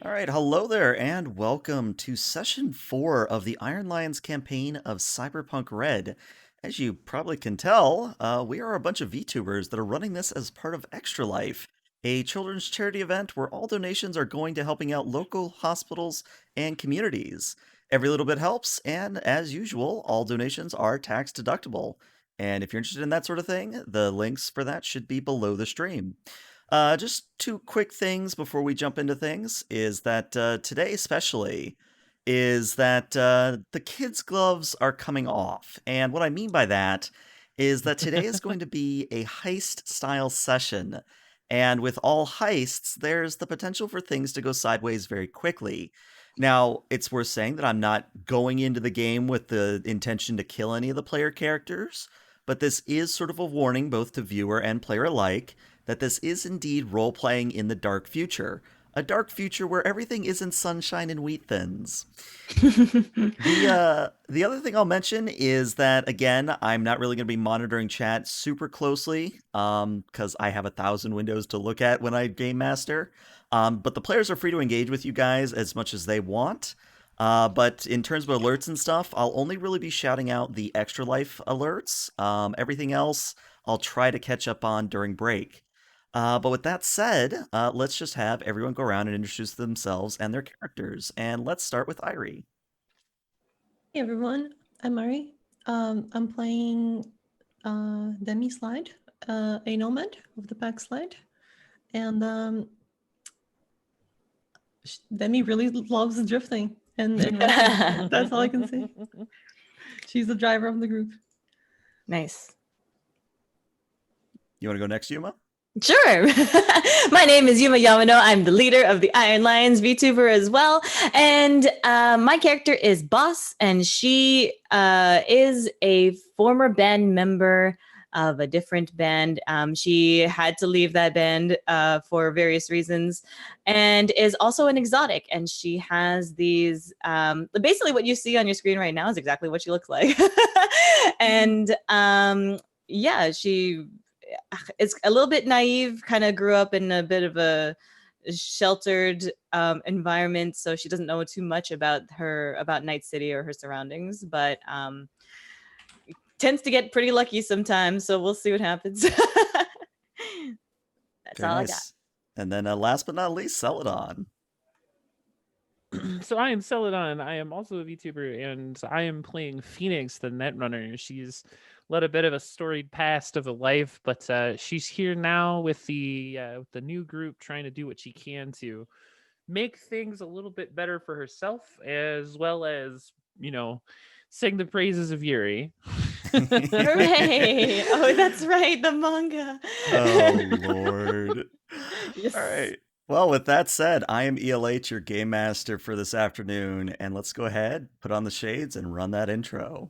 All right, hello there, and welcome to session 4 of the Iron Lions campaign of Cyberpunk Red. As you probably can tell, we are a bunch of VTubers that are running this as part of Extra Life, a children's charity event where all donations are going to helping out local hospitals and communities. Every little bit helps, and as usual, all donations are tax deductible. And if you're interested in that sort of thing, the links for that should be below the stream. Just two quick things before we jump into things is that today, especially, is that the kids' gloves are coming off. And what I mean by that is that today is going to be a heist style session. And with all heists, there's the potential for things to go sideways very quickly. Now, it's worth saying that I'm not going into the game with the intention to kill any of the player characters, but this is sort of a warning both to viewer and player alike that this is indeed role playing in the dark future. A dark future where everything isn't sunshine and wheat thins. The other thing I'll mention is that again, I'm not really going to be monitoring chat super closely, because I have 1,000 windows to look at when I game master. But the players are free to engage with you guys as much as they want. But in terms of alerts and stuff, I'll only really be shouting out the extra life alerts. Everything else, I'll try to catch up on during break. But with that said, let's just have everyone go around and introduce themselves and their characters. And let's start with Irie. Hey everyone, I'm Mari. I'm playing Demi Slide, a nomad of the pack slide. And Demi really loves drifting. And that's all I can say. She's the driver of the group. Nice. You want to go next, Yuma? Sure. My name is Yuma Yamano. I'm the leader of the Iron Lions VTuber as well. And my character is Boss, and she is a former band member of a different band. She had to leave that band for various reasons, and is also an exotic. And she has these, basically what you see on your screen right now is exactly what she looks like. And yeah, she is a little bit naive, kind of grew up in a bit of a sheltered environment, so she doesn't know too much about Night City or her surroundings, but tends to get pretty lucky sometimes, so we'll see what happens. That's Very all nice. I got. And then last but not least, Celadon. So I am Celadon. I am also a VTuber, and I am playing Phoenix, the Netrunner. She's led a bit of a storied past of a life, but she's here now with the new group, trying to do what she can to make things a little bit better for herself, as well as sing the praises of Yuri. Hooray! Oh, that's right, the manga. Oh, Lord. Yes. All right. Well, with that said, I am ELH, your game master for this afternoon, and let's go ahead, put on the shades, and run that intro.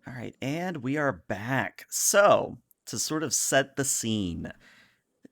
All right, and we are back. So, to sort of set the scene,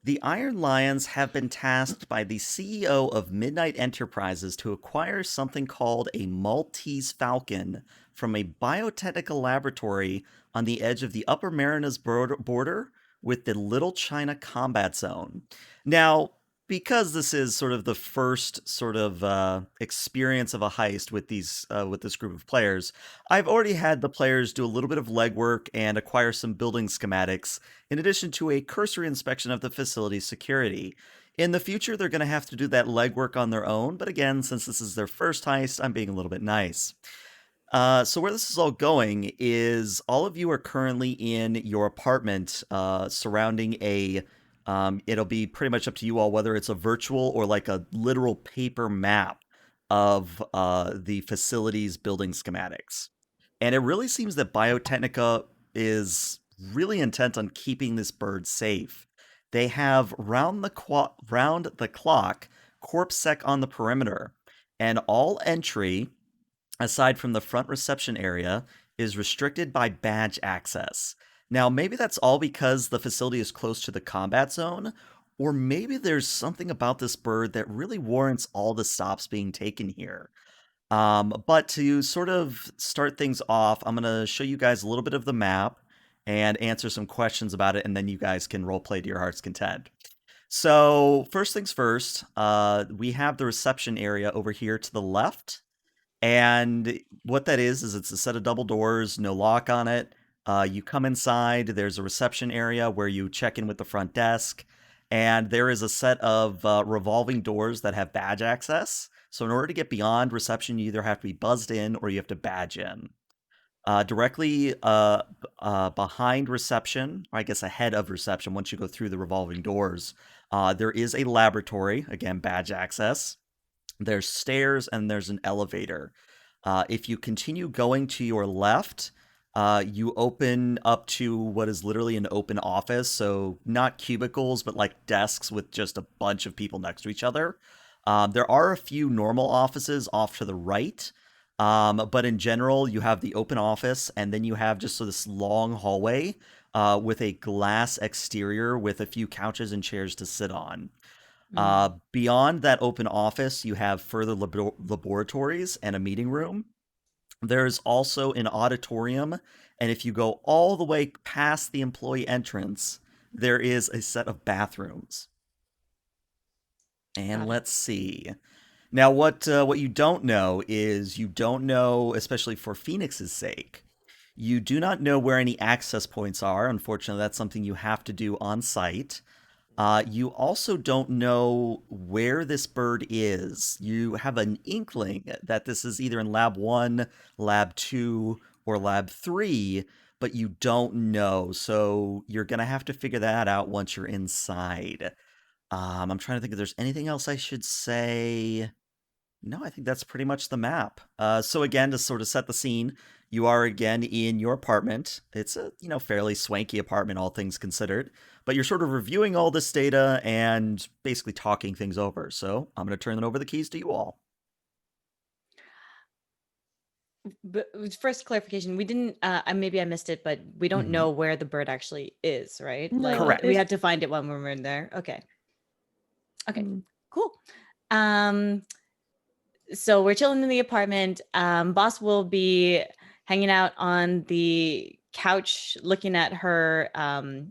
the Iron Lions have been tasked by the CEO of Midnight Enterprises to acquire something called a Maltese Falcon from a biotechnical laboratory on the edge of the Upper Marinas border with the Little China Combat Zone. Now, because this is sort of the first sort of experience of a heist with this group of players, I've already had the players do a little bit of legwork and acquire some building schematics, in addition to a cursory inspection of the facility's security. In the future, they're going to have to do that legwork on their own, but again, since this is their first heist, I'm being a little bit nice. So where this is all going is all of you are currently in your apartment surrounding a it'll be pretty much up to you all whether it's a virtual or like a literal paper map of the facility's building schematics. And it really seems that Biotechnica is really intent on keeping this bird safe. They have round the clock corpsec on the perimeter, and all entry, aside from the front reception area, is restricted by badge access. Now, maybe that's all because the facility is close to the combat zone, or maybe there's something about this bird that really warrants all the stops being taken here. But to sort of start things off, I'm going to show you guys a little bit of the map and answer some questions about it, and then you guys can roleplay to your heart's content. So, first things first, we have the reception area over here to the left. And what that is it's a set of double doors, no lock on it. You come inside, there's a reception area where you check in with the front desk, and there is a set of revolving doors that have badge access. So in order to get beyond reception, you either have to be buzzed in or you have to badge in. Directly behind reception, or I guess ahead of reception, once you go through the revolving doors, there is a laboratory, again, badge access. There's stairs and there's an elevator. If you continue going to your left, you open up to what is literally an open office. So not cubicles, but like desks with just a bunch of people next to each other. There are a few normal offices off to the right. But in general, you have the open office, and then you have just this long hallway with a glass exterior with a few couches and chairs to sit on. Beyond that open office, you have further laboratories and a meeting room. There's also an auditorium, and if you go all the way past the employee entrance, there is a set of bathrooms. And let's see. Now, what you don't know is you don't know, especially for Phoenix's sake, you do not know where any access points are. Unfortunately, that's something you have to do on site. You also don't know where this bird is. You have an inkling that this is either in Lab 1, Lab 2, or Lab 3, but you don't know. So you're going to have to figure that out once you're inside. I'm trying to think if there's anything else I should say. No, I think that's pretty much the map. So again, to sort of set the scene, you are again in your apartment. It's a, fairly swanky apartment, all things considered. But you're sort of reviewing all this data and basically talking things over. So I'm going to turn over the keys to you all. But first clarification, we didn't maybe I missed it, but we don't know where the bird actually is, right? No, Like Correct. we have to find it when we're in there. Okay. Cool. So we're chilling in the apartment. Boss will be hanging out on the couch looking at her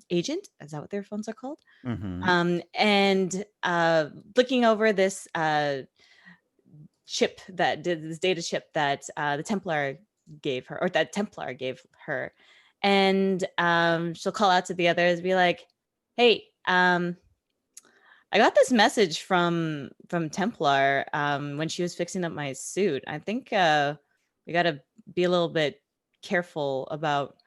agent. Is that what their phones are called? And looking over this chip this data chip that the Templar gave her, or that Templar gave her. And she'll call out to the others, be like, hey, I got this message from Templar when she was fixing up my suit. I think we got to be a little bit careful about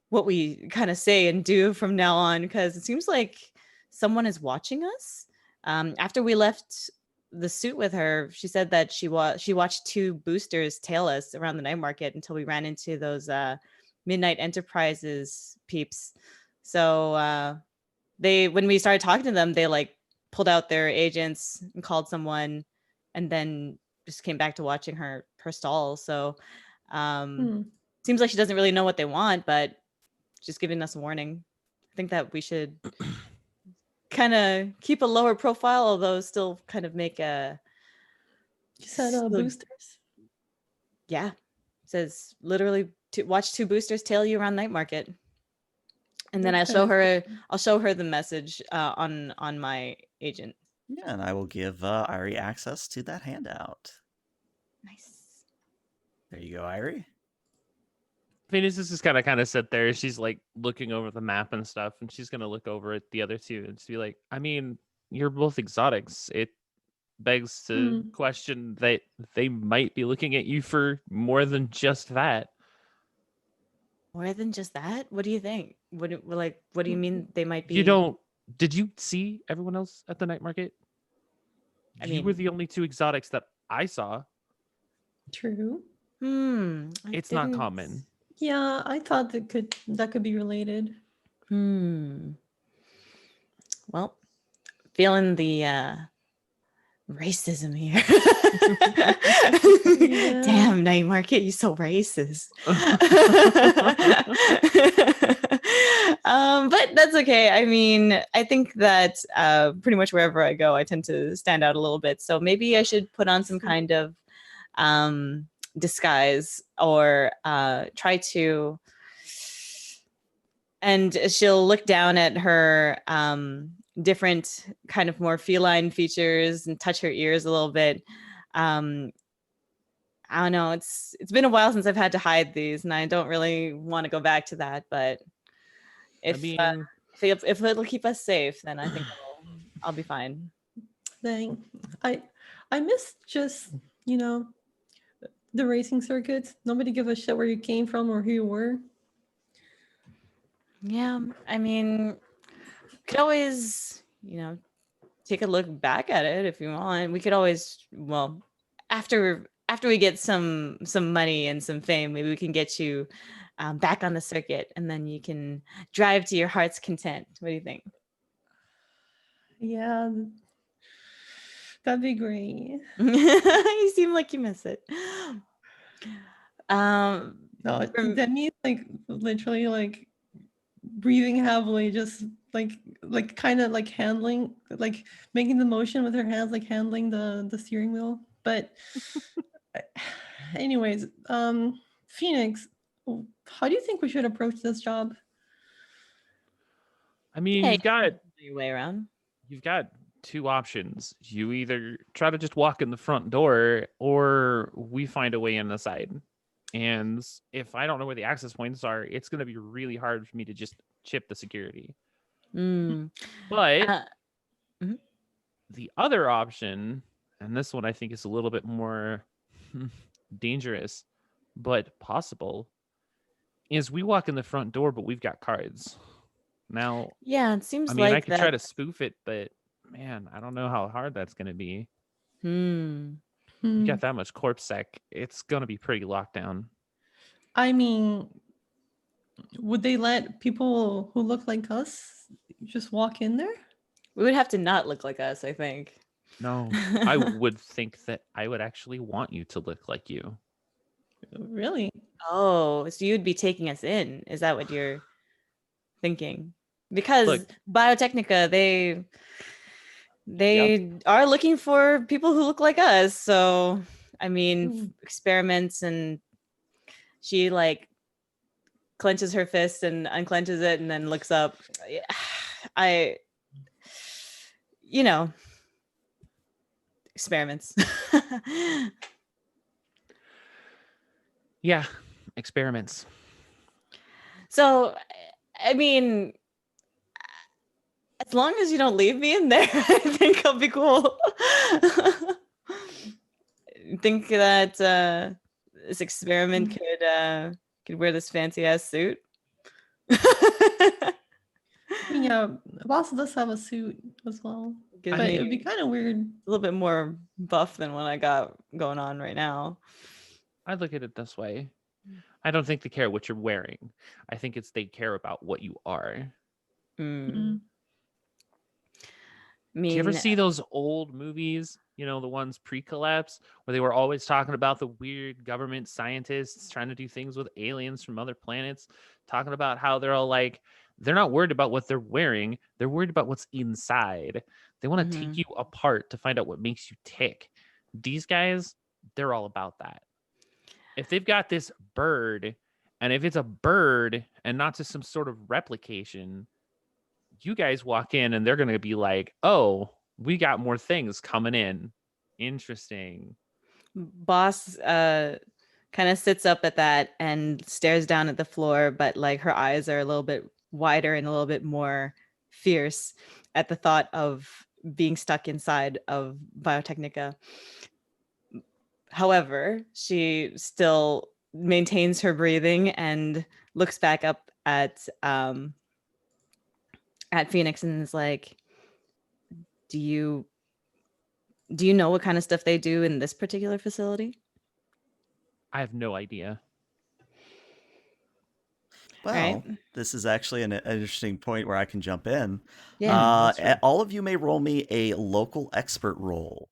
what we kind of say and do from now on, because it seems like someone is watching us. After we left the suit with her, she said that she watched two boosters tail us around the night market until we ran into those Midnight Enterprises peeps. So when we started talking to them, they like pulled out their agents and called someone, and then just came back to watching her stall. So seems like she doesn't really know what they want, but just giving us a warning. I think that we should kind of keep a lower profile, although still kind of make a... You said boosters? Yeah. It says literally watch two boosters tail you around night market. And then I'll show her the message on my agent. Yeah, and I will give Irie access to that handout. Nice. There you go, Irie. Phoenix is just kind of sit there. She's like looking over the map and stuff, and she's gonna look over at the other two and just be like, I mean, you're both exotics. It begs to question that they might be looking at you for more than just that. More than just that? What do you think? What do you mean they might be? Did you see everyone else at the night market? You were the only two exotics that I saw. True. It's not common. Yeah, I thought that could be related. Well, feeling the racism here. Yeah. Damn, Night Market, you so racist. But that's okay. I mean, I think that pretty much wherever I go, I tend to stand out a little bit. So maybe I should put on some kind of disguise or try to. And she'll look down at her different kind of more feline features and touch her ears a little bit. I don't know. It's been a while since I've had to hide these, and I don't really want to go back to that. But if if it'll keep us safe, then I think I'll be fine. Dang. I miss just, you know, the racing circuits. Nobody give a shit where you came from or who you were. Yeah, I mean, could always, take a look back at it if you want. We could always, well, after we get some money and some fame, maybe we can get you back on the circuit, and then you can drive to your heart's content. What do you think? Yeah, that'd be great. You seem like you miss it. No, Demi's like literally like breathing heavily, just like kind of like handling, like making the motion with her hands, like handling the steering wheel. But anyways, Phoenix, how do you think we should approach this job? I mean, Yeah, you've got your way around. you've got two options. You either try to just walk in the front door, or we find a way in the side. And if I don't know where the access points are, it's going to be really hard for me to just chip the security. But Mhm. the other option, and this one I think is a little bit more dangerous, but possible, is we walk in the front door, but we've got cards. Now, yeah, it seems I mean, like I could that. try to spoof it, but man, I don't know how hard that's going to be. You got that much corpse sec, it's going to be pretty locked down. I mean, would they let people who look like us just walk in there? We would have to not look like us, I think. No, I would think that I would actually want you to look like you. Really? Oh, so you'd be taking us in. Is that what you're thinking? Because Look, Biotechnica, they are looking for people who look like us. So, I mean, experiments, and she like clenches her fist and unclenches it and then looks up. Experiments. Yeah, experiments. So, I mean, as long as you don't leave me in there, I think I'll be cool. Think that this experiment could wear this fancy ass suit? Yeah, Boss does have a suit as well. But it would be kind of weird. A little bit more buff than what I got going on right now. I look at it this way. I don't think they care what you're wearing. I think they care about what you are. Mm. Do you ever see those old movies, the ones pre-collapse, where they were always talking about the weird government scientists trying to do things with aliens from other planets, talking about how they're all like, they're not worried about what they're wearing. They're worried about what's inside. They want to take you apart to find out what makes you tick. These guys, they're all about that. If they've got this bird, and if it's a bird and not just some sort of replication, you guys walk in and they're going to be like, oh, we got more things coming in. Interesting. Boss kind of sits up at that and stares down at the floor, but like her eyes are a little bit wider and a little bit more fierce at the thought of being stuck inside of Biotechnica. However, she still maintains her breathing and looks back up at Phoenix and is like, do you know what kind of stuff they do in this particular facility? I have no idea. Well, this is actually an interesting point where I can jump in. Yeah. All of you may roll me a local expert roll.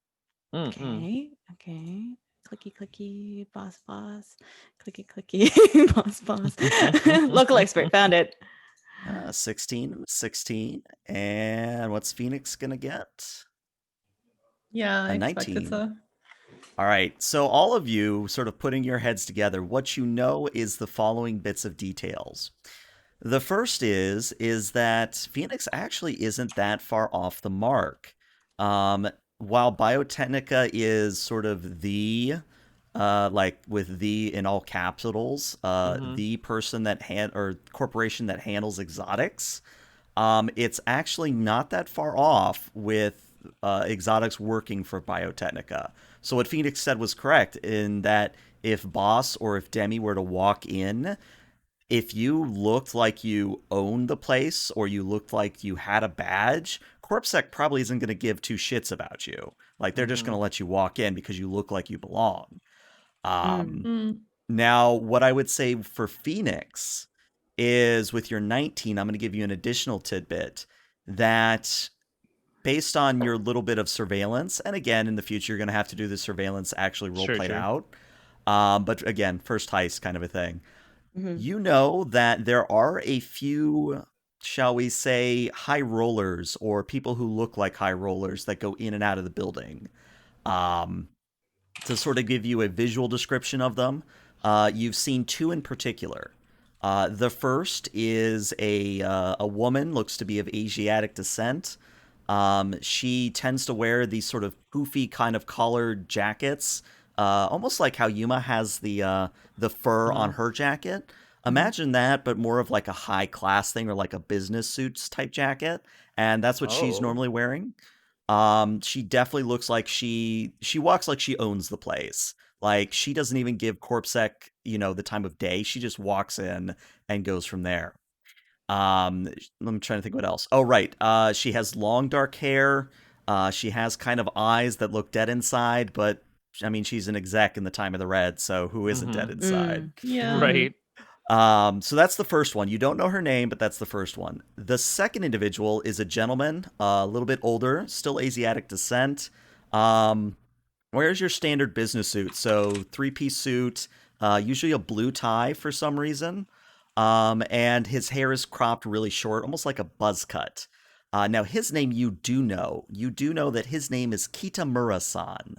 Okay. Okay. Clicky clicky, boss boss. Clicky clicky, boss boss. Local expert found it. 16. And what's Phoenix gonna get? Yeah, I A expected 19. so. All right, so all of you sort of putting your heads together, what you know is the following bits of details. The first is that Phoenix actually isn't that far off the mark. While Biotechnica is sort of the like with the in all capitals, the person that or corporation that handles exotics, it's actually not that far off with exotics working for Biotechnica. So what Phoenix said was correct in that if Boss or if Demi were to walk in, if you looked like you owned the place or you looked like you had a badge, CorpSec probably isn't going to give two shits about you. Like they're just going to let you walk in because you look like you belong. Now, what I would say for Phoenix is with your 19, I'm going to give you an additional tidbit that based on your little bit of surveillance, and again, in the future, you're going to have to do the surveillance actually role played out. But again, first heist kind of a thing. You know that there are a few, shall we say, high rollers or people who look like high rollers that go in and out of the building. To sort of give you a visual description of them, you've seen two in particular. The first is a woman, looks to be of Asiatic descent. She tends to wear these sort of poofy kind of collared jackets, almost like how Yuma has the fur on her jacket. Imagine that, but more of like a high class thing or like a business suits type jacket, and that's what she's normally wearing. She definitely looks like she walks like she owns the place. Like she doesn't even give CorpSec, the time of day. She just walks in and goes from there. I'm trying to think what else. Oh, right. She has long dark hair. She has kind of eyes that look dead inside, but I mean, she's an exec in the time of the Red, so who isn't dead inside? Yeah. Right. So that's the first one. You don't know her name, but that's the first one. The second individual is a gentleman, a little bit older, still Asiatic descent. Where's your standard business suit? So 3-piece suit, usually a blue tie for some reason. And his hair is cropped really short, almost like a buzz cut. Now his name you do know. You do know that his name is Kitamura-san.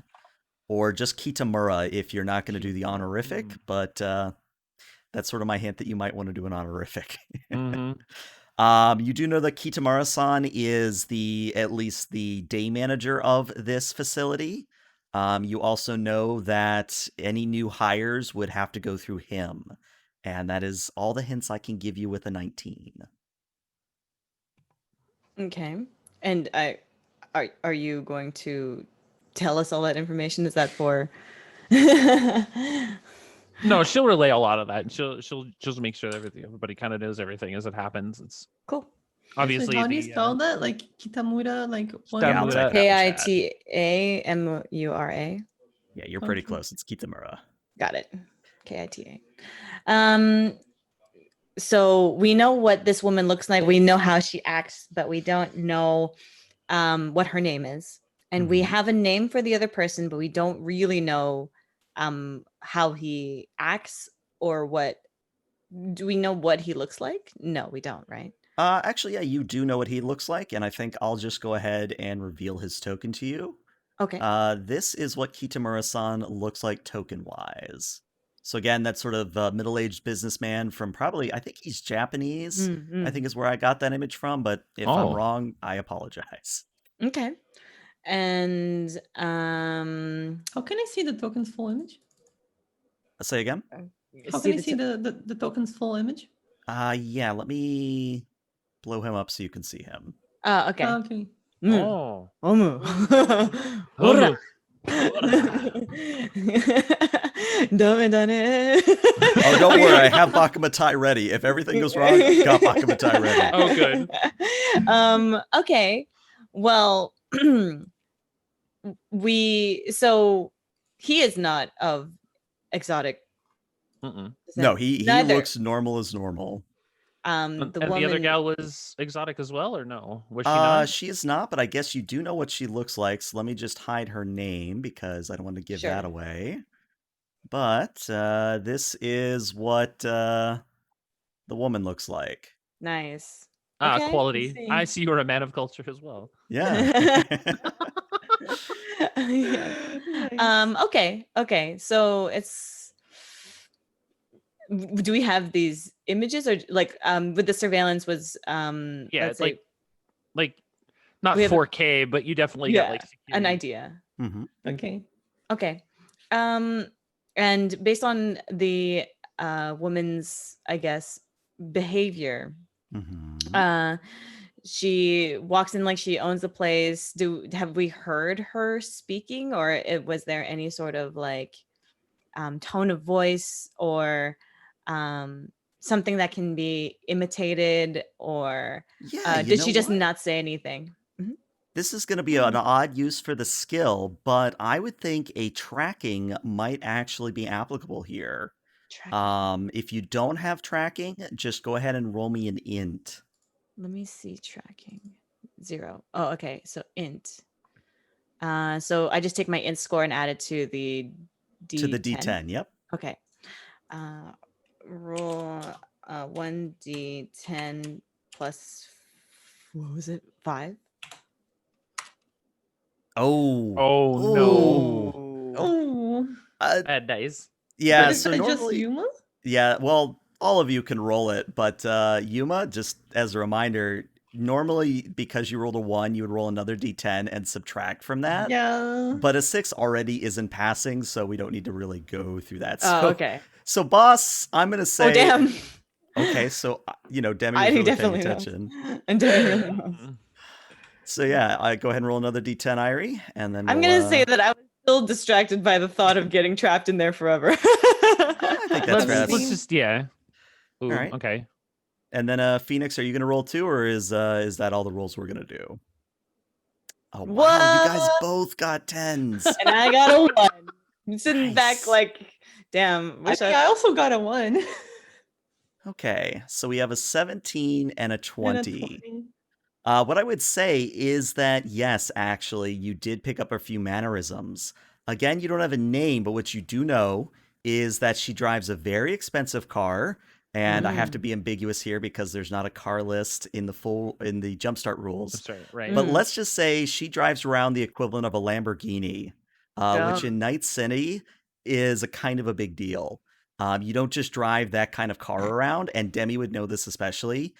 Or just Kitamura if you're not going to do the honorific, but that's sort of my hint that you might want to do an honorific. You do know that Kitamura-san is at least the day manager of this facility. You also know that any new hires would have to go through him. And that is all the hints I can give you with a 19. Okay. And are you going to tell us all that information? Is that for No, she'll relay a lot of that. She'll just make sure that everybody kind of knows everything as it happens. It's cool? obviously How do you spell that? Like Kitamura, like one Yeah, I'll word? type it out in chat. Kitamura. Yeah, you're pretty close. It's Kitamura. Got it. Kita. So we know what this woman looks like. We know how she acts, but we don't know what her name is. And we have a name for the other person, but we don't really know how he acts or what. Do we know what he looks like? No, we don't, right? Actually, yeah, you do know what he looks like, and I think I'll just go ahead and reveal his token to you. Okay. This is what Kitamura-san looks like token-wise. So again, that's sort of a middle-aged businessman from probably, I think he's Japanese, I think is where I got that image from, but if I'm wrong, I apologize. Okay. And how can I see the token's full image? Say again? How can I see the token's full image? Yeah, let me blow him up so you can see him. Okay. Okay. Oh. Dame dane. Oh, don't worry, I have Bakumatai ready. If everything goes wrong, I've got Bakumatai ready. Oh, good. Okay. Well, so he is not of exotic. No, he looks normal as normal. the And woman. the other gal was exotic as well, or no? Was she not? She is not, but I guess you do know what she looks like. So let me just hide her name because I don't want to give that Sure. away. But this is what the woman looks like. Nice. Ah, Okay. quality. see. I see you're a man of culture as well. Yeah. Yeah. Nice. Okay. So do we have these images, or like with the surveillance was Yeah, let's it's say like not we have 4K, but you definitely got like an security. idea. hmm Okay. Okay. And based on the woman's, I guess, behavior, hmm she walks in like she owns the place. Have we heard her speaking, or was there any sort of like tone of voice or something that can be imitated, or Yeah, you did know she just what? not say anything? Mhm. This is going to be an odd use for the skill, but I would think a tracking might actually be applicable here. Tracking. If you don't have tracking, just go ahead and roll me an int. Let me see. Tracking 0. Oh, okay. So int. So I just take my int score and add it to the D10. To the D10, yep. Okay. Roll 1d10 plus, what was it? 5. Oh. Oh no. Oh. Bad days. Yeah, Is so that just normally, Yuma? yeah, well, all of you can roll it, but Yuma, just as a reminder, normally because you rolled a 1, you would roll another D10 and subtract from that. Yeah. But a 6 already isn't passing, so we don't need to really go through that. Oh, So, okay. so boss, I'm gonna say. Oh, damn. Okay, so Demi I was really paying definitely know. attention. And Demi really knows. So yeah, I go ahead and roll another D10, Irie, and then I'm we'll, gonna say that I was still distracted by the thought of getting trapped in there forever. I think that's fair. Let's just yeah. Ooh, All right. okay. And then Phoenix, are you gonna roll too, or is that all the rolls we're gonna do? Oh wow, you guys What? both got 10s. And I got a 1. I'm sitting back Nice. like, damn. I Wish think I also got a 1 Okay, so we have a 17 and a and a 20. 20. What I would say is that yes, actually, you did pick up a few mannerisms. Again, you don't have a name, but what you do know is that she drives a very expensive car, and I have to be ambiguous here because there's not a car list in the Jumpstart rules. Sorry, right. But let's just say she drives around the equivalent of a Lamborghini, which Yeah. in Night City is a kind of a big deal. You don't just drive that kind of car around, and Demi would know this especially.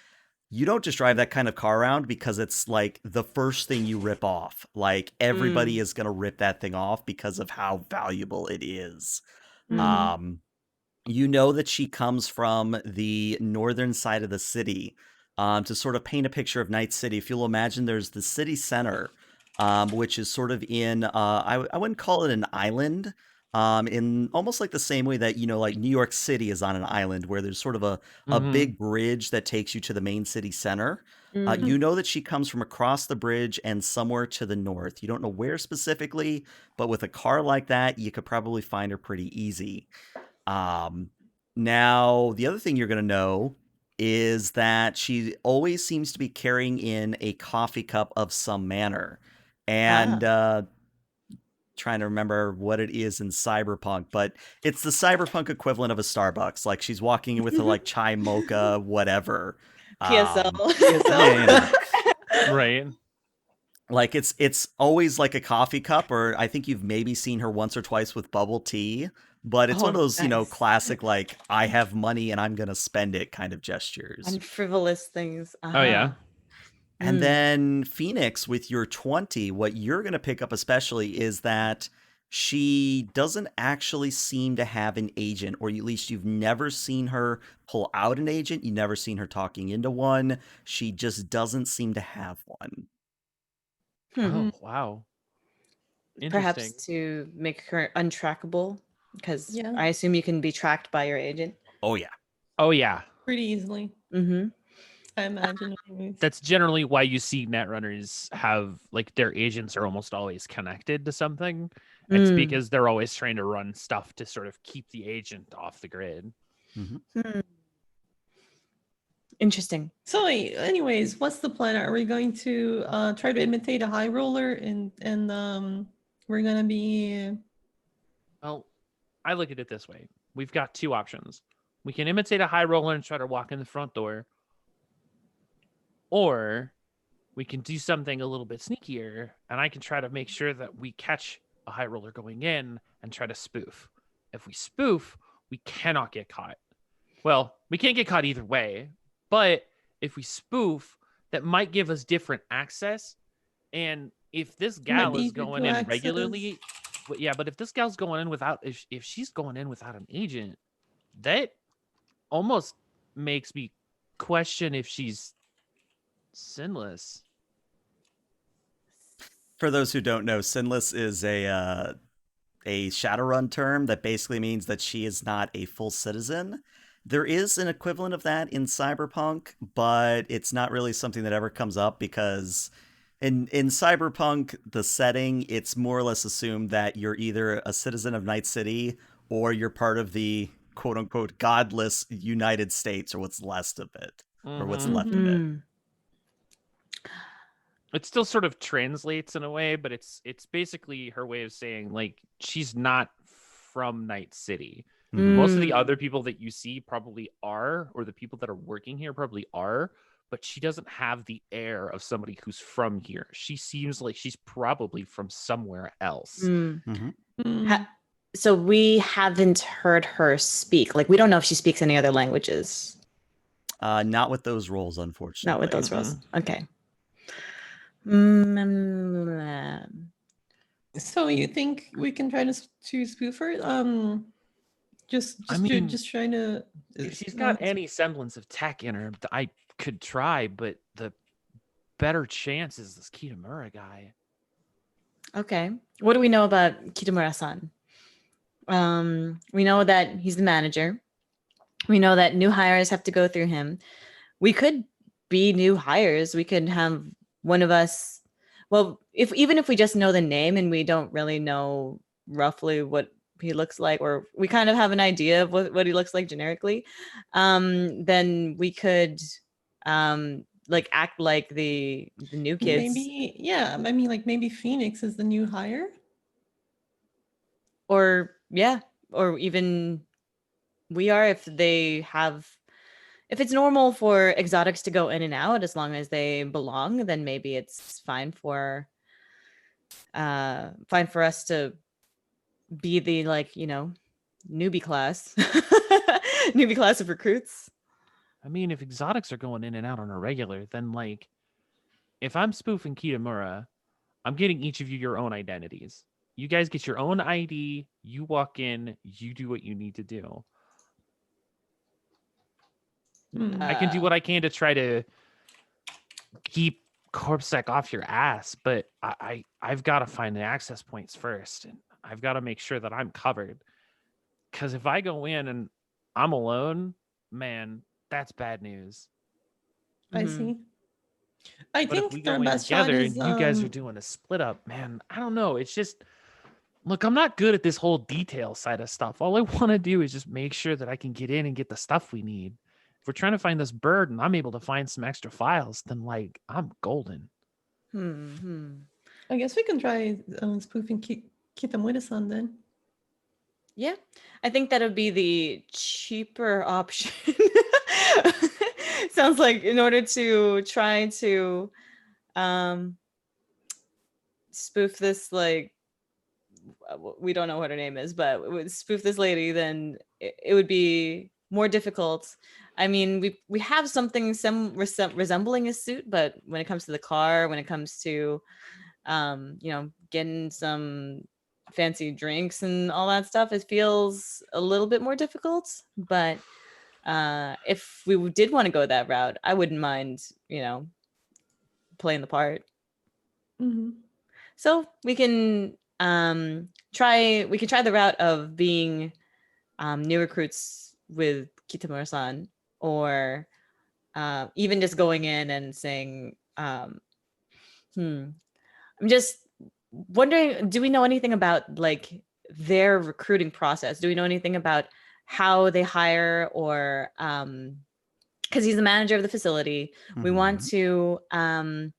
You don't just drive that kind of car around because it's like the first thing you rip off. Like everybody is going to rip that thing off because of how valuable it is. You know that she comes from the northern side of the city. To sort of paint a picture of Night City, if you'll imagine, there's the city center, which is sort of in, I wouldn't call it an island, in almost like the same way that, like New York City is on an island where there's sort of a big bridge that takes you to the main city center. You know that she comes from across the bridge and somewhere to the north. You don't know where specifically, but with a car like that, you could probably find her pretty easy. Now, the other thing you're going to know is that she always seems to be carrying in a coffee cup of some manner. And trying to remember what it is in Cyberpunk, but it's the Cyberpunk equivalent of a Starbucks. Like she's walking in with a like chai mocha, whatever. PSL. Yeah. Right. Like it's always like a coffee cup, or I think you've maybe seen her once or twice with bubble tea, but it's one of those, nice. classic like I have money and I'm gonna spend it kind of gestures. And frivolous things. Oh yeah. And then Phoenix with your 20, what you're going to pick up especially is that she doesn't actually seem to have an agent, or at least you've never seen her pull out an agent. You've never seen her talking into one. She just doesn't seem to have one. Oh wow. Perhaps Interesting. to make her untrackable, because Yeah. I assume you can be tracked by your agent. Oh, yeah. Oh yeah. Pretty easily, I imagine. Anyways. That's generally why you see netrunners have like their agents are almost always connected to something. It's because they're always trying to run stuff to sort of keep the agent off the grid. Interesting. So, anyways, what's the plan? Are we going to try to imitate a high roller, and we're gonna be? Well, I look at it this way. We've got two options. We can imitate a high roller and try to walk in the front door, or we can do something a little bit sneakier, and I can try to make sure that we catch a high roller going in and try to spoof. If we spoof, we cannot get caught. Well, we can't get caught either way, but if we spoof, that might give us different access. And if this gal is going in regularly, yeah, but if this gal's going in without, if she's going in without an agent, that almost makes me question if she's sinless. For those who don't know, sinless is a Shadowrun term that basically means that she is not a full citizen. There is an equivalent of that in Cyberpunk, but it's not really something that ever comes up because in Cyberpunk, the setting, it's more or less assumed that you're either a citizen of Night City or you're part of the quote-unquote godless United States, or what's left of it. Or what's left of it. It still sort of translates in a way, but it's basically her way of saying, like, she's not from Night City. Most of the other people that you see probably are, or the people that are working here probably are, but she doesn't have the air of somebody who's from here. She seems like she's probably from somewhere else. So we haven't heard her speak. Like, we don't know if she speaks any other languages. Not with those roles, unfortunately. Not with those roles. Okay. So you think we can try to spoof her? Just trying to. If she's got any semblance of tech in her, I could try, but the better chance is this Kitamura guy. Okay. What do we know about Kitamura-san? We know that he's the manager. We know that new hires have to go through him. We could be new hires. We could have one of us. Well, even if we just know the name and we don't really know roughly what he looks like, or we kind of have an idea of what he looks like generically, then we could like act like the new kids. Maybe, yeah. I mean, like maybe Phoenix is the new hire. Or yeah, or even we are, if it's normal for exotics to go in and out as long as they belong, then maybe it's fine for us to be the, like, you know, newbie class of recruits. I mean, if exotics are going in and out on a regular, then, like, if I'm spoofing Kitamura, I'm getting each of you your own identities. You guys get your own ID, you walk in, you do what you need to do. I can do what I can to try to keep CorpSec off your ass, but I've got to find the access points first, and I've got to make sure that I'm covered. Because if I go in and I'm alone, man, that's bad news. I see. I but think if we go in best together shot is, and you guys are doing a split up, man, I don't know. It's just, look, I'm not good at this whole detail side of stuff. All I want to do is just make sure that I can get in and get the stuff we need. If we're trying to find this bird and I'm able to find some extra files, then, like, I'm golden. I guess we can try spoofing Kitamura-san then. Yeah, I think that would be the cheaper option. Sounds like, in order to try to spoof this, like, we don't know what her name is, but spoof this lady, then it would be more difficult. I mean, we have something resembling a suit, but when it comes to the car, when it comes to you know, getting some fancy drinks and all that stuff, it feels a little bit more difficult. But if we did want to go that route, I wouldn't mind, you know, playing the part. So we can try the route of being new recruits with Kitamura-san, or even just going in and saying, I'm just wondering, do we know anything about, like, their recruiting process? Do we know anything about how they hire, or because he's the manager of the facility. We want Mhm. to,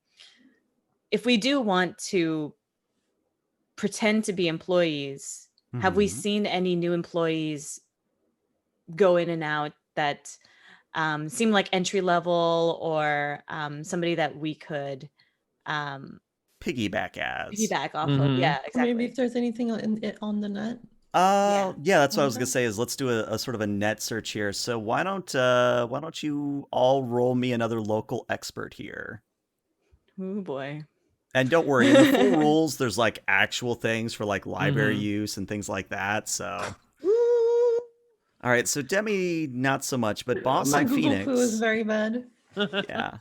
if we do want to pretend to be employees, have we Mhm. seen any new employees go in and out that seem like entry level, or somebody that we could Piggyback ads. piggyback off of? Mhm. Yeah, Or maybe exactly. if there's anything on the net. Yeah. Yeah, that's what I was Okay. gonna say. Is let's do a sort of a net search here. So why don't you all roll me another local expert here? Oh boy. And don't worry, in the full rules, there's like actual things for like library Mhm. use and things like that. So, Woo! all right. So Demi, not so much, but Boss My and Google Clue is Phoenix. very bad. Yeah.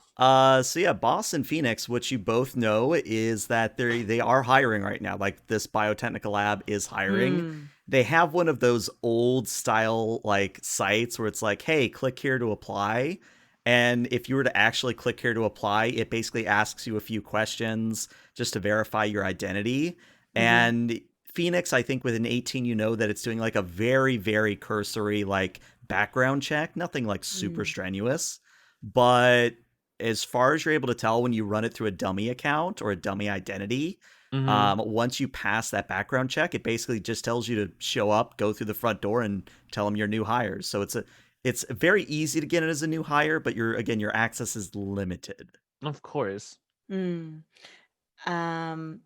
So yeah, Boss and Phoenix, what you both know is that they are hiring right now. Like this biotechnical lab is hiring. Mm. They have one of those old style like sites where it's like, hey, click here to apply. And if you were to actually click here to apply, it basically asks you a few questions just to verify your identity. And Phoenix, I think with an 18, you know that it's doing like a very, very cursory like background check, nothing like super strenuous. But as far as you're able to tell when you run it through a dummy account or a dummy identity, Mhm. once you pass that background check, it basically just tells you to show up, go through the front door, and tell them you're new hires. So it's very easy to get in as a new hire, but your access is limited. Of course. Mm. Um,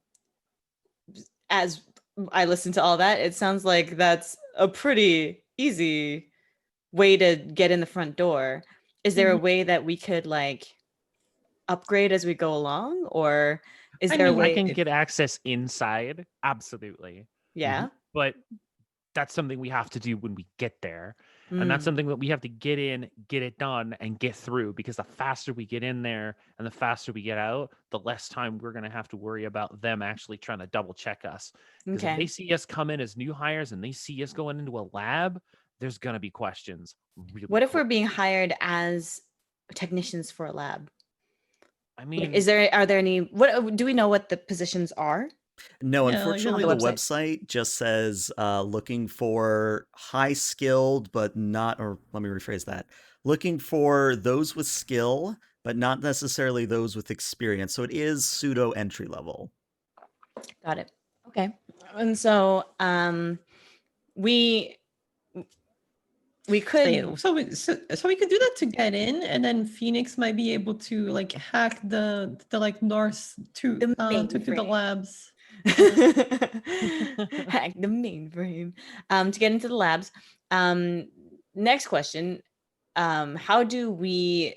as I listen to all that, it sounds like that's a pretty easy way to get in the front door. Is there a way that we could like upgrade as we go along, or is I there a mean, I way? can get access inside, absolutely. Mm-hmm. Yeah. But that's something we have to do when we get there. And that's Mm. something that we have to get in, get it done, and get through, because the faster we get in there and the faster we get out, the less time we're going to have to worry about them actually trying to double check us. Because if Okay. they see us come in as new hires and they see us going into a lab, there's going to be questions really What if we're quick. being hired as technicians for a lab? I Like, mean, are there any, what do we know what the positions are No, yeah, like unfortunately, on the the website? website just says looking for high skilled, but not, or let me rephrase that, looking for those with skill, but not necessarily those with experience. So it is pseudo entry level. Got it. Okay. And so we could so we could do that to get in, and then Phoenix might be able to like hack the like north to The to the mainframe. labs. hack the mainframe to get into the labs. Next question. How do we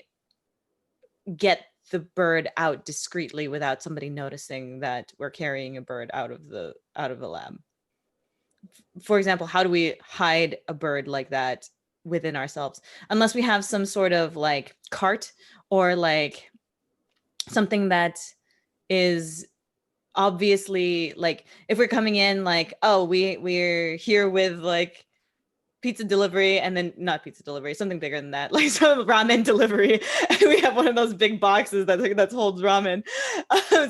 get the bird out discreetly without somebody noticing that we're carrying a bird out of the lab? For example, how do we hide a bird like that within ourselves, unless we have some sort of like cart or like something that is obviously, like, if we're coming in like, oh, we're here with like pizza delivery, and then not pizza delivery, something bigger than that, like some ramen delivery, and we have one of those big boxes that holds ramen,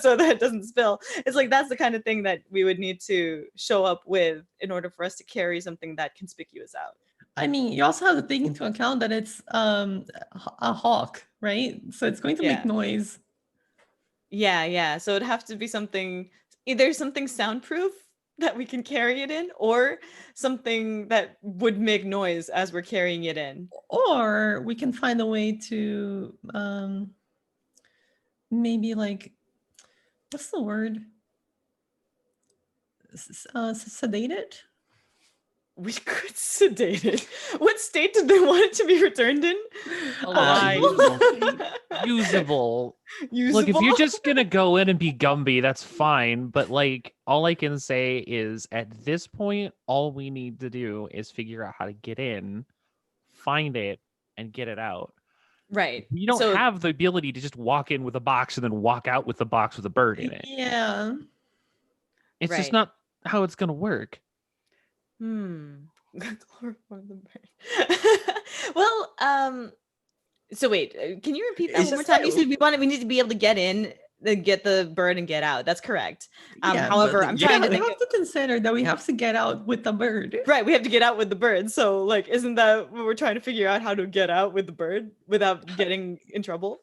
so that it doesn't spill. It's like that's the kind of thing that we would need to show up with in order for us to carry something that conspicuous out. I mean, you also have to take into account that it's a hawk, right? So it's going to make Yeah. noise. Yeah. So it'd have to be something, either something soundproof that we can carry it in, or something that would make noise as we're carrying it in. Or we can find a way to maybe like, what's the word? Sedate it? We could sedate it. What state did they want it to be returned in? alive, usable. Look, if you're just gonna go in and be Gumby, that's fine. But like, all I can say is, at this point, all we need to do is figure out how to get in, find it, and get it out. Right. You don't have the ability to just walk in with a box and then walk out with the box with a bird in it. Yeah. It's just not how it's gonna work. Well, so wait, can you repeat that one more time? You said we need to be able to get in get the bird and get out. That's correct. Yeah, However, but I'm trying to we think have to consider that we have to get out with the bird. right, we have to get out with the bird. So like, isn't that what we're trying to figure out, how to get out with the bird without getting in trouble?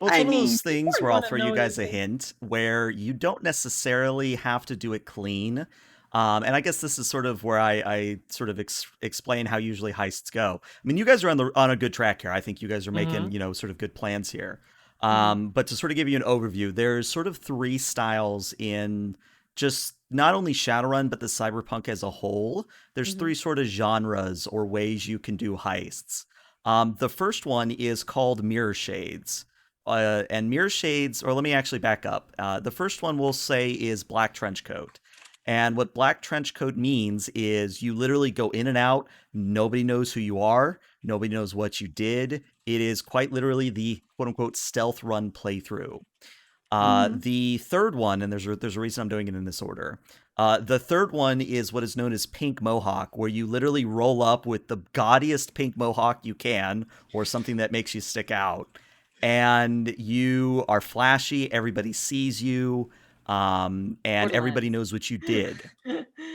Well, it's I one of mean, those things people where are I'll gonna throw you guys a notice it. hint where you don't necessarily have to do it clean. And I guess this is sort of where I sort of explain how usually heists go. I mean, you guys are on a good track here. I think you guys are making, sort of good plans here. But to sort of give you an overview, there's sort of three styles in just not only Shadowrun, but the Cyberpunk as a whole. There's three sort of genres or ways you can do heists. The first one is called Mirror Shades. And Mirror Shades, or let me actually back up. The first one we'll say is Black Trench Coat. And what Black Trench Coat means is you literally go in and out. Nobody knows who you are. Nobody knows what you did. It is quite literally the quote unquote stealth run playthrough. The third one, and there's a reason I'm doing it in this order. The third one is what is known as Pink Mohawk, where you literally roll up with the gaudiest pink mohawk you can, or something that makes you stick out. And you are flashy, everybody sees you, and everybody knows what you did.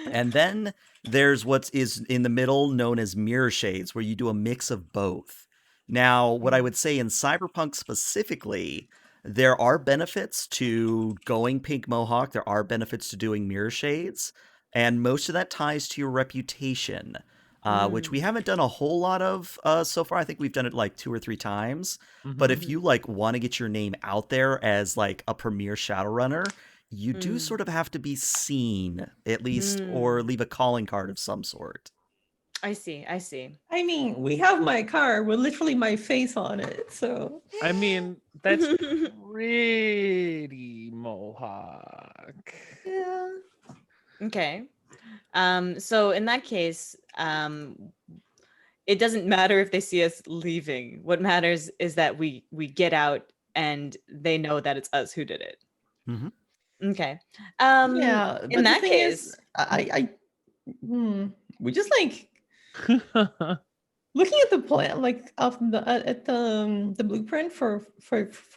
And then there's what is in the middle known as Mirror Shades, where you do a mix of both. Now, what I would say in Cyberpunk specifically, there are benefits to going Pink Mohawk. There are benefits to doing Mirror Shades. And most of that ties to your reputation, which we haven't done a whole lot of so far. I think we've done it like 2 or 3 times. But if you like want to get your name out there as like a premier Shadowrunner, you do sort of have to be seen, at least, or leave a calling card of some sort. I see. I mean, we have my car with literally my face on it, so. I mean, that's pretty mohawk. Yeah. Okay. So in that case, it doesn't matter if they see us leaving. What matters is that we get out and they know that it's us who did it. Okay. Yeah. In that case, we just like looking at the plan, like of the at the blueprint for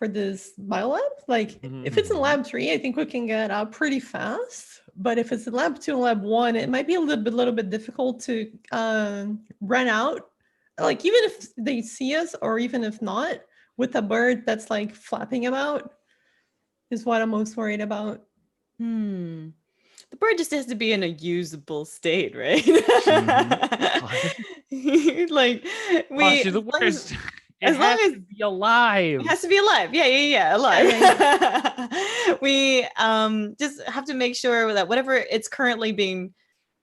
this biolab. Like, if it's in lab 3, I think we can get out pretty fast. But if it's in lab 2 and lab 1, it might be a little bit difficult to run out. Like, even if they see us, or even if not, with a bird that's like flapping about, is what I'm most worried about. The bird just has to be in a usable state, right? Like, Gosh, you're the worst. It has to be alive. It has to be alive. Yeah, alive. We just have to make sure that whatever it's currently being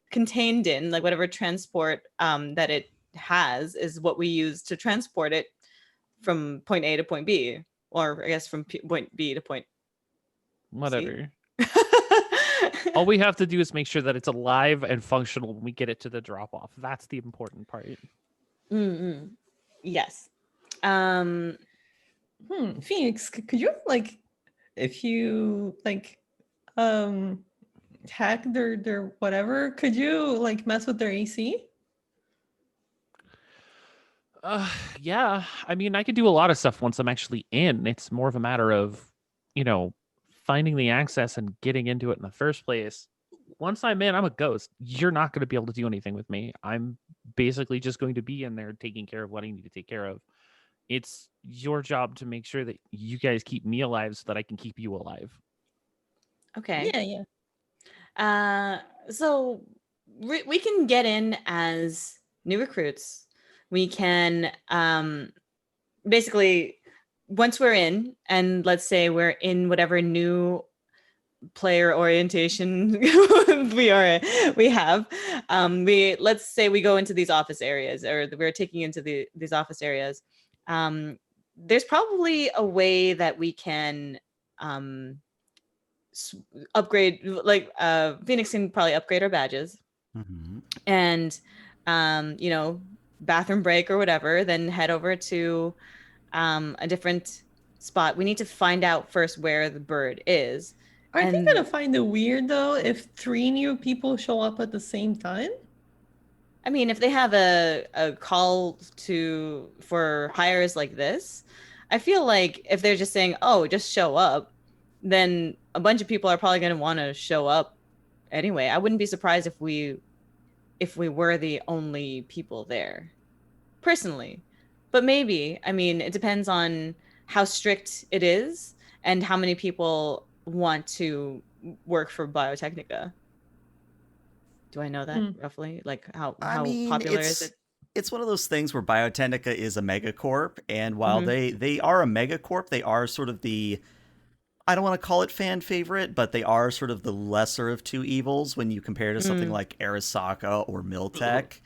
contained in, like whatever transport that it has, is what we use to transport it from point A to point B, or I guess from point B to point whatever. All we have to do is make sure that it's alive and functional when we get it to the drop off. That's the important part. Yes. Phoenix, could you like, if you like hack their whatever, could you like mess with their AC? Yeah. I mean, I could do a lot of stuff once I'm actually in. It's more of a matter of, finding the access and getting into it in the first place. Once I'm in, I'm a ghost. You're not going to be able to do anything with me. I'm basically just going to be in there taking care of what I need to take care of. It's your job to make sure that you guys keep me alive so that I can keep you alive. Okay. Yeah. So we can get in as new recruits. We can basically, once we're in, and let's say we're in whatever new player orientation we have, let's say we go into these office areas, or we're taking into these office areas. There's probably a way that we can upgrade, like Phoenix can probably upgrade our badges, and bathroom break or whatever, then head over to a different spot. We need to find out first where the bird is. Aren't they gonna find it weird though if 3 new people show up at the same time? I mean, if they have a call for hires like this, I feel like if they're just saying, "Oh, just show up," then a bunch of people are probably going to want to show up anyway. I wouldn't be surprised if we were the only people there, personally. But maybe, I mean, it depends on how strict it is and how many people want to work for Biotechnica. Do I know that roughly? Like how popular is it? It's one of those things where Biotechnica is a megacorp, and while Mhm. they are a megacorp, they are sort of the, I don't want to call it fan favorite, but they are sort of the lesser of two evils when you compare to something like Arasaka or Miltech.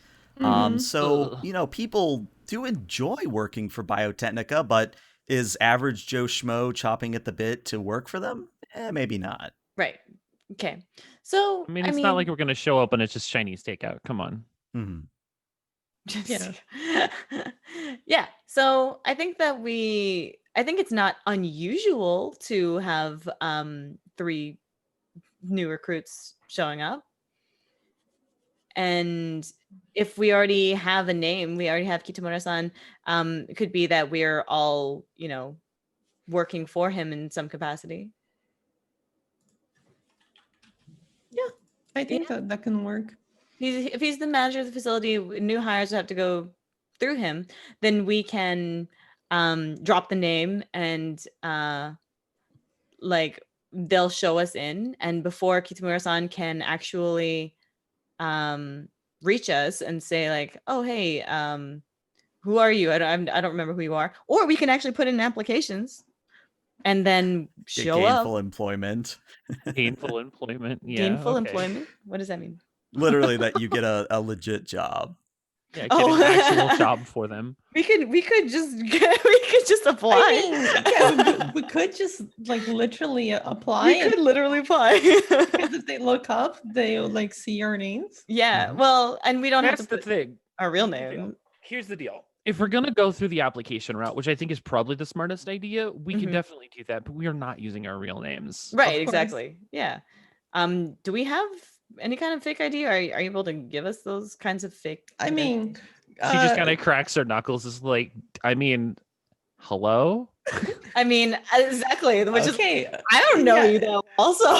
So, Ugh. you know, people do enjoy working for Biotechnica, but is average Joe Schmo chopping at the bit to work for them? Maybe not. Right. Okay. So, I mean, it's not like we're gonna show up and it's just Chinese takeout. Come on. Mhm. Yeah. Yeah. So I think it's not unusual to have 3 new recruits showing up. And if we already have a name, we already have Kitamura-san, it could be that we're all, working for him in some capacity. Yeah, I think that can work. If he's the manager of the facility, new hires have to go through him, then we can drop the name and like they'll show us in, and before Kitamura-san can actually reach us and say like, oh hey, who are you? I don't remember who you are. Or we can actually put in applications and then Get show gainful up. employment. Gainful employment. Yeah. Gainful Okay. employment. What does that mean? Literally, that you get a legit job. Yeah, get an actual job for them. We could just apply. I mean, yeah, we could just like literally apply. We could literally apply. Because if they look up, they'll like see our names. Yeah, well, and we don't That's have to the put thing. our real Here's the deal. name. Here's the deal. If we're gonna go through the application route, which I think is probably the smartest idea, we can definitely do that. But we are not using our real names. Right, exactly. Yeah. Do we have any kind of fake ID? Are you able to give us those kinds of fake? I mean, She just kind of cracks her knuckles. Is like, I mean, hello. I mean, exactly. Which okay. is, I don't know you though. Also,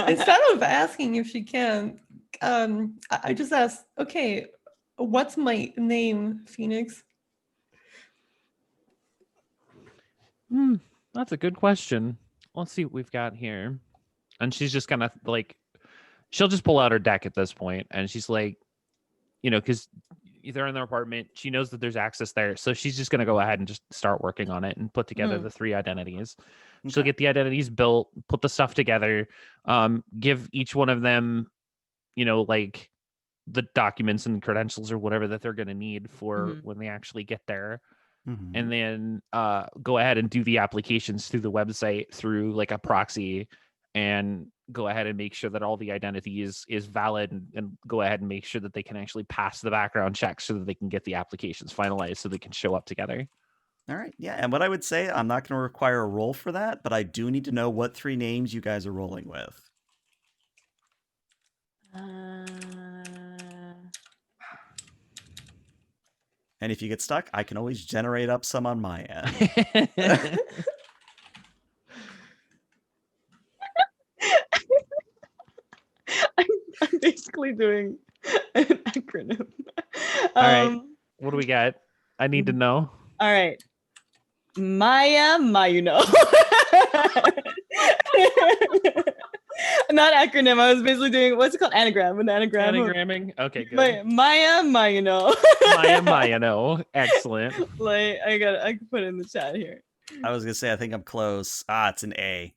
instead of asking if she can, I just asked, okay, what's my name, Phoenix? That's a good question. Let's see what we've got here. And she's just kind of like, she'll just pull out her deck at this point, and she's like, because they're in their apartment, she knows that there's access there, so she's just gonna go ahead and just start working on it and put together the 3 identities. She'll get the identities built, put the stuff together, give each one of them, like the documents and credentials or whatever that they're gonna need for when they actually get there. And then go ahead and do the applications through the website through like a proxy, and go ahead and make sure that all the identity is valid, and go ahead and make sure that they can actually pass the background check so that they can get the applications finalized so they can show up together. All right. Yeah. And what I would say, I'm not going to require a roll for that, but I do need to know what 3 names you guys are rolling with. And if you get stuck, I can always generate up some on my end. I'm basically doing an acronym. All right. What do we got? I need to know. All right. Maya Mayuno. Not acronym. I was basically doing, what's it called? Anagram. An anagram. Anagramming? Okay, good. Maya Mayuno. Maya Mayano. Excellent. Like, I can put it in the chat here. I was going to say, I think I'm close. It's an A.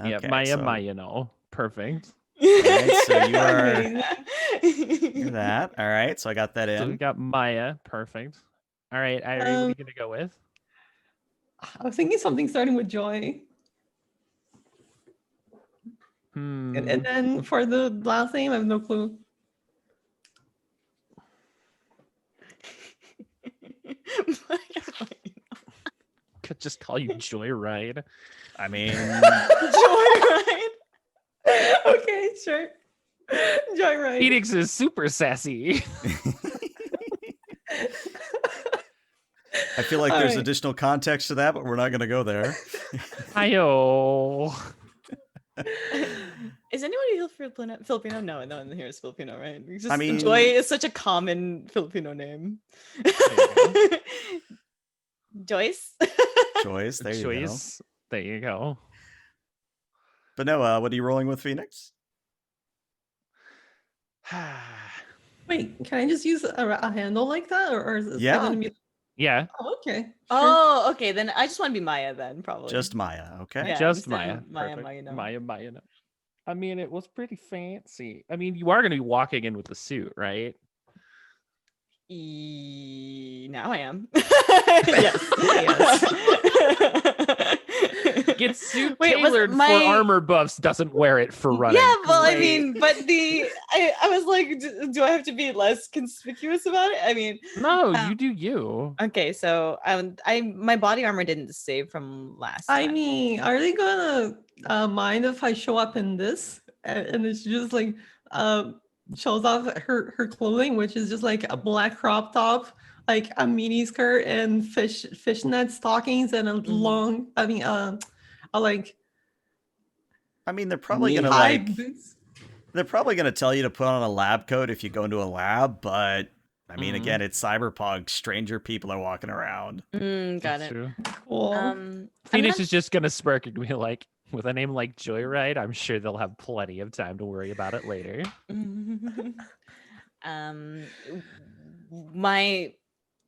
Okay, yeah, Maya Mayano. Perfect. All right, so you're that. All right, so I got that in. So we got Maya. Perfect. All right, Irie, what are you going to go with? I was thinking something starting with Joy. And then for the last name, I have no clue. Could just call you Joyride. I mean, Joyride. Okay, sure. Joyride. Phoenix is super sassy. I feel like All there's right. additional context to that, but we're not going to go there. Ayo. Is anybody here Filipino? No, no one here is Filipino, right? I mean- Joy is such a common Filipino name. you Joyce. Choice. There you go. Choice. There you go. But no, what are you rolling with, Phoenix? Wait, can I just use a handle like that, or is it Yeah. gonna be? Yeah, Oh, okay. Sure. Oh, okay. Then I just want to be Maya then, probably. Just Maya, okay? Yeah, just we said Maya. Maya, Perfect. Maya, no. Maya. No. I mean, it was pretty fancy. I mean, you are going to be walking in with the suit, right? Now I am. Yes. Get suit Wait, was tailored my- for armor buffs, doesn't wear it for running. Yeah, well, I Great. mean, but I was like, do I have to be less conspicuous about it? I mean, No, you do you. okay, so my body armor didn't save from last I time. mean, are they gonna mind if I show up in this and it's just like shows off her clothing, which is just like a black crop top, like a mini skirt and fishnet stockings and a long, I mean, like I mean, they're probably going to knee-high like... boots. They're probably going to tell you to put on a lab coat if you go into a lab, but... I mean, again, it's Cyberpunk. Stranger people are walking around. Got That's it. true. Cool. Phoenix is just going to smirk and be like, with a name like Joyride, I'm sure they'll have plenty of time to worry about it later. My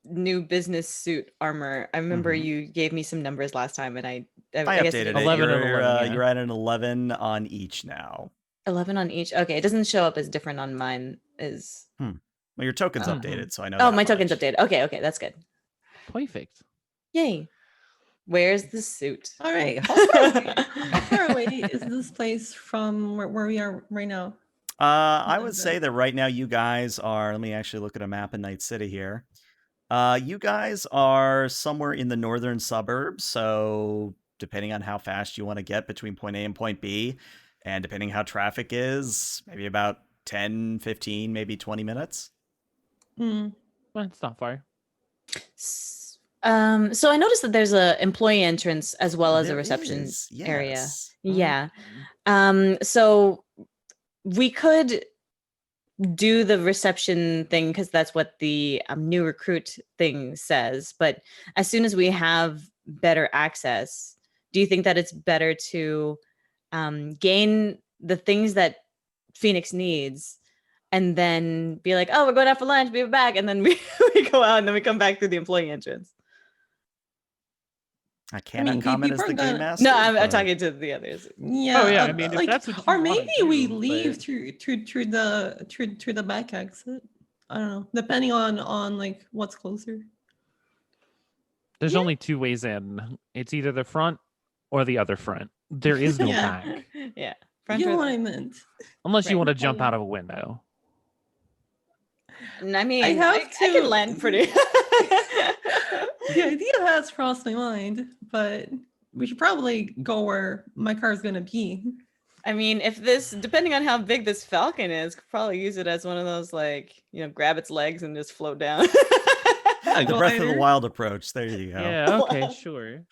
new business suit armor. I remember you gave me some numbers last time, and I guess updated it. 11 and You're, 11, yeah. you're at an 11 on each now. 11 on each. Okay, it doesn't show up as different on mine. Is Well, your token's Oh. updated, so I know. oh, that my token's much. updated. Okay, that's good. Perfect. Yay! Where's the suit? All right. How far away is this place from where we are right now? I would say that right now you guys are... Let me actually look at a map in Night City here. You guys are somewhere in the northern suburbs, so depending on how fast you want to get between point A and point B, and depending how traffic is, maybe about 10, 15, maybe 20 minutes. Hmm. Well, it's not far. So I noticed that there's a employee entrance as well as a There reception is, area. yes. Yeah. So we could do the reception thing because that's what the new recruit thing says. But as soon as we have better access, do you think that it's better to gain the things that Phoenix needs and then be like, oh, we're going out for lunch, be back, and then we go out and then we come back through the employee entrance? I cannot mean, comment as people the are game gonna- master. No, I'm but- talking to the others. Yeah. Oh, yeah, I mean, if that's what you or wanna maybe we do, leave but- through the back exit. I don't know, depending on like what's closer. There's Yeah. only two ways in. It's either the front or the other front. There is no Yeah. back. Yeah. You know or- what I meant. Unless you Right. want to jump out of a window. I mean, I have can to- land pretty. The idea has crossed my mind, but we should probably go where my car's gonna be. I mean, if this, depending on how big this falcon is, could probably use it as one of those, like, grab its legs and just float down. Yeah, The Breath of the Wild approach. There you go. Yeah, okay, Wow. sure.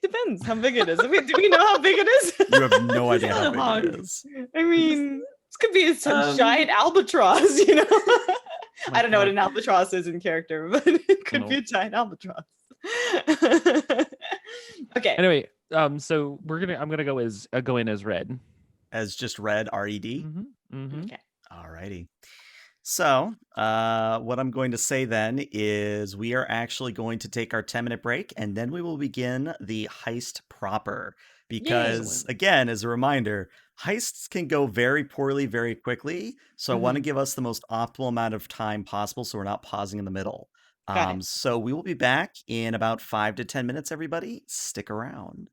Depends how big it is. I mean, do we know how big it is? You have no idea It's how not a big it hog. is. I mean, this could be some Um, giant albatross, My I don't know what God. an albatross is in character, but it could be No. a giant albatross. Okay. Anyway, so I'm gonna go in as red. As just red, R-E-D. Okay. Alrighty. So, what I'm going to say then is we are actually going to take our 10-minute break, and then we will begin the heist proper. Because, again, as a reminder, heists can go very poorly very quickly. So I want to give us the most optimal amount of time possible so we're not pausing in the middle. Got it. So we will be back in about 5 to 10 minutes, everybody. Stick around.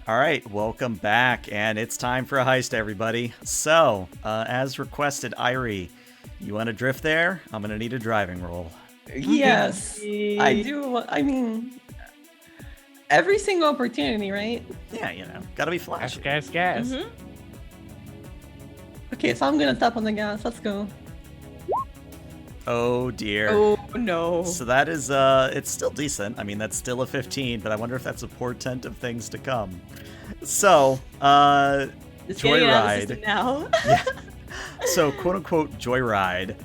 All right, welcome back, and it's time for a heist, everybody. So, as requested, Irie, you want to drift there? I'm going to need a driving roll. Yes, I do. I mean, every single opportunity, right? Yeah, you know, gotta be flashy. Gas. Mhm. Okay, so I'm gonna tap on the gas. Let's go. Oh dear. Oh no. So that is, it's still decent. I mean, that's still a 15, but I wonder if that's a portent of things to come. So, Just getting it out of the Joyride. system now. Yeah. So, quote unquote, Joyride.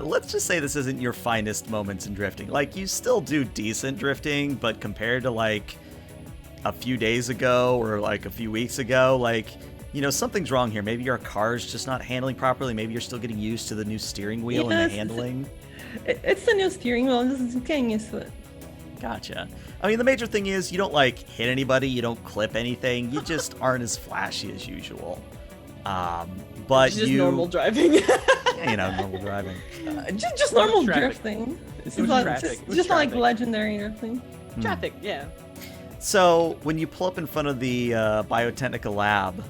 Let's just say this isn't your finest moments in drifting. Like, you still do decent drifting, but compared to, like, a few days ago or, like, a few weeks ago, like, you know, something's wrong here. Maybe your car's just not handling properly. Maybe you're still getting used to the new steering wheel and the handling. It's the new steering wheel. I'm just getting used to it. Gotcha. I mean, the major thing is you don't, like, hit anybody. You don't clip anything. You just aren't as flashy as usual. But It's just you... normal driving. Yeah, you know, normal driving. Just normal traffic. drifting. It's It was not, traffic. just, It was just not like traffic. legendary drifting. Traffic, yeah. So when you pull up in front of the Biotechnica lab,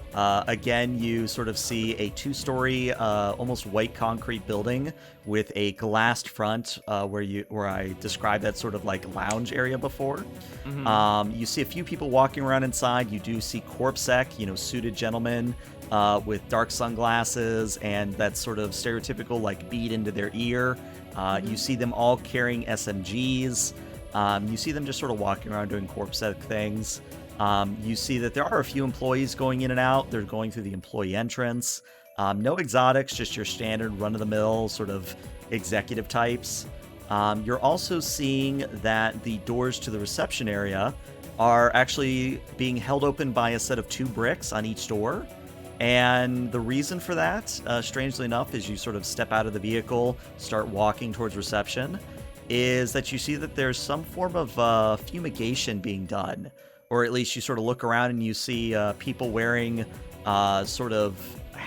again, you sort of see a two-story, almost white concrete building with a glassed front where I described that sort of like lounge area before. You see a few people walking around inside. You do see CorpSec, you know, suited gentlemen with dark sunglasses and that sort of stereotypical like bead into their ear. You see them all carrying SMGs. You see them just sort of walking around doing CorpSec things. You see that there are a few employees going in and out. They're going through the employee entrance. No exotics, just your standard run-of-the-mill sort of executive types. You're also seeing that the doors to the reception area are actually being held open by a set of 2 bricks on each door. And the reason for that, strangely enough, is you sort of step out of the vehicle, start walking towards reception, is that you see that there's some form of fumigation being done. Or at least you sort of look around and you see people wearing sort of,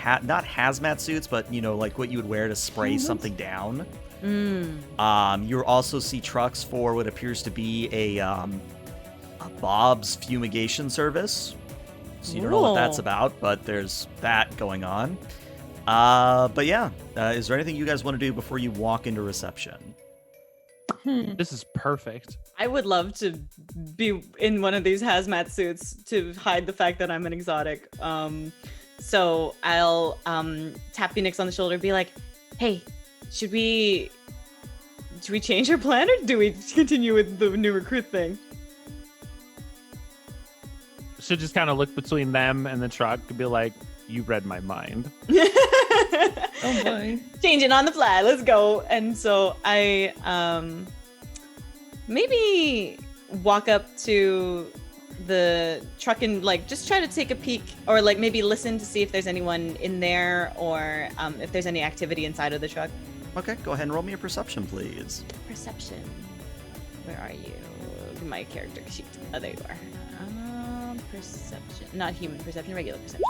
not hazmat suits, but, you know, like what you would wear to spray something down. You also see trucks for what appears to be a Bob's fumigation service. So you don't know what that's about, but there's that going on. But yeah, is there anything you guys want to do before you walk into reception? This is perfect. I would love to be in one of these hazmat suits to hide the fact that I'm an exotic. So I'll tap Phoenix on the shoulder and be like, hey, should we change our plan or do we continue with the new recruit thing? Should just kind of look between them and the truck and be like, you read my mind. Oh boy. Changing on the fly, let's go. And so I maybe walk up to the truck and like just try to take a peek or like maybe listen to see if there's anyone in there or if there's any activity inside of the truck. Okay, go ahead and roll me a perception, please. Perception. Where are you? My character sheet. Oh, there you are. Perception. Not human perception, regular perception.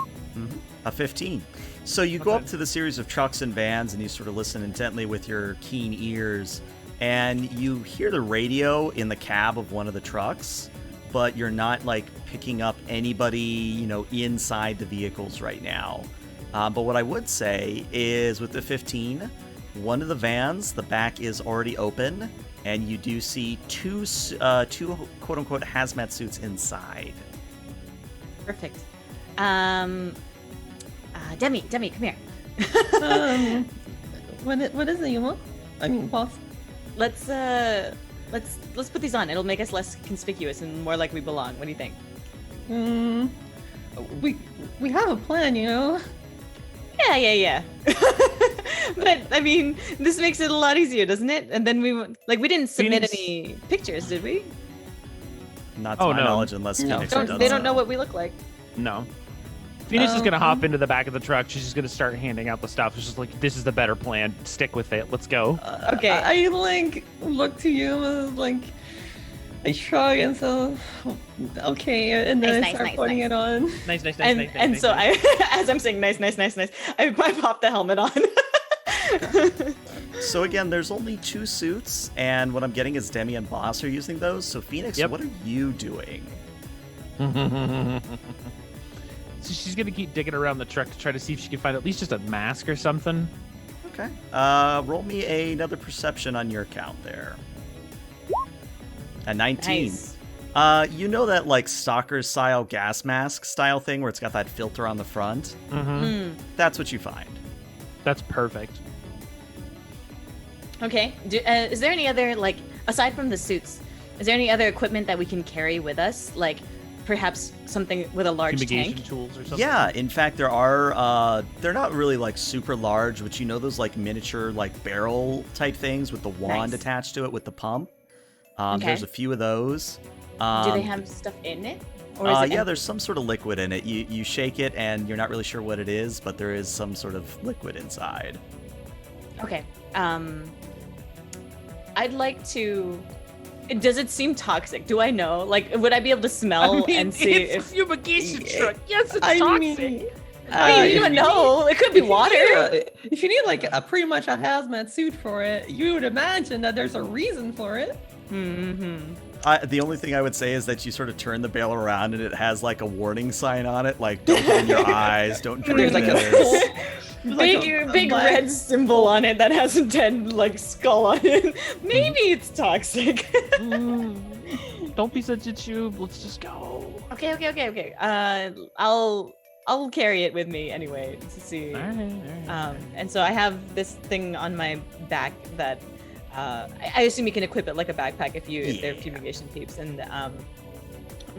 A 15. So you go up to the series of trucks and vans and you sort of listen intently with your keen ears and you hear the radio in the cab of one of the trucks, but you're not like picking up anybody, you know, inside the vehicles right now. But what I would say is with the 15, one of the vans, the back is already open and you do see two quote unquote hazmat suits inside. Perfect. Demi, come here. What is it you want? I mean, boss. Let's put these on. It'll make us less conspicuous and more like we belong. What do you think? We have a plan, you know. Yeah. But I mean, this makes it a lot easier, doesn't it? And then we didn't submit Phoenix- any pictures, did we? Not to my knowledge, unless Phoenix had done They don't so. know what we look like. No. Phoenix is going to hop into the back of the truck. She's just going to start handing out the stuff. It's just like, this is the better plan. Stick with it. Let's go. Okay. I like look to you like I shrug and so okay, and then Nice, I start nice, putting nice. it on. Nice. And so I, as I'm saying, nice, I pop the helmet on. So again, there's only 2 suits, and what I'm getting is Demi and Boss are using those. So Phoenix, Yep. what are you doing? So she's gonna keep digging around the truck to try to see if she can find at least just a mask or something. Okay. Roll me another perception on your count there. A 19. Nice. You know that like stalker style gas mask style thing where it's got that filter on the front? Mm. That's what you find. That's perfect. Okay. Is there any other, like, aside from the suits, is there any other equipment that we can carry with us? Like, perhaps something with a large Fumigation tank? tools or something. Yeah, in fact, there are, they're not really like super large, but you know those like miniature like barrel type things with the wand Nice. attached to it with the pump? Okay. There's a few of those. Do they have stuff in it? Or is it Yeah, empty? there's some sort of liquid in it. You shake it and you're not really sure what it is, but there is some sort of liquid inside. Okay. I'd like to. Does it seem toxic? Do I know? Like, would I be able to smell and see it's if? a fumigation truck. Yes, it's I toxic. mean, I mean, you don't know. It could be water. If you need like a pretty much a hazmat suit for it, you would imagine that there's a reason for it. Mm-hmm. The only thing I would say is that you sort of turn the barrel around and it has like a warning sign on it, like don't put in your eyes, don't drink There's like a this. Big red symbol on it that has a dead like skull on it. Maybe it's toxic. Don't be such a tube. Let's just go. Okay. I'll carry it with me anyway to see. All right. And so I have this thing on my back that I assume you can equip it like a backpack if they're Yeah. fumigation peeps. And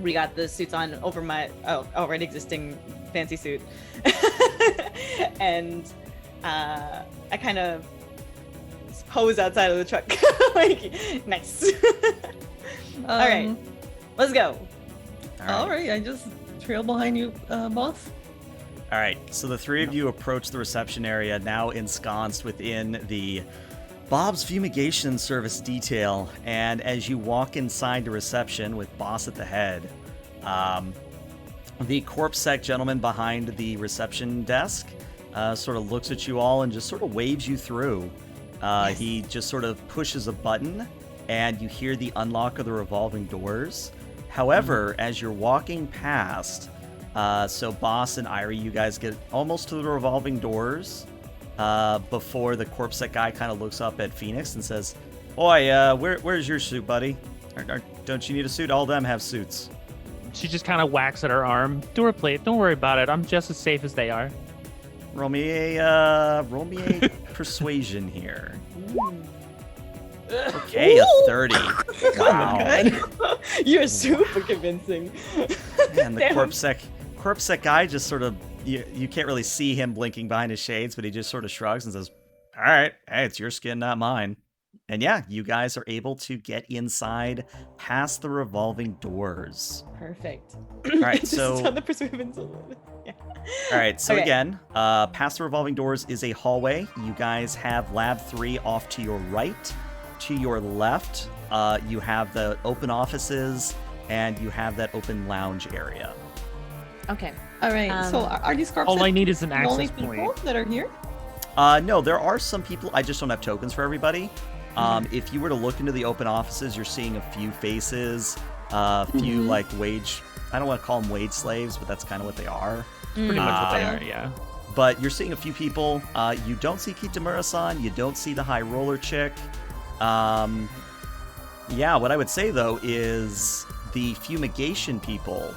we got the suits on over my already existing fancy suit, and I kind of pose outside of the truck, like nice. All right, let's go. All right, I just trail behind you, boss. All right, so the three of you approach the reception area, now ensconced within the Bob's Fumigation Service detail, and as you walk inside the reception with Boss at the head, the corpsec gentleman behind the reception desk sort of looks at you all and just sort of waves you through. Yes. He just sort of pushes a button, and you hear the unlock of the revolving doors. However, as you're walking past, so Boss and Irie, you guys get almost to the revolving doors before the corpsec guy kind of looks up at Phoenix and says, "Oi, where's your suit, buddy? Don't you need a suit? All of them have suits." She just kind of whacks at her arm. Door plate. Don't worry about it. I'm just as safe as they are. Roll me a persuasion here. Okay, a 30. Wow. You're super convincing. And the Damn. corpsec guy just sort of, you can't really see him blinking behind his shades, but he just sort of shrugs and says, "All right, hey, it's your skin, not mine." And yeah, you guys are able to get inside past the revolving doors. Perfect. All right, Just so on the persuasion. Yeah. all right, so Okay. again, past the revolving doors is a hallway. You guys have Lab 3 off to your right. To your left, you have the open offices, and you have that open lounge area. Okay. All right, so are these corpses All I need is an the only access people point. that are here? No, there are some people. I just don't have tokens for everybody. If you were to look into the open offices, you're seeing a few faces, a few like wage. I don't want to call them wage slaves, but that's kind of what they are. Pretty much what they Uh, are, yeah. But you're seeing a few people. You don't see Kitamura-san. You don't see the high roller chick. Yeah, what I would say though is the fumigation people.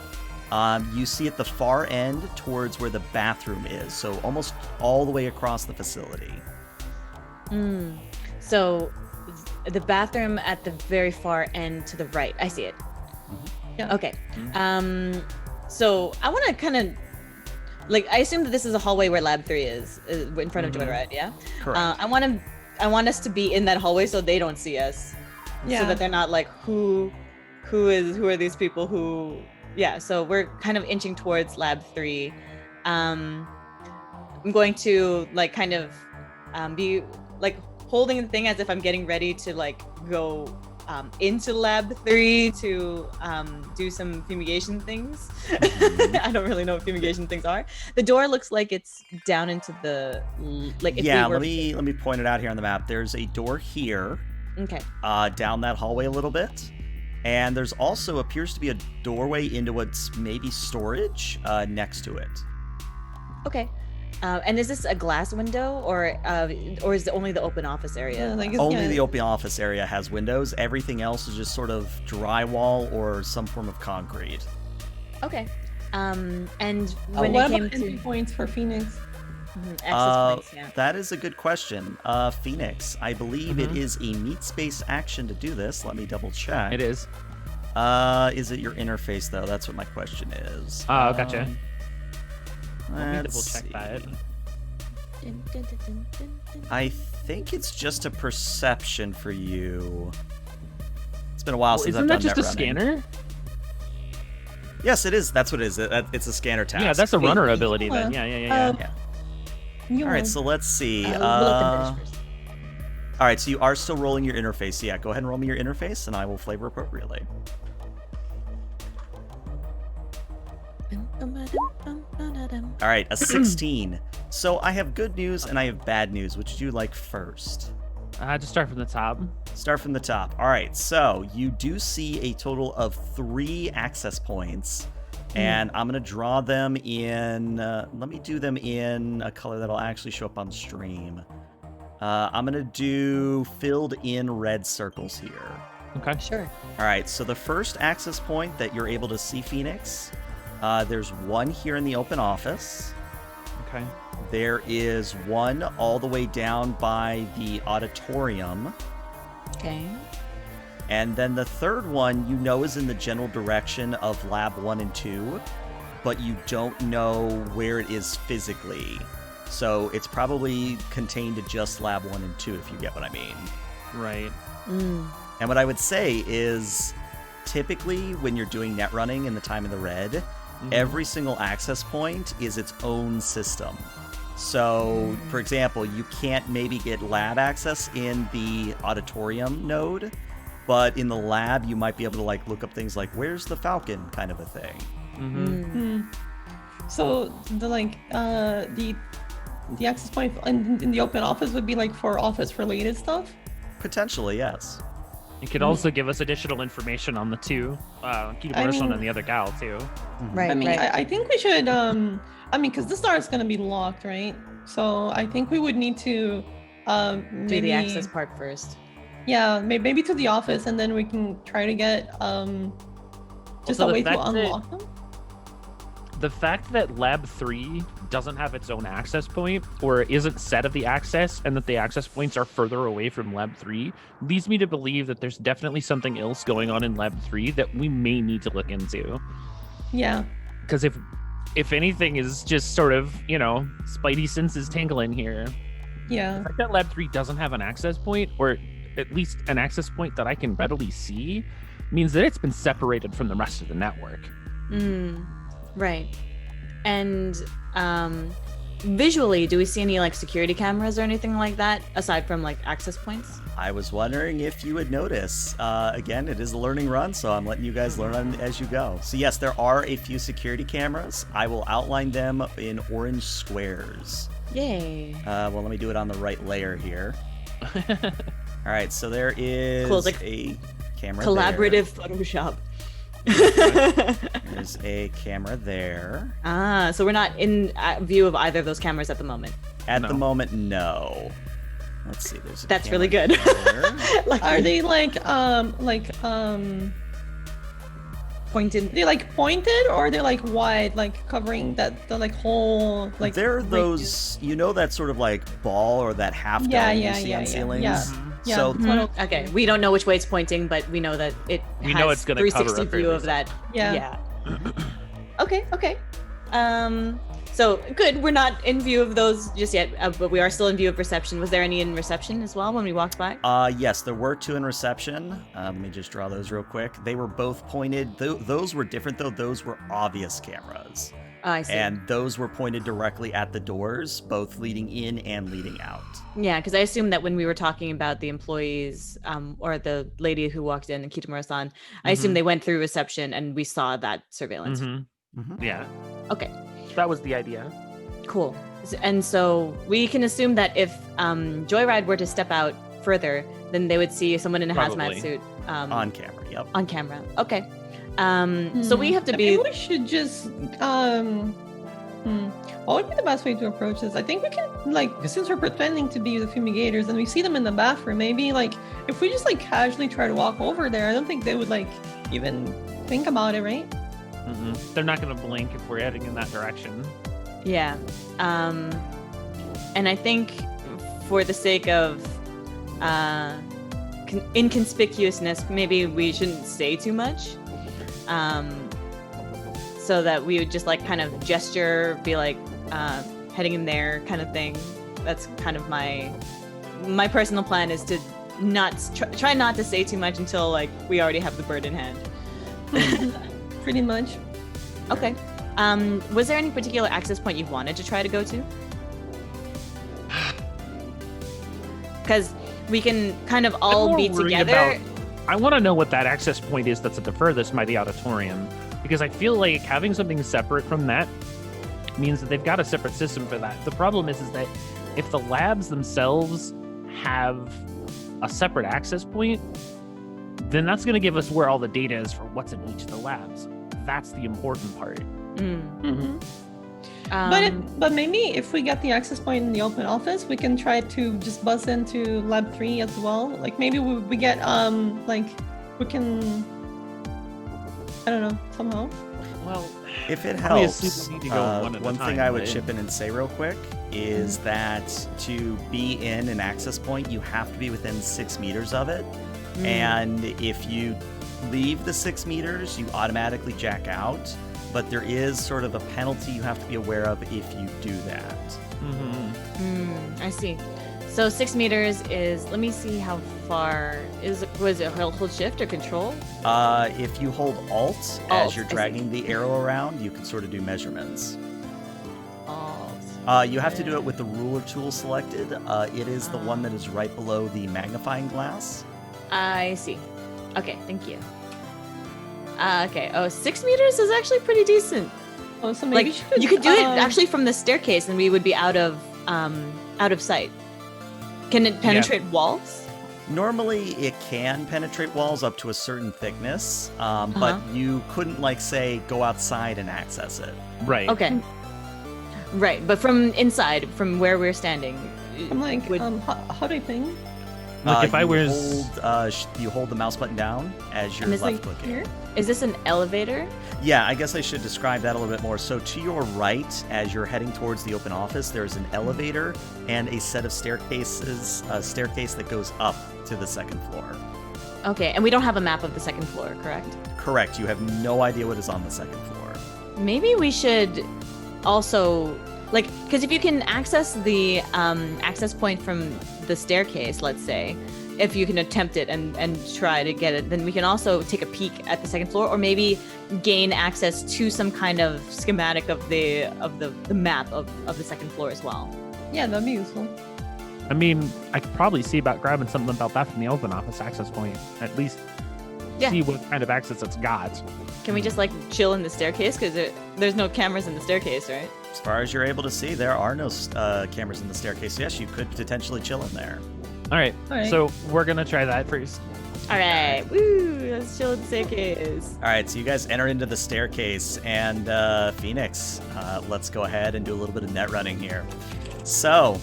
You see at the far end towards where the bathroom is, so almost all the way across the facility. So the bathroom at the very far end to the right. I see it. Yeah. Okay. So I want to kind of like, I assume that this is a hallway where Lab 3 is in front of Joyride, yeah? Correct. I want us to be in that hallway so they don't see us. Yeah. So that they're not like, who are these people who, yeah. So we're kind of inching towards Lab 3. I'm going to like kind of be like holding the thing as if I'm getting ready to like go into Lab 3 to do some fumigation things. I don't really know what fumigation things are. The door looks like it's down into the like. If Yeah, we were... let me point it out here on the map. There's a door here, Okay. down that hallway a little bit, And there's also appears to be a doorway into what's maybe storage next to it. Okay. And is this a glass window, or is it only the open office area? Only the open office area has windows. Everything else is just sort of drywall or some form of concrete. Okay. And when what it came about entry to points for Phoenix? access points, yeah. That is a good question. Phoenix, I believe it is a meat space action to do this. Let me double check. It is. Is it your interface though? That's what my question is. Oh, gotcha. Let me Let's double check see. that. Dun, dun, dun, dun, dun, dun. I think it's just a perception for you. It's been a while since Isn't I've that done just a net running. scanner? Yes, it is. That's what it is. It's a scanner task. Yeah, that's a Wait, runner wait, ability hold then. on. Yeah. Yeah. All right, so let's see. We'll open the dish first. All right, so you are still rolling your interface. Yeah, go ahead and roll me your interface, and I will flavor appropriately. All right, a 16. So I have good news and I have bad news. Which would you like first? Just start from the top. Start from the top. All right, so you do see a total of 3 access points, and I'm going to draw them in. Let me do them in a color that'll actually show up on stream. I'm going to do filled in red circles here. Okay. Sure. All right, so the first access point that you're able to see, Phoenix, there's one here in the open office. Okay. There is one all the way down by the auditorium. Okay. And then the third one, you know, is in the general direction of Lab 1 and 2, but you don't know where it is physically. So it's probably contained to just Lab 1 and 2, if you get what I mean. Right. And what I would say is, typically when you're doing net running in the time of the red, every single access point is its own system. So, for example, you can't maybe get lab access in the auditorium node, but in the lab you might be able to like look up things like where's the Falcon kind of a thing. So the access point in the open office would be like for office related stuff. Potentially, yes. It could also give us additional information on the two, Kitamura-san and the other gal too. Right. I mean, right. I think we should. Because this door is gonna be locked, right? So I think we would need to Do maybe the access part first. Yeah, maybe to the office, and then we can try to get just Also, a the way to fact that- unlock them. The fact that Lab 3 doesn't have its own access point or isn't set of the access, and that the access points are further away from Lab 3 leads me to believe that there's definitely something else going on in Lab 3 that we may need to look into. Yeah. Because if anything is just sort of, Spidey senses tingling here. Yeah. The fact that Lab 3 doesn't have an access point, or at least an access point that I can readily see, means that it's been separated from the rest of the network. Right. And visually, do we see any like security cameras or anything like that aside from like access points? I was wondering if you would notice. Again, it is a learning run, so I'm letting you guys learn on as you go. So yes, there are a few security cameras. I will outline them in orange squares. Yay. Well, let me do it on the right layer here. All right, so there is Cool, it's like a camera Collaborative Photoshop. there. There's a camera there. So we're not in view of either of those cameras at the moment. At No. the moment, no. Let's see. There's a That's camera really good. there. Like, Are they pointed? they like pointed, or they're like wide, like covering the like whole like? There are radius? those, that sort of like ball or that half dome Yeah, you yeah, see yeah, on yeah, ceilings. yeah. Yeah. So Okay, we don't know which way it's pointing, but we know that it We has know it's gonna cover 360 a view fair of that. Yeah. Okay. So good. We're not in view of those just yet, but we are still in view of reception. Was there any in reception as well when we walked by? yes, there were 2 in reception. Let me just draw those real quick. They were both pointed. Those were different, though. Those were obvious cameras. I see. And those were pointed directly at the doors, both leading in and leading out. Yeah, because I assumed that when we were talking about the employees, or the lady who walked in, Kitamura-san, I assumed they went through reception and we saw that surveillance. Yeah, Okay, that was the idea. cool. And so we can assume that if Joyride were to step out further, then they would see someone in a hazmat Probably. suit On camera, yep. on camera. Okay. So we have to be. Maybe we should just what would be the best way to approach this? I think we can, like, since we're pretending to be the fumigators and we see them in the bathroom, maybe like if we just like casually try to walk over there, I don't think they would like even think about it, right? They're not going to blink if we're heading in that direction. Yeah. And I think for the sake of inconspicuousness, maybe we shouldn't say too much. So that we would just like kind of gesture, be like heading in there kind of thing. That's kind of my personal plan, is to not try not to say too much until like we already have the bird in hand. Pretty much. Okay. Was there any particular access point you wanted to try to go to? Because we can kind of all be together. I want to know what that access point is that's at the furthest by the auditorium, because I feel like having something separate from that means that they've got a separate system for that. The problem is that if the labs themselves have a separate access point, then that's going to give us where all the data is for what's in each of the labs. That's the important part. But maybe if we get the access point in the open office, we can try to just buzz into lab 3 as well. Like maybe we get like we can, I don't know, somehow. Well, If it obviously helps, we need to go one at a one thing time, I would but- chip in and say real quick is that to be in an access point, you have to be within 6 meters of it. And if you leave the 6 meters, you automatically jack out. But there is sort of a penalty you have to be aware of if you do that. I see. So 6 meters is, let me see how far was it hold shift or control? If you hold Alt Alt, as you're I see. dragging the arrow around, you can sort of do measurements. Alt. You have to do it with the ruler tool selected. It is the one that is right below the magnifying glass. I see. Okay, thank you. Okay. Oh, 6 meters is actually pretty decent. Oh, so maybe Like you could do it actually from the staircase, and we would be out of sight. Can it penetrate walls? Normally, it can penetrate walls up to a certain thickness, but you couldn't, like, say, go outside and access it. Right. Okay. Right, but from inside, from where we're standing, I'm like, would- how do I ping? Like if I you was you hold the mouse button down as you're And it's left like clicking. here? is this an elevator? Yeah, I guess I should describe that a little bit more. So to your right, as you're heading towards the open office, there's an elevator and a set of staircases, a staircase that goes up to the second floor. Okay, and we don't have a map of the second floor, correct? Correct. You have no idea what is on the second floor. Maybe we should also, like, because if you can access the access point from the staircase, let's say, if you can attempt it and try to get it, then we can also take a peek at the second floor, or maybe gain access to some kind of schematic of the map of the second floor as well. Yeah, that'd be useful. I mean, I could probably see about grabbing something about that from the open office access point. At least Yeah. see what kind of access it's got. Can we just like chill in the staircase? Because there's no cameras in the staircase, right? As far as you're able to see, there are no cameras in the staircase. Yes, you could potentially chill in there. All right. All right. So we're going to try that first. All right, woo! Let's chill in the staircase. All right, so you guys enter into the staircase, and Phoenix, let's go ahead and do a little bit of net running here. So,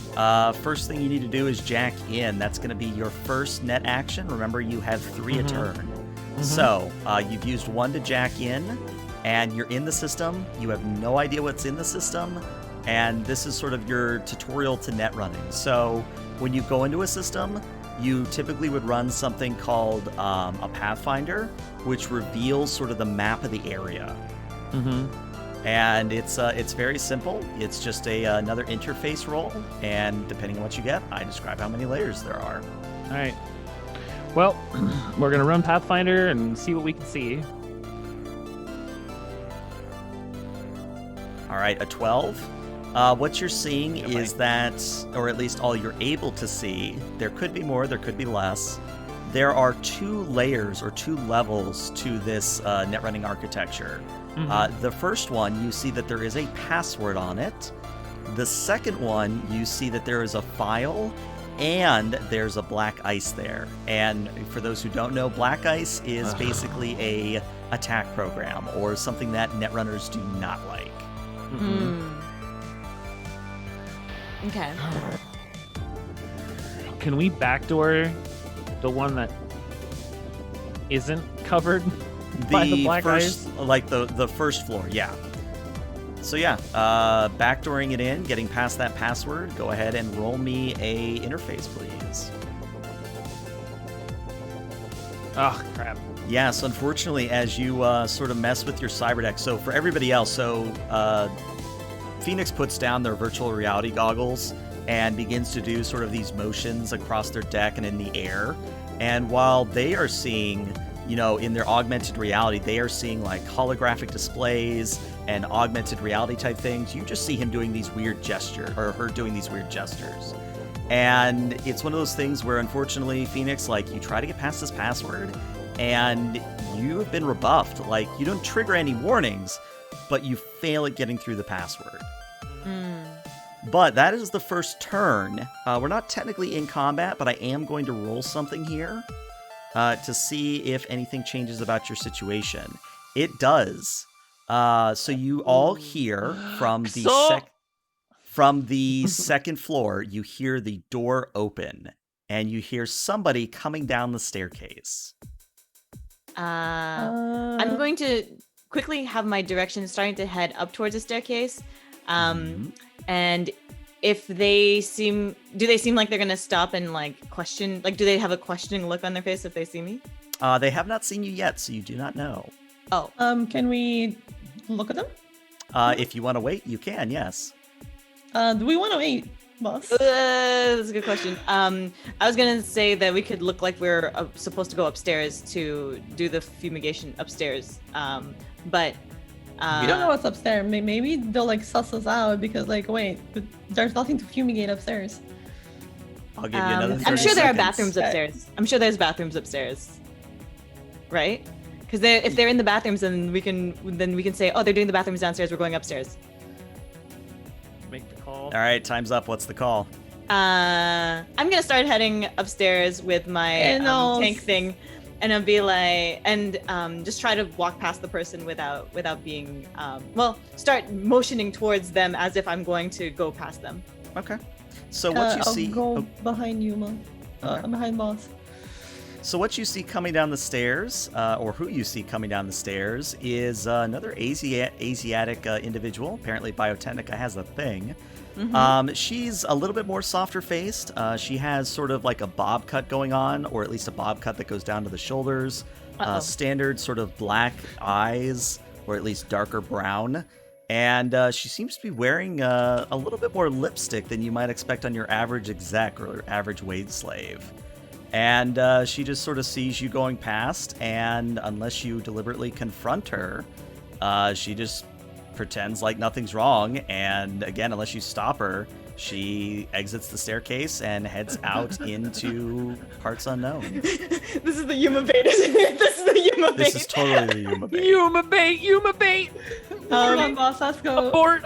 first thing you need to do is jack in. That's going to be your first net action. Remember, you have 3 a turn. So, you've used 1 to jack in, and you're in the system. You have no idea what's in the system, and this is sort of your tutorial to net running. So, when you go into a system, you typically would run something called a Pathfinder, which reveals sort of the map of the area. And it's very simple. It's just another interface roll, and depending on what you get, I describe how many layers there are. All right. Well, we're going to run Pathfinder and see what we can see. All right, a 12. What you're seeing is that, or at least all you're able to see, there could be more, there could be less. There are 2 layers or 2 levels to this net running architecture. The first one, you see that there is a password on it. The second one, you see that there is a file, and there's a black ice there. And for those who don't know, black ice is basically a attack program or something that netrunners do not like. Okay. Can we backdoor the one that isn't covered by the black first, ice? like the first floor, yeah. So yeah, backdooring it in, getting past that password, go ahead and roll me a interface, please. Oh, crap. Yes, unfortunately, as you sort of mess with your cyber deck, so for everybody else, Phoenix puts down their virtual reality goggles and begins to do sort of these motions across their deck and in the air. And while they are seeing, you know, in their augmented reality, they are seeing like holographic displays and augmented reality type things, you just see him doing these weird gestures, or her doing these weird gestures. And it's one of those things where, unfortunately, Phoenix, like, you try to get past this password, and you have been rebuffed. Like, you don't trigger any warnings, but you fail at getting through the password. But that is the first turn. We're not technically in combat, but I am going to roll something here to see if anything changes about your situation. It does. So you all hear from the second floor, you hear the door open, and you hear somebody coming down the staircase. I'm going to quickly have my direction starting to head up towards the staircase. And if do they seem like they're gonna stop and like question, like do they have a questioning look on their face if they see me? They have not seen you yet, so you do not know. Oh. Can we look at them? If you want to wait, you can, yes. Do we want to wait, boss? That's a good question. I was gonna say that we could look like we're supposed to go upstairs to do the fumigation upstairs, but we don't know what's upstairs. Maybe they'll like suss us out because like, wait, but there's nothing to fumigate upstairs. I'll give you another 30 I'm sure there are seconds. bathrooms upstairs. I'm sure there's bathrooms upstairs, right? Because if they're in the bathrooms, then we can say, oh, they're doing the bathrooms downstairs. We're going upstairs. Make the call. All right, time's up. What's the call? I'm gonna start heading upstairs with my tank thing, and I'll be like, and just try to walk past the person without being, start motioning towards them as if I'm going to go past them. Okay. So what you see? I'll go behind you, Mom. Okay. Behind boss. So what you see coming down the stairs, or who you see coming down the stairs, is another Asiatic individual. Apparently Biotechnica has a thing. She's a little bit more softer faced. She has sort of like a bob cut going on, or at least a bob cut that goes down to the shoulders. Standard sort of black eyes, or at least darker brown. And she seems to be wearing a little bit more lipstick than you might expect on your average exec or average wage slave. And she just sort of sees you going past, and unless you deliberately confront her, she just pretends like nothing's wrong. And again, unless you stop her, she exits the staircase and heads out into parts unknown. This is the Yuma bait, isn't it? This is the Yuma bait. This is totally the Yuma bait. Yuma bait! Come on, boss, let's go. Abort!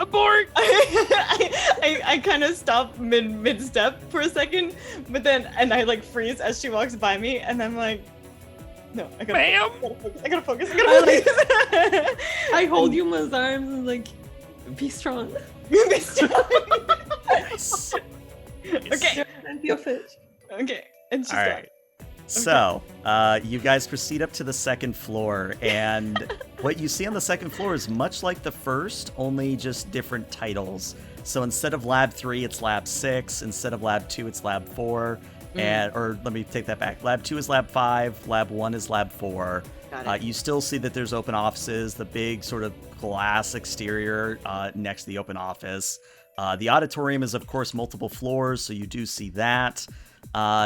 I kind of stop mid step for a second, but then I like freeze as she walks by me, and I'm like, no, I gotta focus. I hold Yuma's arms and like, be strong. Be strong. Nice. Okay. Plenty of fish. Okay. And she's All right. So, you guys proceed up to the second floor, and what you see on the second floor is much like the first, only just different titles. So instead of Lab 3, it's Lab 6. Instead of Lab 2, it's Lab 4. Or let me take that back. Lab 2 is Lab 5. Lab 1 is Lab 4. Got it. You still see that there's open offices, the big sort of glass exterior next to the open office. The auditorium is, of course, multiple floors, so you do see that.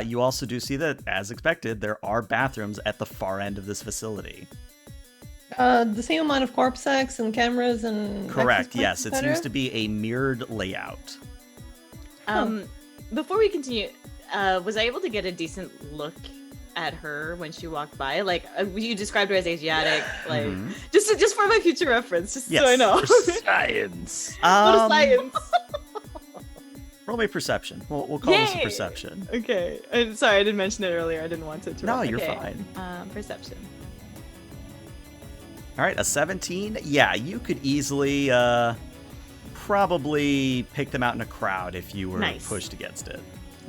You also do see that, as expected, there are bathrooms at the far end of this facility. The same amount of corpse sex and cameras and... Correct, yes. It seems to be a mirrored layout. Before we continue, was I able to get a decent look at her when she walked by? Like, you described her as Asiatic, like, just for my future reference, just so I know. For science. Little science. Roll me perception. We'll call this a Yay! perception. Okay. Sorry, I didn't mention it earlier. I didn't want to interrupt. No, you're Okay. fine. Perception. All right, a 17. Yeah, you could easily probably pick them out in a crowd if you were Nice. pushed against it.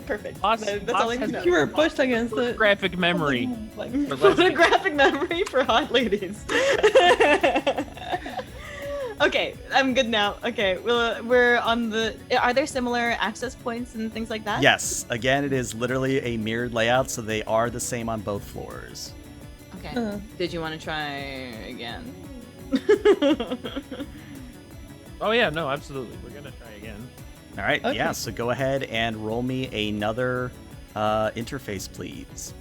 Perfect. Boss- That's boss all I has can If you know. were pushed against it. Graphic memory. Like, For lesbians. Photographic memory for hot ladies. Okay, I'm good now. Okay, well, we're on the. Are there similar access points and things like that? Yes, again, it is literally a mirrored layout, so they are the same on both floors. Okay. Did you want to try again? Oh yeah, no, absolutely. We're gonna try again. All right, Okay. yeah, so go ahead and roll me another interface, please.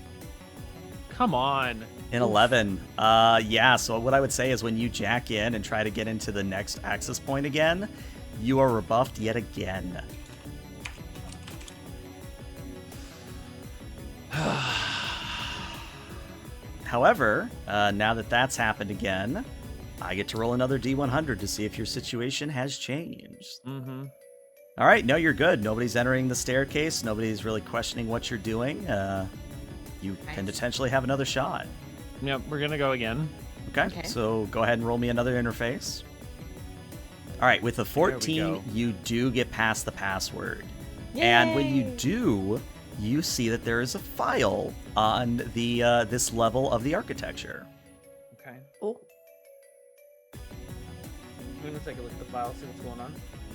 Come on. In 11. Yeah, so what I would say is when you jack in and try to get into the next access point again, you are rebuffed yet again. However, now that that's happened again, I get to roll another D100 to see if your situation has changed. Mm-hmm. All right, no, you're good. Nobody's entering the staircase. Nobody's really questioning what you're doing. You can Nice. potentially have another shot. Yep, we're gonna go again. Okay. So go ahead and roll me another interface. All right, with a we 14, go. you do get past the password. And when you Yay! do, you see that there is a file on the this level of the architecture. Okay. Oh. I'm gonna take a look at the file, see what's going on.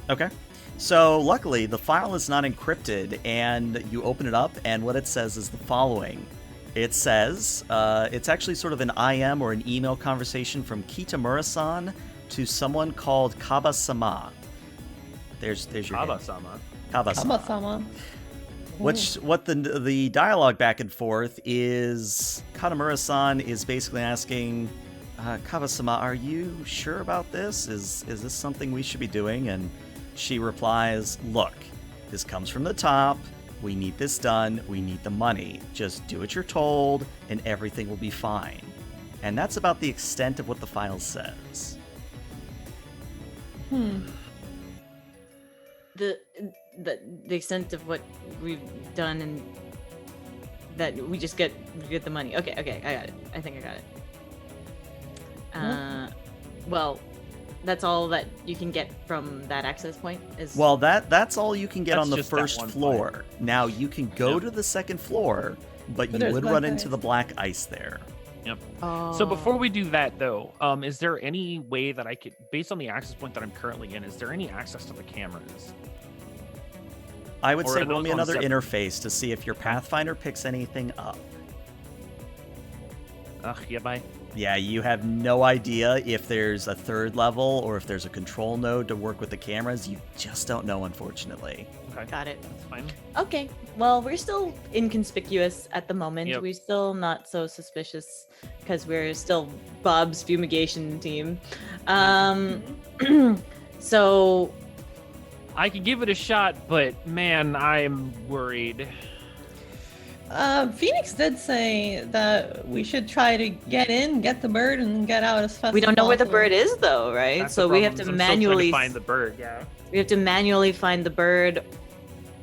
Okay. So luckily, the file is not encrypted, and you open it up, and what it says is the following. It says, it's actually sort of an IM or an email conversation from Kitamura-san to someone called Kaba-sama. There's your hint. Kaba-sama. Kaba-sama. Sama. What the dialogue back and forth is, Katamura-san is basically asking, Kaba-sama, are you sure about this? Is this something we should be doing? And she replies, look, this comes from the top. We need this done. We need the money. Just do what you're told, and everything will be fine. And that's about the extent of what the file says. The extent of what we've done and that we just get the money. Okay, I got it. I think I got it. Well, that's all that you can get from that access point is. Well, that's all you can get That's on the just that first one floor. Now, you can go Yep. to the second floor, but you there's would black run into ice. the black ice there. Yep. Oh. So before we do that, though, is there any way that I could, based on the access point that I'm currently in, is there any access to the cameras? I would Or say are roll those me on another separate- interface to see if your Pathfinder picks anything up. Ugh, yeah, bye. Yeah, you have no idea if there's a third level or if there's a control node to work with the cameras. You just don't know, unfortunately. Okay, Got it. that's fine. Okay. Well, we're still inconspicuous at the moment. Yep. We're still not so suspicious because we're still Bob's fumigation team. So I could give it a shot, but man, I'm worried. Phoenix did say that we should try to get in, get the bird, and get out as fast we as don't know where the possible. bird is, though, right? That's So the we have problem, to is I'm still trying manually find the bird. Yeah. we have to manually find the bird.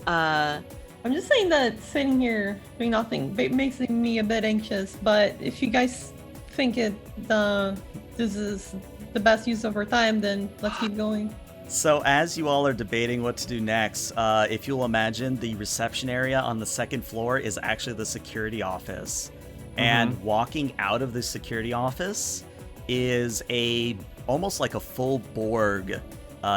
I'm just saying that sitting here doing nothing makes me a bit anxious. But if you guys think this is the best use of our time, then let's keep going. So as you all are debating what to do next, if you'll imagine, the reception area on the second floor is actually the security office. And walking out of the security office is almost like a full Borg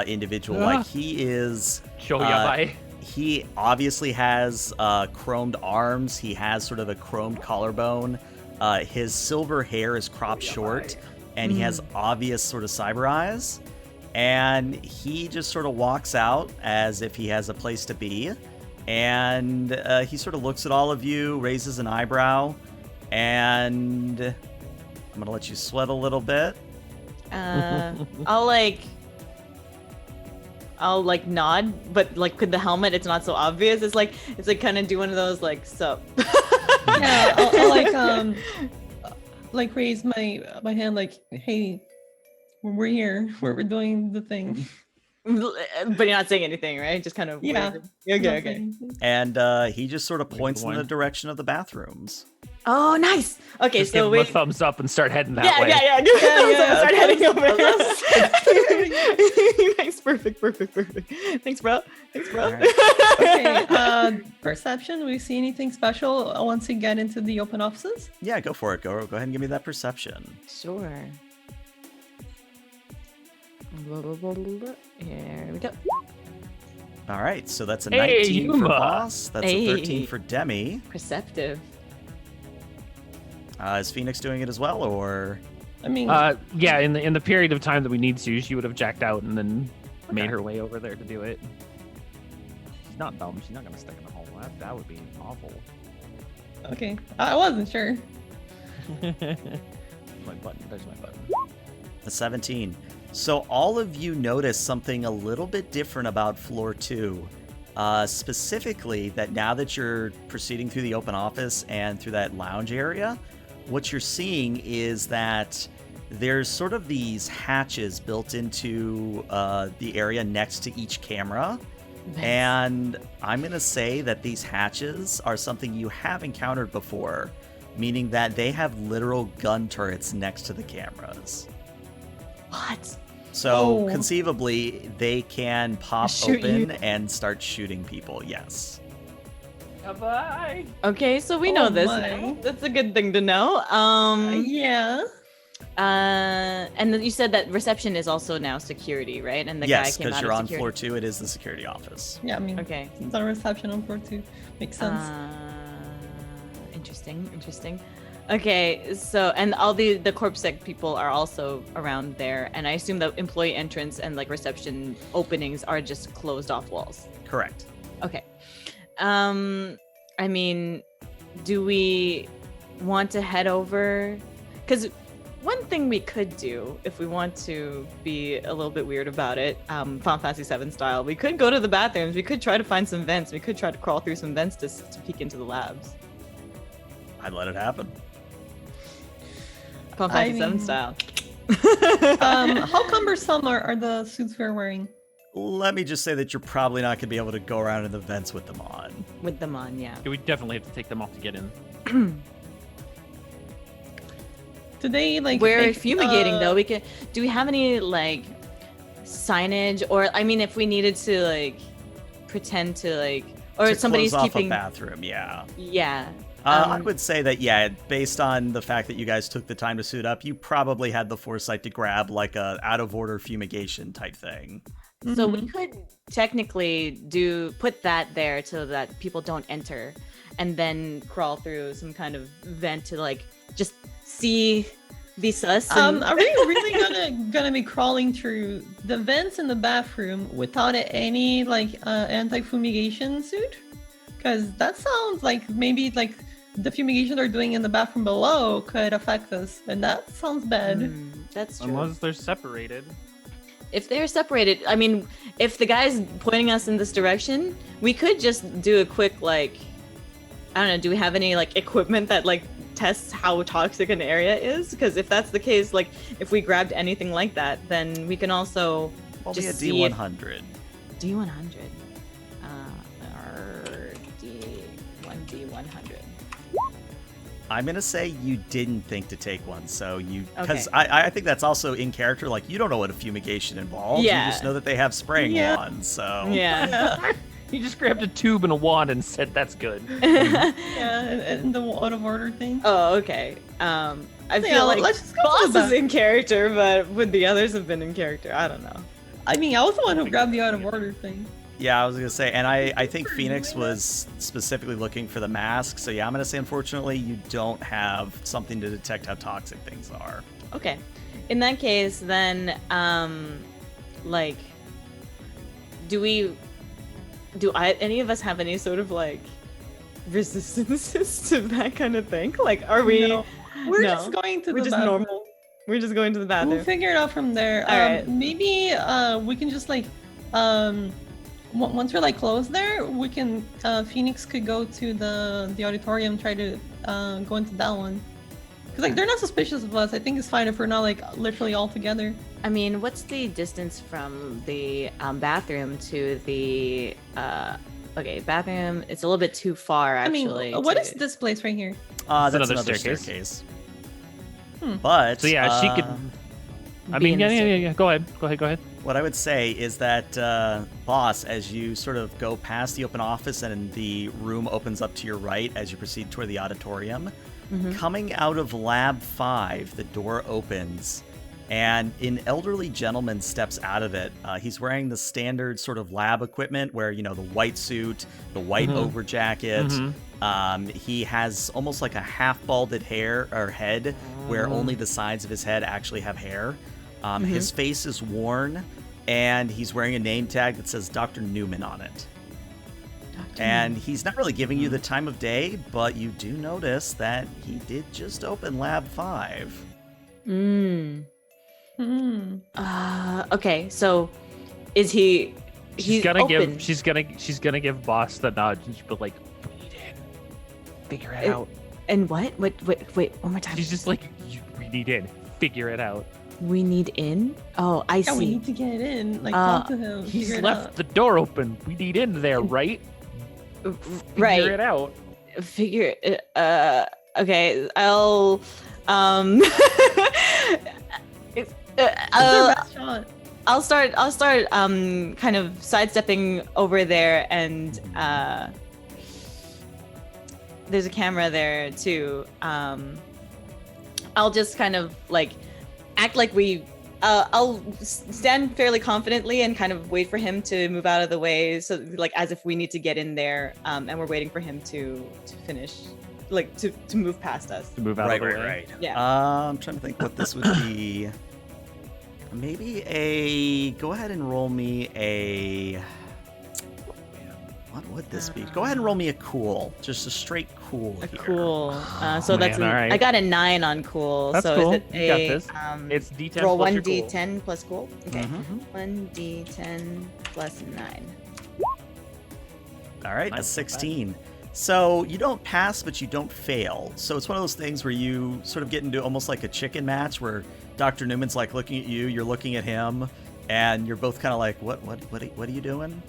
individual. Like he is... Show ya bye. He obviously has chromed arms. He has sort of a chromed collarbone. His silver hair is cropped short, and he has obvious sort of cyber eyes. And he just sort of walks out as if he has a place to be. And he sort of looks at all of you, raises an eyebrow, and I'm going to let you sweat a little bit. I'll nod, but like with the helmet, it's not so obvious. It's like kind of do one of those like sup. Yeah, I'll like raise my hand like, hey, we're here, we're doing the thing. But you're not saying anything, right? Just kind of Yeah. waving. Okay. Nothing. And he just sort of Wait, points in the one. direction of the bathrooms. Oh, nice. Okay, Just give so him a thumbs up and start heading that yeah, way. yeah. Give Yeah, thumbs up and yeah, start heading thumbs over. Nice, perfect. Thanks, bro. All right. Okay, perception. We see anything special once we get into the open offices? Yeah, go for it. Go ahead and give me that perception. Sure. Here we go. All right, so that's a Hey, 19 for Yuma. Boss. That's a 13 Hey. for Demi. Perceptive. Is Phoenix doing it as well, or? I mean, Yeah, in the period of time that we need to, she would have jacked out and then made Okay. her way over there to do it. She's not dumb. She's not gonna stick in the hole. That would be awful. okay. I wasn't sure. My button. There's my button. A 17. So all of you notice something a little bit different about floor 2. Specifically, that now that you're proceeding through the open office and through that lounge area, what you're seeing is that there's sort of these hatches built into the area next to each camera. And I'm going to say that these hatches are something you have encountered before, meaning that they have literal gun turrets next to the cameras. What? So Oh. conceivably, they can pop Shoot open you. and start shooting people, yes. Bye. Okay, so we know Oh this my. now. That's a good thing to know. Yeah. And then you said that reception is also now security, right? And the Yes, guy came because out you're of on floor security. 2, it is the security office. Yeah, I mean, Okay. it's on reception on floor 2. Makes sense. Interesting. Okay, so and all the corpsec people are also around there, and I assume the employee entrance and like reception openings are just closed off walls. Correct. Okay. I mean, do we want to head over? Because one thing we could do, if we want to be a little bit weird about it, Final Fantasy VII style, we could go to the bathrooms. We could try to find some vents. We could try to crawl through some vents to peek into the labs. I'd let it happen. Final I Fantasy VII mean- style. How cumbersome are the suits we're wearing? Let me just say that you're probably not going to be able to go around in the vents with them on. With them on, yeah. Yeah, we definitely have to take them off to get in. Do they like? We're make, fumigating though. Do we have any like signage, or I mean, if we needed to like pretend to like, or To somebody's close off keeping, a bathroom, yeah. yeah. I would say that, yeah, based on the fact that you guys took the time to suit up, you probably had the foresight to grab like a out of order fumigation type thing. So we Mhm. could technically put that there so that people don't enter, and then crawl through some kind of vent to like just see the sus. and- Are we really gonna be crawling through the vents in the bathroom without any like anti-fumigation suit? Because that sounds like maybe like the fumigation they're doing in the bathroom below could affect us, and that sounds bad. That's true. Unless they're separated. If they're separated, I mean, if the guy's pointing us in this direction, we could just do a quick like, I don't know. Do we have any like equipment that like tests how toxic an area is? Because if that's the case, like if we grabbed anything like that, then we can also Probably just a see if- D100. D100. Or D100. I'm gonna say you didn't think to take one, so you because Okay. I think that's also in character. Like you don't know what a fumigation involves. Yeah. You just know that they have spraying Yeah. wands. So Yeah. He just grabbed a tube and a wand and said, "That's good." Yeah, and the out of order thing. Oh, okay. I Yeah, feel like let's just go to Boss the is bath. in character, but would the others have been in character? I don't know. I mean, I was the one who grabbed the out of order thing. yeah, I was gonna say, and I think Phoenix was specifically looking for the mask. So yeah, I'm gonna say unfortunately you don't have something to detect how toxic things are. Okay. In that case, then, like, any of us have any sort of like resistances to that kind of thing? Like, are we? No. We're No. just going to We're the just bathroom. normal. We're just going to the We'll bathroom. figure it out from there. All right. Maybe we can just like once we're like close there, we can Phoenix could go to the auditorium, try to go into that one. Cause like they're not suspicious of us. I think it's fine if we're not like literally all together. I mean, what's the distance from the bathroom to the okay, bathroom? It's a little bit too far, actually. I mean, what is this place right here? That's another another staircase. staircase. Hmm. But So yeah, she could. I be mean, in the yeah. Go ahead. what I would say is that, boss, as you sort of go past the open office and the room opens up to your right as you proceed toward the auditorium, coming out of Lab 5, the door opens, and an elderly gentleman steps out of it. He's wearing the standard sort of lab equipment where, the white suit, the white over jacket. He has almost like a half-balded head where only the sides of his head actually have hair. His face is worn, and he's wearing a name tag that says Dr. Newman on it. And he's not really giving you the time of day, but you do notice that he did just open Lab 5. Okay, so is he? She's gonna open. she's gonna give boss the nudge, but like, breathe in, figure it out. And what? Wait, one more time. She's just like, breathe in, figure it out. We need in? Oh, I Yeah, we see. need to get in. Like, talk to him. He's figure it left out. the door open. We need in there, right? Right. Figure it out. Figure. Okay. I'll. It's our best shot. I'll start kind of sidestepping over there, and there's a camera there too. I'll just kind of like act like I'll stand fairly confidently and kind of wait for him to move out of the way, so like as if we need to get in there, and we're waiting for him to finish, like to move past us. To move out of the way. Right. Yeah. I'm trying to think what this would be. Maybe go ahead and roll me a... What would this be? Go ahead and roll me a cool. Just a straight cool A here. cool. So that's Man, all right. I got a 9 on cool. That's so cool. is it You got a this. It's D10 roll plus 1 your cool. D10 plus cool? Okay. Mhm. 1 D10 plus 9. All right, Nice, a not 16. So you don't pass, but you don't fail. So it's one of those things where you sort of get into almost like a chicken match where Dr. Newman's like looking at you, you're looking at him, and you're both kind of like, what are you doing?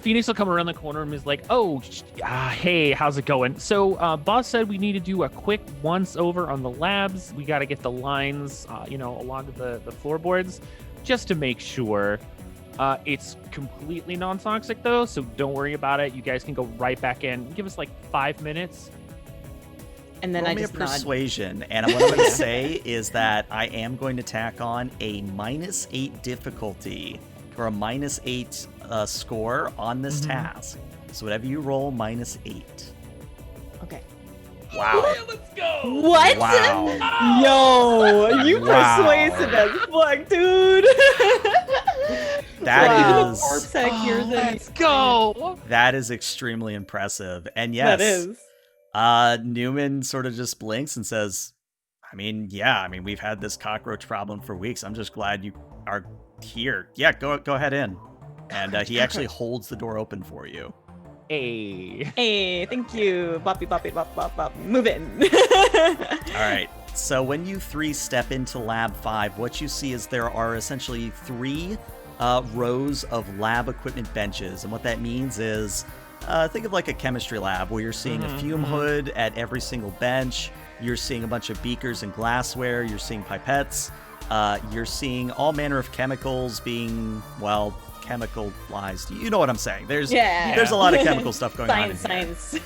Phoenix will come around the corner and is like, "Oh, hey, how's it going?" So, boss said we need to do a quick once over on the labs. We got to get the lines, along the floorboards, just to make sure. It's completely non-toxic though, so don't worry about it. You guys can go right back in. Give us like 5 minutes. And then Roll I me just a nod. persuasion, and what I'm going to say is that I am going to tack on a -8 difficulty or a -8 score on this task. So whatever you roll, -8. Okay. Wow. Let's go. What? Wow. Yo, you Wow. persuasive as fuck, dude. That Wow. is Corpse head here than Let's go. that is extremely impressive. And yes, That is. Newman sort of just blinks and says, I mean, we've had this cockroach problem for weeks. I'm just glad you are here. Yeah, go ahead in. And he actually holds the door open for you. Hey. Hey, thank you. Boppy, boppy, bop, bop, bop. Move in. All right. So when you 3 step into Lab 5, what you see is there are essentially 3 rows of lab equipment benches. And what that means is, think of like a chemistry lab where you're seeing a fume hood at every single bench. You're seeing a bunch of beakers and glassware. You're seeing pipettes. You're seeing all manner of chemicals being, chemicalized. You know what I'm saying. There's a lot of chemical stuff going on in here. Science.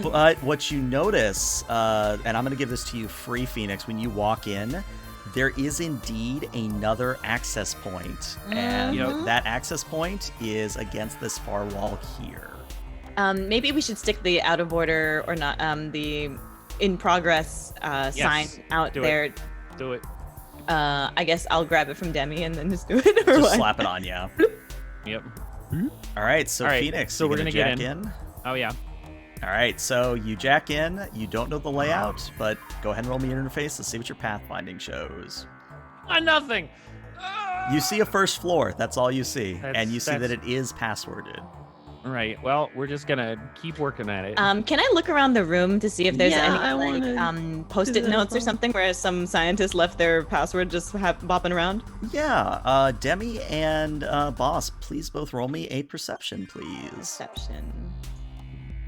But what you notice, and I'm going to give this to you free, Phoenix, when you walk in, there is indeed another access point. And that access point is against this far wall here. Maybe we should stick the out of order or not, the in progress sign out do there. it. Do it. I guess I'll grab it from Demi and then just do it. Or Just what? slap it on you. Yep. All right, so All right, Phoenix, so you we're gonna gonna get jack in. in? Oh yeah. All right, so you jack in. You don't know the layout, but go ahead and roll me your interface to see what your pathfinding shows. Nothing. You see a first floor. That's all you see, and That's- you see that that's- it is passworded. All right. Well, we're just gonna keep working at it. Can I look around the room to see if there's Yeah, I any wanna post-it do that as notes or well. something where some scientist left their password just bopping around? Yeah, Demi and Boss, please both roll me a perception, please. Perception.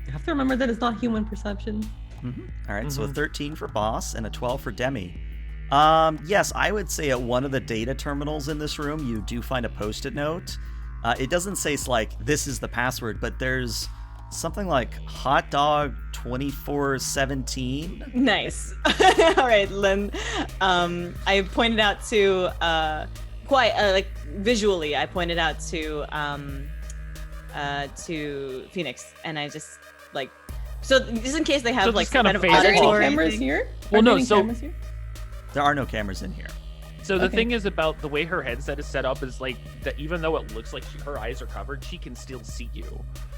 You have to remember that it's not human perception. All right, so a Mhm. 13 for Boss and a 12 for Demi. Yes, I would say at one of the data terminals in this room, you do find a post-it note. It doesn't say it's like, this is the password, but there's something like hot dog 2417. Nice. All right, then. I pointed out to like visually. I pointed out to Phoenix, and I just like so just in case they have So like just some kind kind of of Are there any Well, auditory cameras thing. here? Well, Are no, there any so- cameras here? There are no cameras in here. So the Okay. thing is about the way her headset is set up is like that. Even though it looks like her eyes are covered, she can still see you.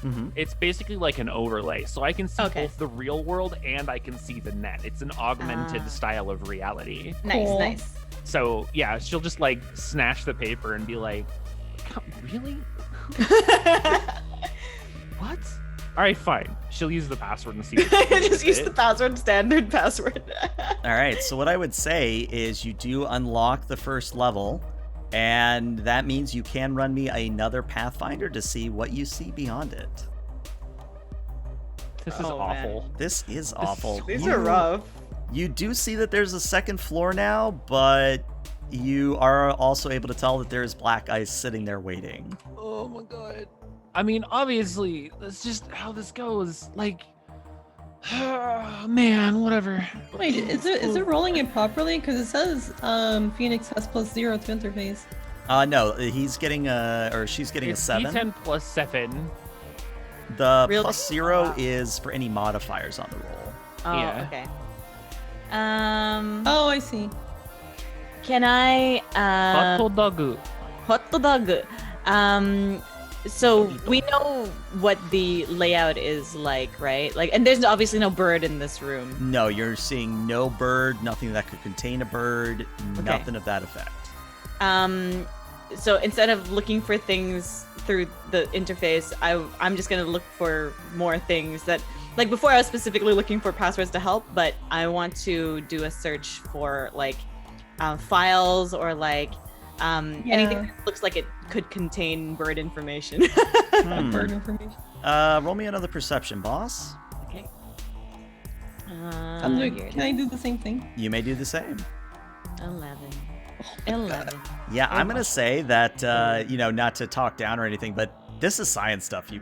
Mm-hmm. It's basically like an overlay, so I can see Okay. both the real world and I can see the net. It's an augmented Ah. style of reality. Nice, Cool. nice. So yeah, she'll just like snatch the paper and be like, "Really? What? All right, fine. She'll use the password and see. What Just use the password, standard password. All right, so what I would say is you do unlock the first level, and that means you can run me another Pathfinder to see what you see beyond it. This is Oh, man. awful. This is awful. These You- are rough. You do see that there's a second floor now, but you are also able to tell that there's black ice sitting there waiting. Oh my god. I mean, obviously, that's just how this goes. Like, man, whatever. Wait, is it rolling it properly? Because it says Phoenix has +0 to interface. No, he's getting or she's getting It's a 7. D10 plus 7. The Really? +0 is for any modifiers on the roll. Oh, Yeah. okay. Oh, I see. Can I Hot dog. hot dog? So we know what the layout is like, right? Like, and there's obviously no bird in this room. No, you're seeing no bird, nothing that could contain a bird, nothing of that effect. So instead of looking for things through the interface, I'm just gonna look for more things that, like before I was specifically looking for passwords to help, but I want to do a search for like files or like anything that looks like it could contain bird information. Bird information. Roll me another perception, boss. Okay. Can I do the same thing? You may do the same. 11. 11. Yeah, I'm gonna say that not to talk down or anything, but this is science stuff. You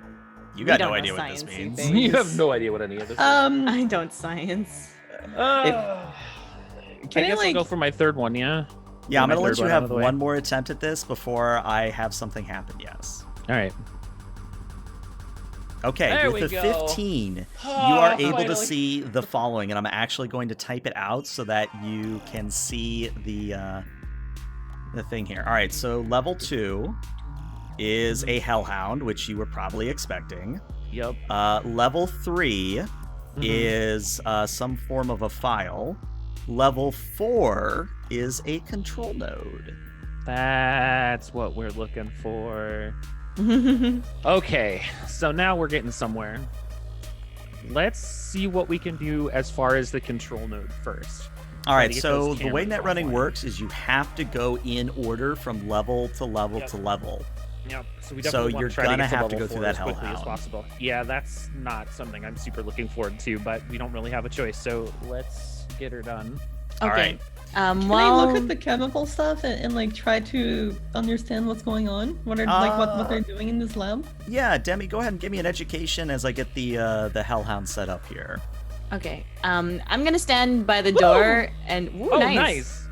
got don't no know idea what this sciencey means. things. You have no idea what any of this is. I don't science. I Can I, guess I'll like- go for my third one, yeah? Yeah, I'm My gonna let third you one out have of the way. one more attempt at this before I have something happen. Yes. All right. Okay, There with we a go. 15, you Oh, are able to finally. see the following, and I'm actually going to type it out so that you can see the thing here. All right, so level 2 is a hellhound, which you were probably expecting. Yep. Level 3 Mhm. is some form of a file. Level 4 is a control node. That's what we're looking for. Okay, so now we're getting somewhere. Let's see what we can do as far as the control node first. All Try right, to get so those the way cameras netrunning offline. works is you have to go in order from level to level Yep. to level. Yep. So we So definitely want you're to try to gonna get to have to level go through 4 that as quickly as hellhound. possible. Yeah, that's not something I'm super looking forward to, but we don't really have a choice. So let's get her done. All Okay. right. Can While I look at the chemical stuff and like try to understand what's going on? What they're doing in this lab? Yeah, Demi, go ahead and give me an education as I get the hellhound set up here. Okay. I'm gonna stand by the door and Oh, nice. nice.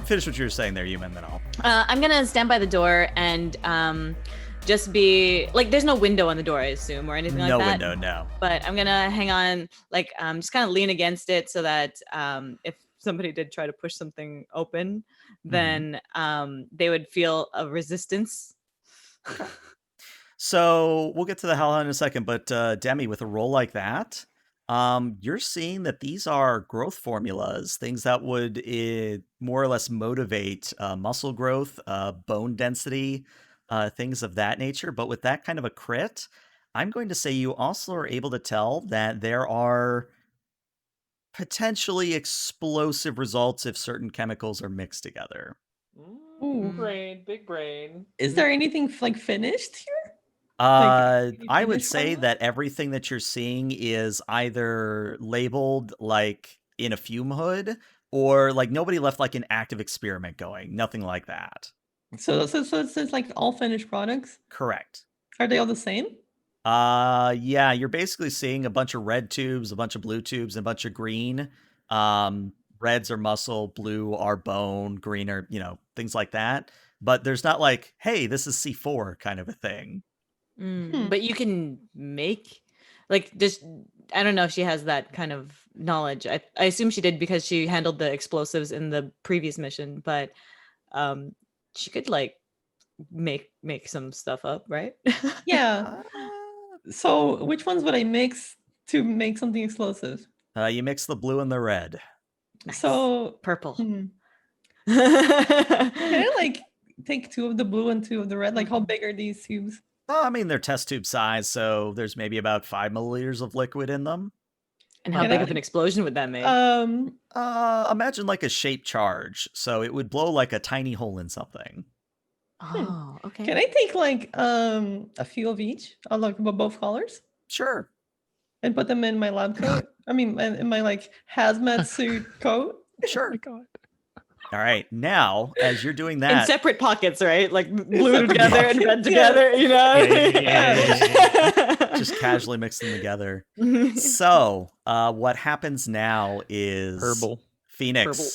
Finish what you were saying there, Yuman, then I'll. I'm gonna stand by the door and just be like, there's no window on the door, I assume, or anything No like that. window, no. But I'm gonna hang on, like, just kind of lean against it so that if somebody did try to push something open, then they would feel a resistance. So we'll get to the hellhound in a second, but Demi, with a roll like that, you're seeing that these are growth formulas, things that would more or less motivate muscle growth, bone density, things of that nature. But with that kind of a crit, I'm going to say you also are able to tell that there are potentially explosive results if certain chemicals are mixed together. Ooh. Big brain. Is there anything like finished here? I would finished say formula? that everything that you're seeing is either labeled like in a fume hood or like nobody left like an active experiment going. Nothing like that. So it's like all finished products. Correct. Are they all the same? Yeah, you're basically seeing a bunch of red tubes, a bunch of blue tubes, and a bunch of green. Reds are muscle, blue are bone, green are, things like that. But there's not like, hey, this is C4 kind of a thing. But you can make like just I don't know if she has that kind of knowledge. I assume she did because she handled the explosives in the previous mission, but she could like make some stuff up, right? Yeah. So which ones would I mix to make something explosive? You mix the blue and the red. Nice. So Purple. Can I like take 2 of the blue and 2 of the red? Like how big are these tubes? Oh, I mean, they're test tube size, so there's maybe about 5 milliliters of liquid in them. And how big of an explosion would that make? Imagine like a shaped charge, so it would blow like a tiny hole in something. Oh, okay. Can I take like a few of each? I'll like both colors Sure. and put them in my lab coat. I mean, in my like hazmat suit coat. Sure. Oh my God. All right. Now, as you're doing In that, separate pockets, right? Like blue separate together and red pockets, together, you know? just casually mix them together. So, what happens now is Purple. Phoenix, Purple.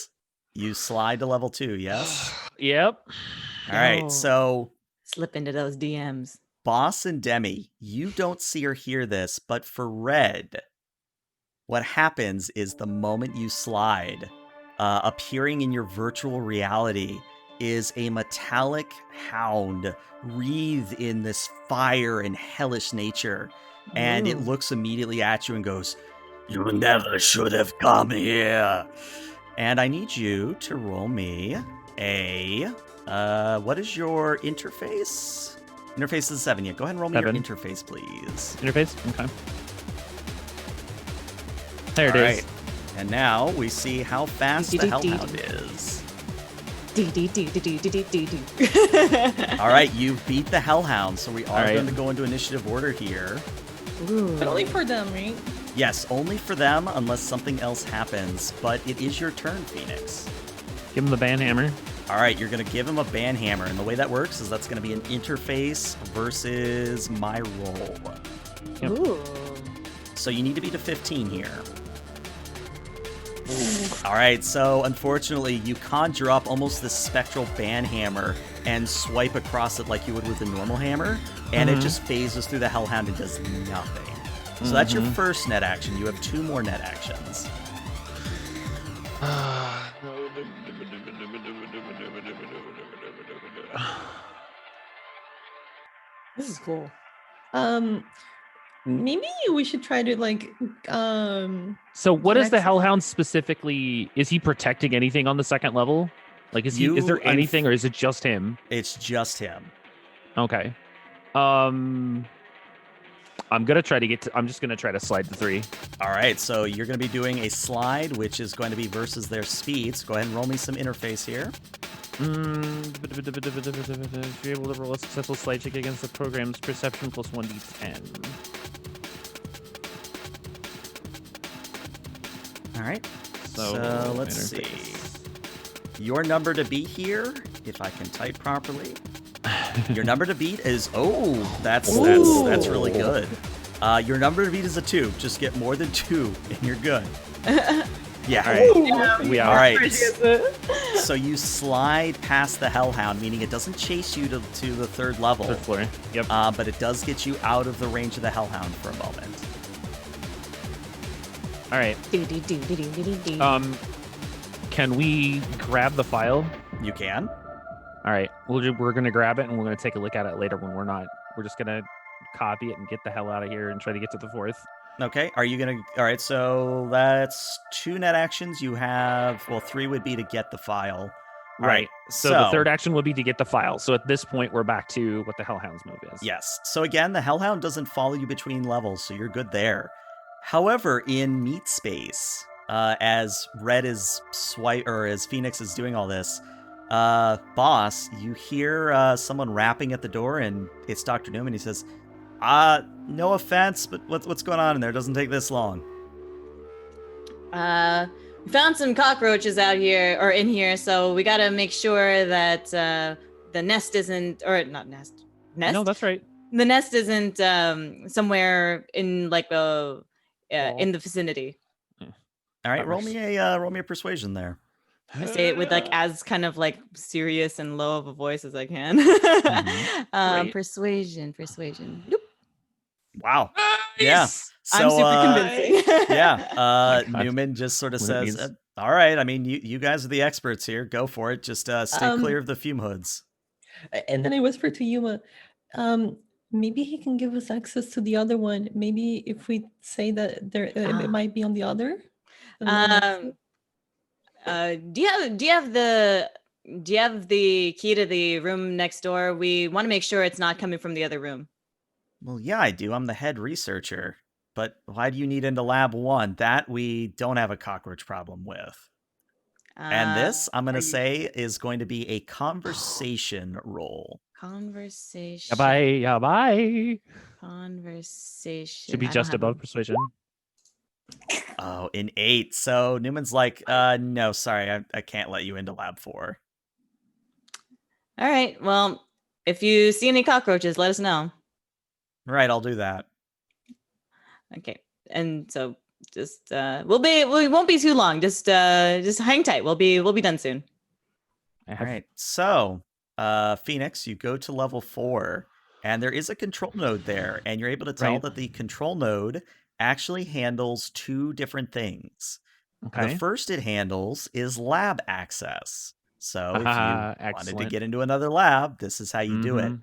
you slide to level 2, yes? Yep. All right. Oh. So, Slip into those DMs. Boss and Demi, you don't see or hear this, but for Red, what happens is the moment you slide, appearing in your virtual reality is a metallic hound wreathed in this fire and hellish nature. And it Ooh. looks immediately at you and goes, "You never should have come here." And I need you to roll me a, what is your interface? Interface is 7 yet. Go ahead and roll me 7. your interface, please. Interface? Okay. There it All is. right. And now we see how fast the Hellhound is. All right, you beat the Hellhound, so we are right. going to go into initiative order here. Ooh. But only for them, right? Yes, only for them unless something else happens, but it is your turn, Phoenix. Give him the banhammer. All right, you're going to give him a banhammer, and the way that works is that's going to be an interface versus my roll. Yep. Ooh. So you need to be to 15 here. All right, so unfortunately, you conjure up almost this spectral banhammer and swipe across it like you would with a normal hammer, and it just phases through the Hellhound and does nothing. So that's your first net action. You have 2 more net actions. This is cool. Maybe we should try to like So what is the Next- Hellhound specifically? Is he protecting anything on the second level? Like, is there anything, or is it just him? It's just him. Okay. I'm gonna try to I'm just gonna try to slide the 3. All right, so you're going to be doing a slide, which is going to be versus their speed. So go ahead and roll me some interface here. If you're able to roll a successful slide check against the program's perception plus 1d10. All right. So let's see. interface. Your number to beat here, if I can type properly. Your number to beat is that's really good. Your number to beat is a 2. Just get more than 2, and you're good. Yeah. All right. We All are. right. So you slide past the Hellhound, meaning it doesn't chase you to the 3rd level. 3rd floor. Yep. But it does get you out of the range of the Hellhound for a moment. All right. Can we grab the file? You can. All right. We're gonna grab it and we're gonna take a look at it later when we're not. We're just gonna copy it and get the hell out of here and try to get to the 4th. Okay. Are you gonna? All right. So that's 2 net actions. You have 3 would be to get the file. Right. So the third action will be to get the file. So at this point, we're back to what the Hellhound's move is. Yes. So again, the Hellhound doesn't follow you between levels, so you're good there. However, in Meat Space, as Red is as Phoenix is doing all this, boss, you hear someone rapping at the door, and it's Dr. Newman. He says, no offense, but what's going on in there? It doesn't take this long. We found some cockroaches out here or in here, so we got to make sure that the nest isn't, or not nest. No, that's right. The nest isn't somewhere in like in the vicinity. All right, roll me a persuasion there. I say it with like as kind of like serious and low of a voice as I can. Right. Persuasion. Nope. Wow. Nice! Yeah. So, I'm super convincing. yeah. God. Newman just sort of What it says, means. all right, I mean, you guys are the experts here. Go for it. Just stay clear of the fume hoods. And then I whispered to Yuma, maybe he can give us access to the other one. Maybe if we say that it might be on the other. Do you have the key to the room next door? We want to make sure it's not coming from the other room. Well, yeah, I do. I'm the head researcher. But why do you need into lab 1? That we don't have a cockroach problem with. And this, I'm going to say, is going to be a conversation roll. Conversation. Bye. Conversation. Should be just above persuasion. Oh, an 8. So Newman's like, no, sorry, I can't let you into lab 4. All right. Well, if you see any cockroaches, let us know. Right, I'll do that. Okay. And so just we won't be too long. Just hang tight. We'll be done soon. All right. So, Phoenix, you go to level 4, and there is a control node there, and you're able to tell that the control node actually handles 2 different things. Okay. The first it handles is lab access. So if you wanted to get into another lab, this is how you do it.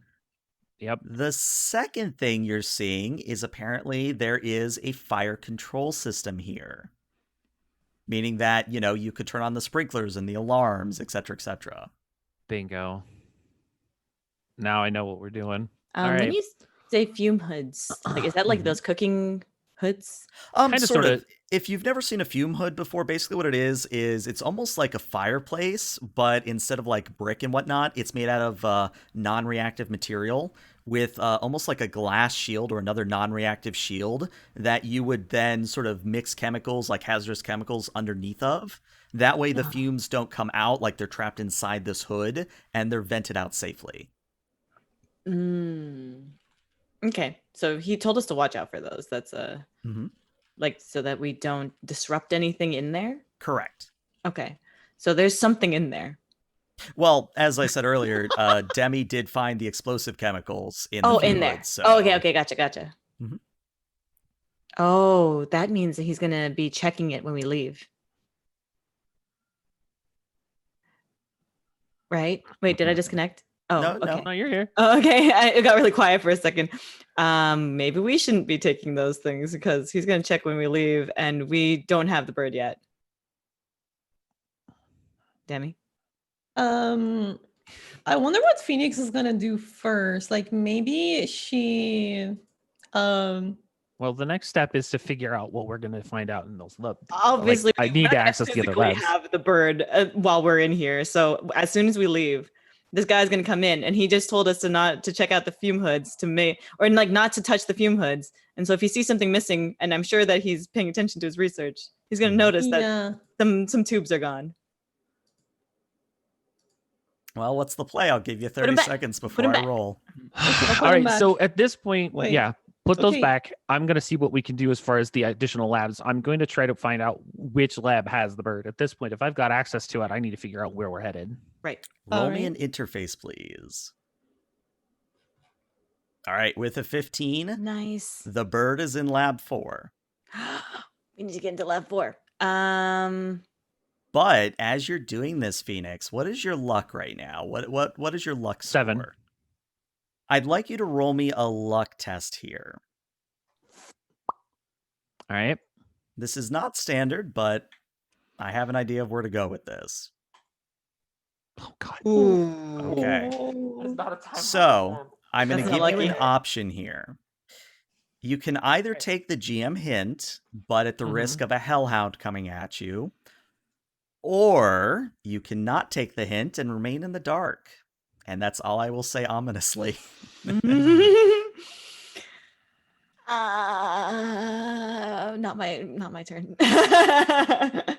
Yep. The second thing you're seeing is apparently there is a fire control system here. Meaning that, you could turn on the sprinklers and the alarms, etc., etc. Bingo. Now I know what we're doing. All When right. you say fume hoods, like is that like those cooking hoods? Sort of. If you've never seen a fume hood before, basically what it is it's almost like a fireplace, but instead of like brick and whatnot, it's made out of non-reactive material with almost like a glass shield or another non-reactive shield that you would then sort of mix chemicals, like hazardous chemicals, underneath of. That way the fumes don't come out like they're trapped inside this hood, and they're vented out safely. Okay, so he told us to watch out for those. That's like so that we don't disrupt anything in there? Correct. Okay, so there's something in there. Well, as I said earlier, Demi did find the explosive chemicals in the in there. Hood, so... Oh, okay, gotcha. Mm-hmm. Oh, that means that he's gonna be checking it when we leave. Right? Wait, did I disconnect? Oh, okay. No, you're here. Oh, okay. It got really quiet for a second. Maybe we shouldn't be taking those things because he's going to check when we leave and we don't have the bird yet. Demi? I wonder what Phoenix is going to do first. Like maybe she... Well, the next step is to figure out what we're going to find out in those labs. Obviously, I need to access the other labs. We have the bird while we're in here. So as soon as we leave, this guy's going to come in, and he just told us to check out the fume hoods not to touch the fume hoods. And so if he sees something missing, and I'm sure that he's paying attention to his research, he's going to notice that some tubes are gone. Well, what's the play? I'll give you 30 seconds before I roll. All right. So at this point, put those Okay. back. I'm going to see what we can do as far as the additional labs. I'm going to try to find out which lab has the bird. At this point, if I've got access to it, I need to figure out where we're headed. Right. Roll me an interface, please. All right, with a 15. Nice. The bird is in lab 4. We need to get into lab 4. But as you're doing this, Phoenix, what is your luck right now? What is your luck 7. score? I'd like you to roll me a luck test here. All right. This is not standard, but I have an idea of where to go with this. Oh God. Ooh. Okay. That's not a time. So I'm going to That's give not you an lucky. option here. You can either take the GM hint, but at the risk of a hellhound coming at you, or you cannot take the hint and remain in the dark. And that's all I will say ominously. Not my turn. I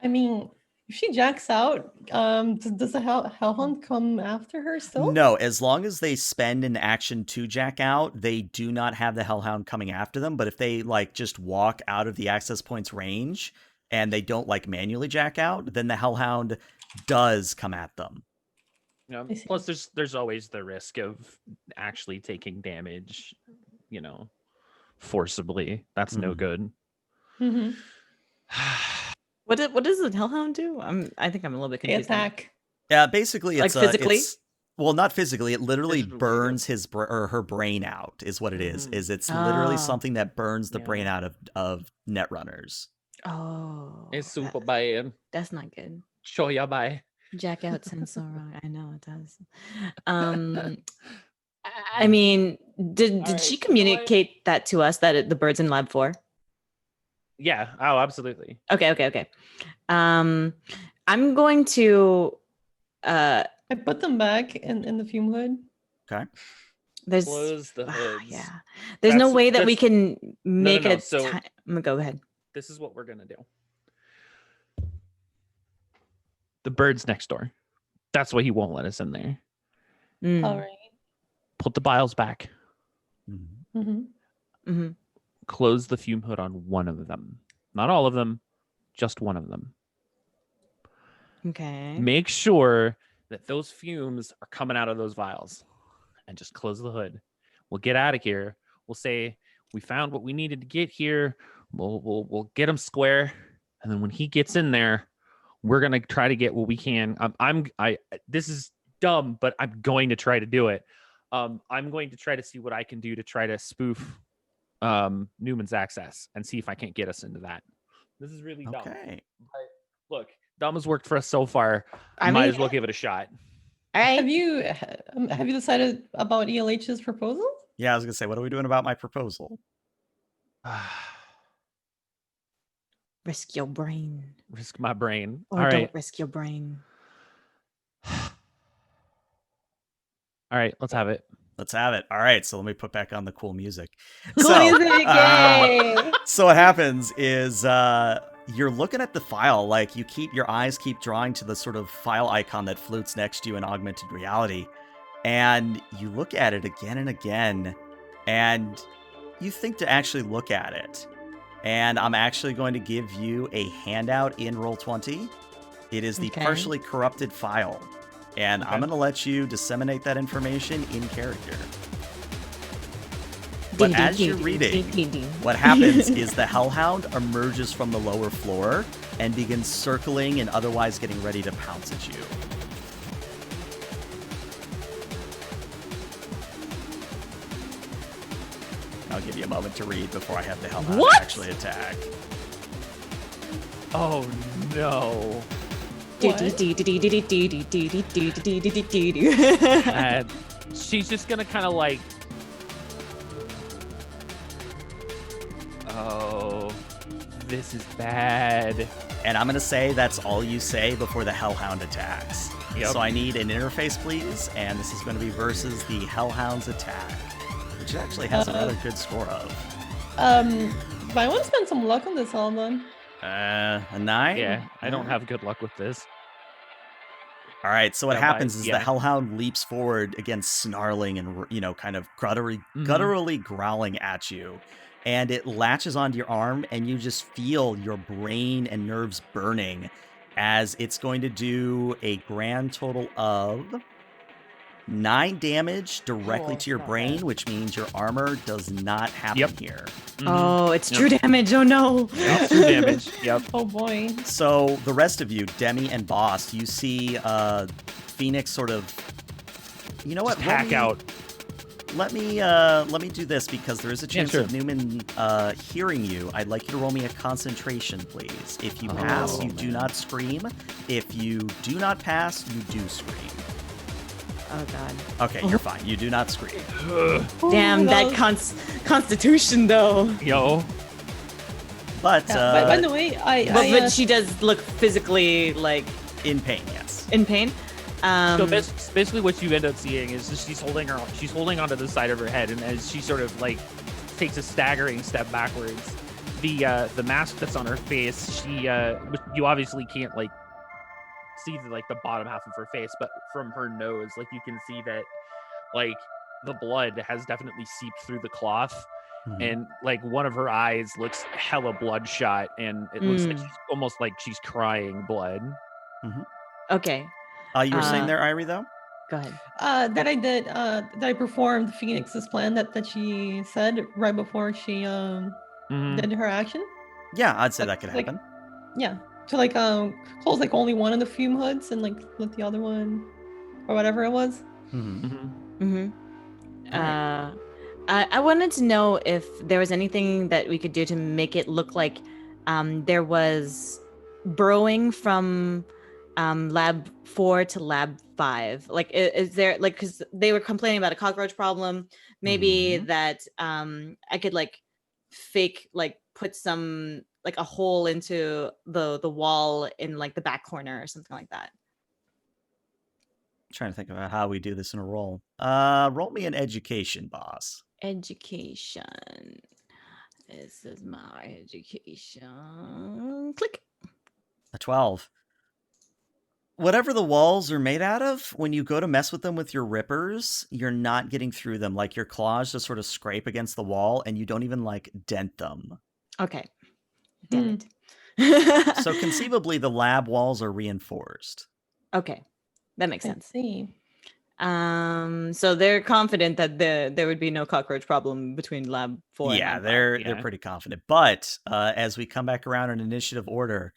mean, if she jacks out, does the hellhound come after her still? No, as long as they spend an action to jack out, they do not have the hellhound coming after them. But if they like just walk out of the access point's range and they don't like manually jack out, then the hellhound does come at them. Yeah. I see. Plus, there's always the risk of actually taking damage, forcibly. That's no good. Mm-hmm. What does the hellhound do? I think I'm a little bit They confused. now. attack. Yeah, basically, Like it's physically? well, not physically. It literally Visually, burns his or her brain out. Is what it is. Is it's literally Ah. something that burns the Yeah. brain out of Netrunners. Oh, It's super that- bad. that's not good. Show ya bye. Jack out sounds so wrong. I know it does. I mean, did Alright, she you know what? communicate that to us that the bird's in lab 4? Yeah. Oh, absolutely. Okay. I'm going to I put them back in the fume hood. Okay. there's Close the hoods. yeah. There's no That's- way that we that's- can make no, a so- time. Go ahead. This is what we're gonna do. The bird's next door. That's why he won't let us in there. Mm, All right. Mm-hmm. Put the biles back. Mm-hmm. mhm. Close the fume hood on one of them. Not all of them, just one of them. Okay. Make sure that those fumes are coming out of those vials, and just close the hood. We'll get out of here. We'll say we found what we needed to get here. We'll get him square, and then when he gets in there, we're gonna try to get what we can. This is dumb, but I'm going to try to do it. I'm going to try to see what I can do to try to spoof Newman's access and see if I can't get us into that. This is really dumb. Okay. But look, dumb has worked for us so far. I Might mean- as well give it a shot. All right. Have you decided about ELH's proposal? Yeah, I was gonna say, what are we doing about my proposal? Risk your brain, Risk my brain. or All don't right. risk your brain. All right, let's have it. Let's have it. All right, so let me put back on the cool music. Cool So, music, yay! so what happens is you're looking at the file, like your eyes keep drawing to the sort of file icon that floats next to you in augmented reality, and you look at it again and again, and you think to actually look at it. And I'm actually going to give you a handout in Roll20. It is the Okay. partially corrupted file. And I'm Okay. going to let you disseminate that information in character. But as you're reading, what happens is the hellhound emerges from the lower floor and begins circling and otherwise getting ready to pounce at you. I'll give you a moment to read before I have the hellhound What? actually attack. Oh no. She's just gonna kind of like. Oh, this is bad. And I'm going to say that's all you say before the hellhound attacks. Yep. So I need an interface, please. And this is going to be versus the hellhound's attack, which it actually has a rather good score of. But I want to spend some luck on this all then. A 9? Yeah, I don't have good luck with this. All right, so what Yeah, happens is yeah. the hellhound leaps forward, again snarling and, kind of Mm-hmm. gutturally growling at you. And it latches onto your arm, and you just feel your brain and nerves burning as it's going to do a grand total of 9 damage directly Oh, to your not brain, bad. which means your armor does not happen Yep. here. Oh, it's Yep. true damage. Oh no. Yep, true damage. Yep. Oh boy. So the rest of you, Demi and Boss, you see Phoenix sort of. You know what? Just hack out. Let me do this because there is a chance sure. of Newman hearing you. I'd like you to roll me a concentration, please. If you pass, Oh, you do man. not scream. If you do not pass, you do scream. Oh god. Okay, you're fine. You do not scream. Damn, that constitution though. Yo. But, by the way, But she does look physically like in pain, yes. in pain. So basically, what you end up seeing is that she's holding onto the side of her head, and as she sort of like takes a staggering step backwards, the mask that's on her face, you obviously can't like see the bottom half of her face, but from her nose, like you can see that like the blood has definitely seeped through the cloth. And like one of her eyes looks hella bloodshot, and it looks like she's almost like she's crying blood. Okay. You were saying there, Irie, though? Go ahead. That I performed Phoenix's plan that she said right before she did her action. Yeah, I'd say that could happen. Yeah. To close like only one of the fume hoods and like let the other one or whatever it was. I wanted to know if there was anything that we could do to make it look like there was burrowing from lab 4 to lab 5. Like, is there like, because they were complaining about a cockroach problem, maybe that I could like fake like put some like a hole into the wall in like the back corner or something like that. Trying to think about how we do this in a roll. Roll me an education, boss. Education. This is my education. Click. A 12. Whatever the walls are made out of, when you go to mess with them with your rippers, you're not getting through them. Like your claws just sort of scrape against the wall and you don't even like dent them. Okay. Damn it. So conceivably the lab walls are reinforced. Okay. That makes sense. I see. So they're confident that there would be no cockroach problem between lab 4 and Yeah, lab 5. they're pretty confident. But as we come back around in initiative order,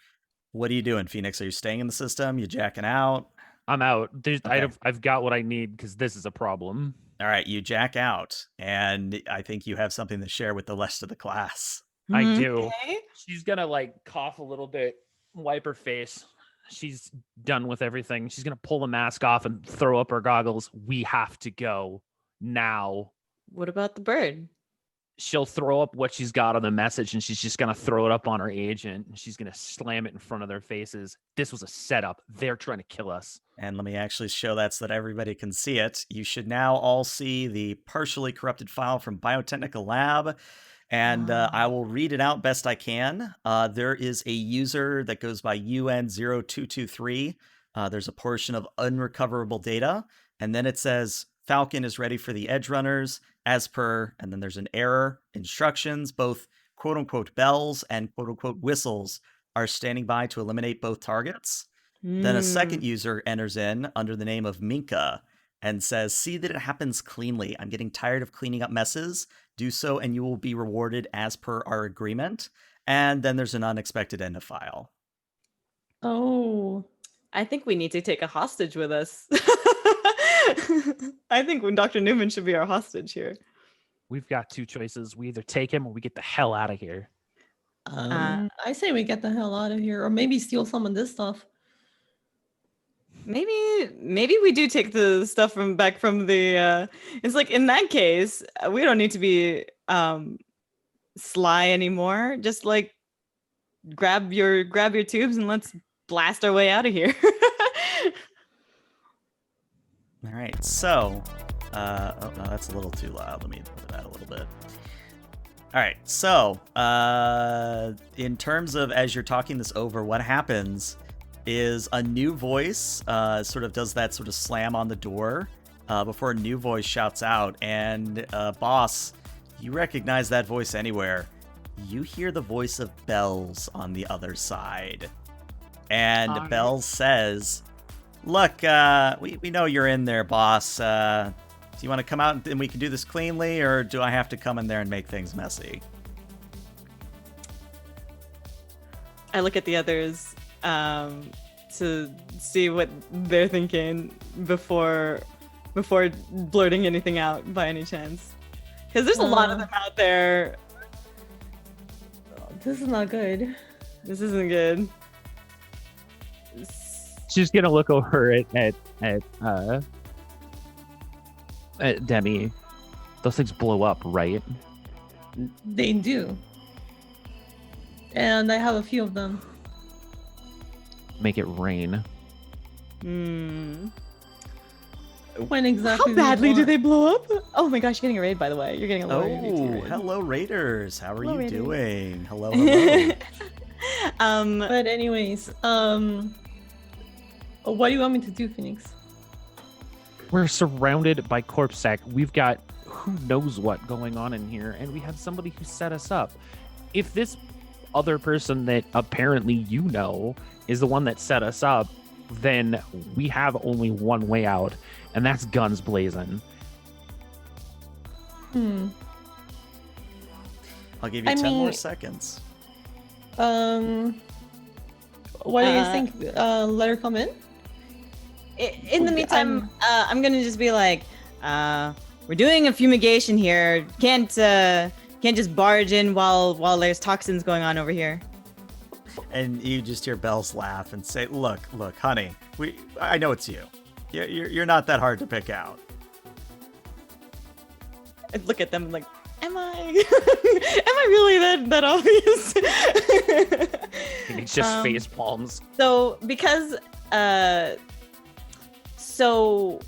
what are you doing, Phoenix? Are you staying in the system? You jacking out? I'm out. Okay. I've got what I need because this is a problem. All right, you jack out, and I think you have something to share with the rest of the class. I do. Okay. She's gonna like cough a little bit, wipe her face. She's done with everything. She's gonna pull the mask off and throw up her goggles. We have to go now. What about the bird? She'll throw up what she's got on the message, and she's just gonna throw it up on her agent, and she's gonna slam it in front of their faces. This was a setup. They're trying to kill us. And let me actually show that so that everybody can see it. You should now all see the partially corrupted file from Biotechnical Lab. And I will read it out best I can. There is a user that goes by UN0223. There's a portion of unrecoverable data. And then it says, Falcon is ready for the edge runners as per, and then there's an error. Instructions, both quote unquote bells and quote unquote whistles are standing by to eliminate both targets. Then a second user enters in under the name of Minka and says, see that it happens cleanly. I'm getting tired of cleaning up messes. Do so and you will be rewarded as per our agreement. And then there's an unexpected end of file. Oh. I think we need to take a hostage with us. I think when Dr. Newman should be our hostage here. We've got two choices. We either take him or we get the hell out of here. I say we get the hell out of here, or maybe steal some of this stuff. Maybe we do take the stuff back from the it's like in that case we don't need to be sly anymore. Just like grab your tubes and let's blast our way out of here. All right, so oh no, that's a little too loud. Let me lower that a little bit. All right, so in terms of as you're talking this over, what happens is a new voice sort of does that sort of slam on the door before a new voice shouts out. And boss, you recognize that voice anywhere. You hear the voice of Bells on the other side. And Bells says, look, we know you're in there, boss. Do you want to come out and we can do this cleanly, or do I have to come in there and make things messy? I look at the others to see what they're thinking before blurting anything out by any chance. Because there's a lot of them out there. This is not good. This isn't good. she's gonna look over at Demi. Those things blow up, right? They do. And I have a few of them. Make it rain. Hmm. When exactly? How do you badly do want? they blow up? Oh my gosh, you're getting a raid, by the way. You're getting a lower VT Oh, raid. hello Raiders. How are Hello, you Raiders. doing? Hello, hello. But anyways, what do you want me to do, Phoenix? We're surrounded by corpse sack. We've got who knows what going on in here, and we have somebody who set us up. If this other person that apparently you know is the one that set us up, then we have only one way out, and that's guns blazing. I'll give you I 10 more mean- seconds. What do you think? Let her come in? In the meantime, I'm gonna just be like, we're doing a fumigation here. Can't just barge in while there's toxins going on over here. And you just hear Bells laugh and say, look, honey, I know it's you. You're not that hard to pick out. I look at them like, am I? Am I really that obvious? It's just face palms. So because so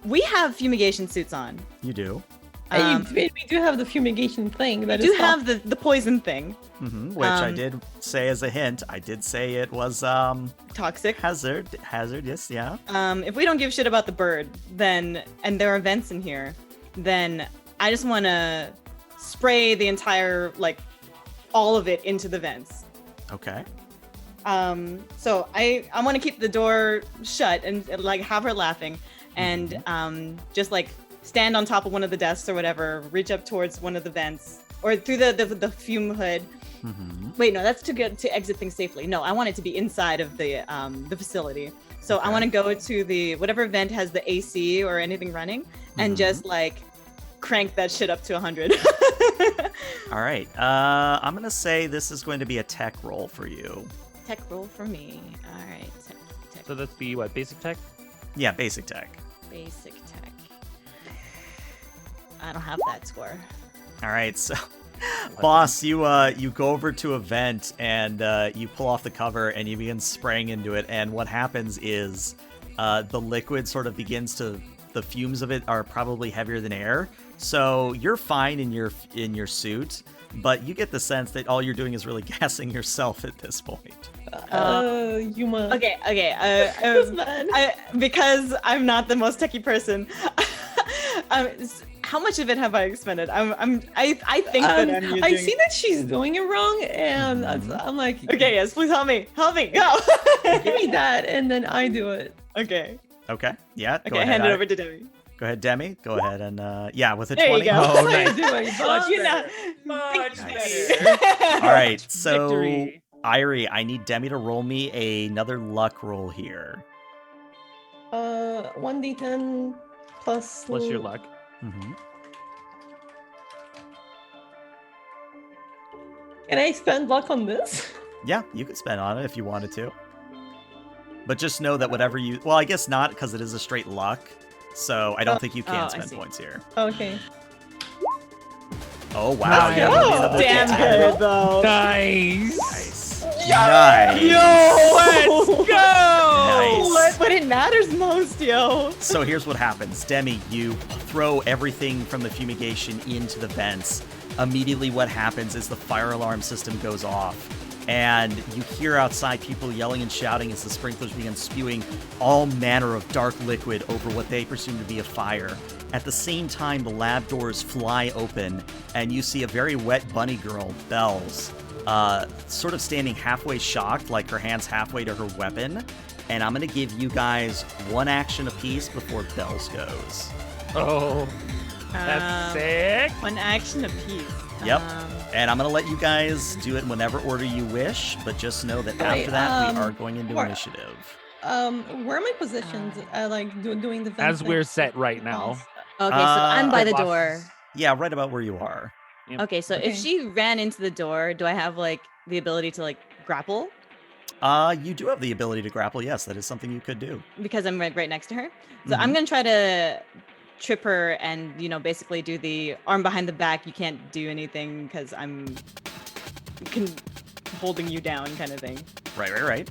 we have fumigation suits on. You do. We do have the fumigation thing. We That do is have the poison thing. Which I did say as a hint. I did say it was Toxic. hazard. Yes, yeah. If we don't give shit about the bird, then and there are vents in here, then I just want to spray the entire all of it into the vents. Okay. So I want to keep the door shut and have her laughing, and just stand on top of one of the desks or whatever, reach up towards one of the vents or through the fume hood. Wait, no, that's to exit things safely. No, I want it to be inside of the facility. So I want to go to the whatever vent has the AC or anything running, and just crank that shit up to 100. All right. I'm gonna say this is going to be a tech roll for you. Tech roll for me. All right. Tech. So that's be what, basic tech? Yeah, basic tech. Basic tech. I don't have that score. All right, so boss, you go over to a vent and you pull off the cover and you begin spraying into it. And what happens is the liquid sort of begins to, the fumes of it are probably heavier than air. So you're fine in your suit, but you get the sense that all you're doing is really gassing yourself at this point. Yuma. Okay. This man. Because I'm not the most techie person. How much of it have I expended? I think that I'm using. I see that she's doing it wrong, and I'm like, Okay, yes, please help me. Help me. Go. give me that, and then I do it. Okay. Okay, yeah. Okay, hand it over to Debbie. Go ahead, Demi. Go ahead and yeah, with a There 20. you go. Oh, I nice. do it. Much You better. Much Nice. better. All right, so Victory. Irie, I need Demi to roll me another luck roll here. 1d10 plus Plus your luck. Can I spend luck on this? Yeah, you could spend on it if you wanted to. But just know that whatever you... Well, I guess not, because it is a straight luck. So I don't think you can I spend see. points here. Okay. Oh, wow. Nice. You rolled me another Damn 10. good though. Nice. Nice. Nice. Let's go. Nice. But it matters most, yo. So here's what happens. Demi, you throw everything from the fumigation into the vents. Immediately what happens is the fire alarm system goes off. And you hear outside people yelling and shouting as the sprinklers begin spewing all manner of dark liquid over what they presume to be a fire. At the same time, the lab doors fly open, and you see a very wet bunny girl, Bells, sort of standing halfway shocked, like her hand's halfway to her weapon. And I'm going to give you guys one action apiece before Bells goes. Oh, that's sick. One action apiece. Yep. And I'm going to let you guys do it in whatever order you wish, but just know that after that, we are going into initiative. Where are my positions? Doing the As vent we're thing? set right now. Okay, so I'm by the Boss. door. Yeah, right about where you are. Okay, so Okay. if she ran into the door, do I have the ability to grapple? You do have the ability to grapple. Yes, that is something you could do. Because I'm right next to her. So I'm gonna try to trip her and basically do the arm behind the back. You can't do anything because I'm holding you down kind of thing. Right. All right.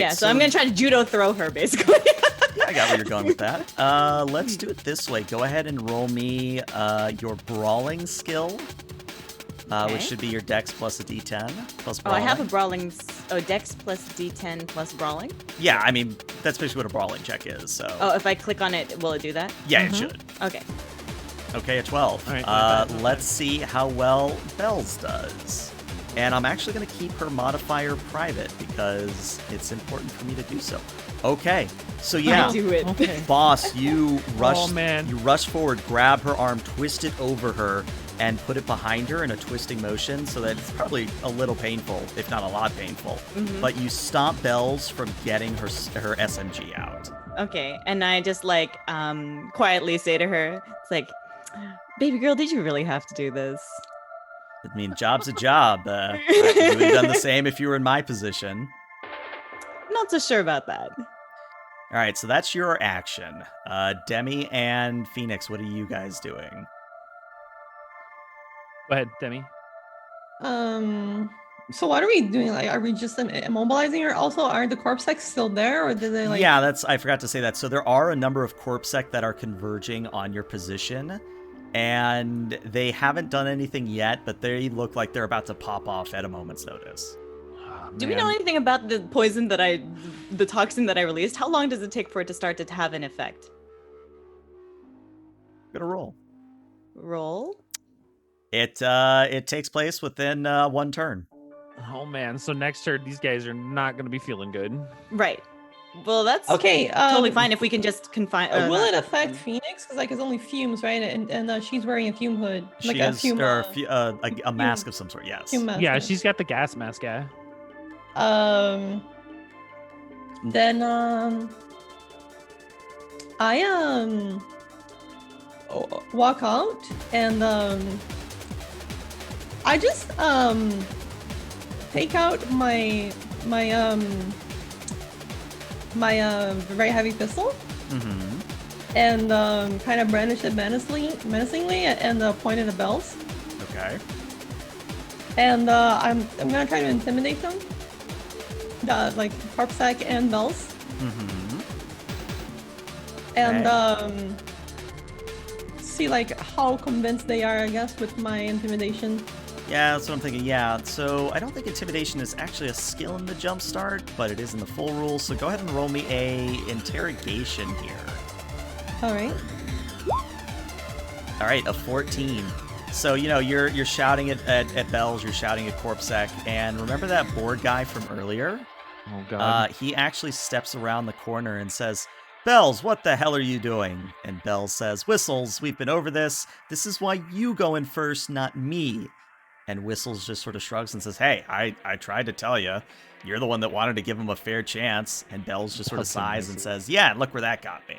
Yeah, so I'm gonna try to judo throw her basically. Yeah, I got where you're going with that. Let's do it this way. Go ahead and roll me your brawling skill, which should be your dex plus a d10 plus brawling. Oh, I have a brawling. Dex plus d10 plus brawling? Yeah, I mean, that's basically what a brawling check is, so... Oh, if I click on it, will it do that? Yeah, it should. Okay. Okay, a 12. All right, let's see how well Bells does. And I'm actually going to keep her modifier private because it's important for me to do so. Okay, so yeah, Do it. Okay. Boss, you rush. Oh, man. You rush forward, grab her arm, twist it over her, and put it behind her in a twisting motion, so that it's probably a little painful, if not a lot painful. But you stop Bells from getting her SMG out. Okay, and I just quietly say to her, it's like, baby girl, did you really have to do this? I mean, job's a job. You would have done the same if you were in my position. Not so sure about that. All right, so that's your action. Demi and Phoenix, what are you guys doing? Go ahead, Demi. So what are we doing? Like, are we just immobilizing her? Also, are the corpsec still there, or did they like? Yeah, I forgot to say that. So there are a number of corpsec that are converging on your position, and they haven't done anything yet, but they look like they're about to pop off at a moment's notice. Oh, Do we know man. anything about the poison the toxin that I released? How long does it take for it to start to have an effect? Gonna roll. Roll? It takes place within one turn. Oh man, so next turn these guys are not gonna be feeling good. Right. Well, that's Okay. totally fine if we can just confine. Will it affect Phoenix? Because like it's only fumes, right? And she's wearing a fume hood, like She a has fume. a mask of some sort. Yes. Fume mask, Yeah, right? she's got the gas mask guy. Then I walk out and I just take out my very heavy pistol and kind of brandish it menacingly and point it at Bells. Okay. And I'm gonna try to intimidate them. Like Harpsack and Bells. And see like how convinced they are, I guess, with my intimidation. Yeah, that's what I'm thinking. Yeah, so I don't think intimidation is actually a skill in the jumpstart, but it is in the full rules. So go ahead and roll me a interrogation here. All right. All right, a 14. So you're shouting at Bells, you're shouting at Corpsec, and remember that board guy from earlier? Oh god. He actually steps around the corner and says, "Bells, what the hell are you doing?" And Bells says, "Whistles, we've been over this. This is why you go in first, not me." And Whistles just sort of shrugs and says, "Hey, I tried to tell you. You're the one that wanted to give him a fair chance." And Bells just sort of sighs and says, "Yeah, look where that got me."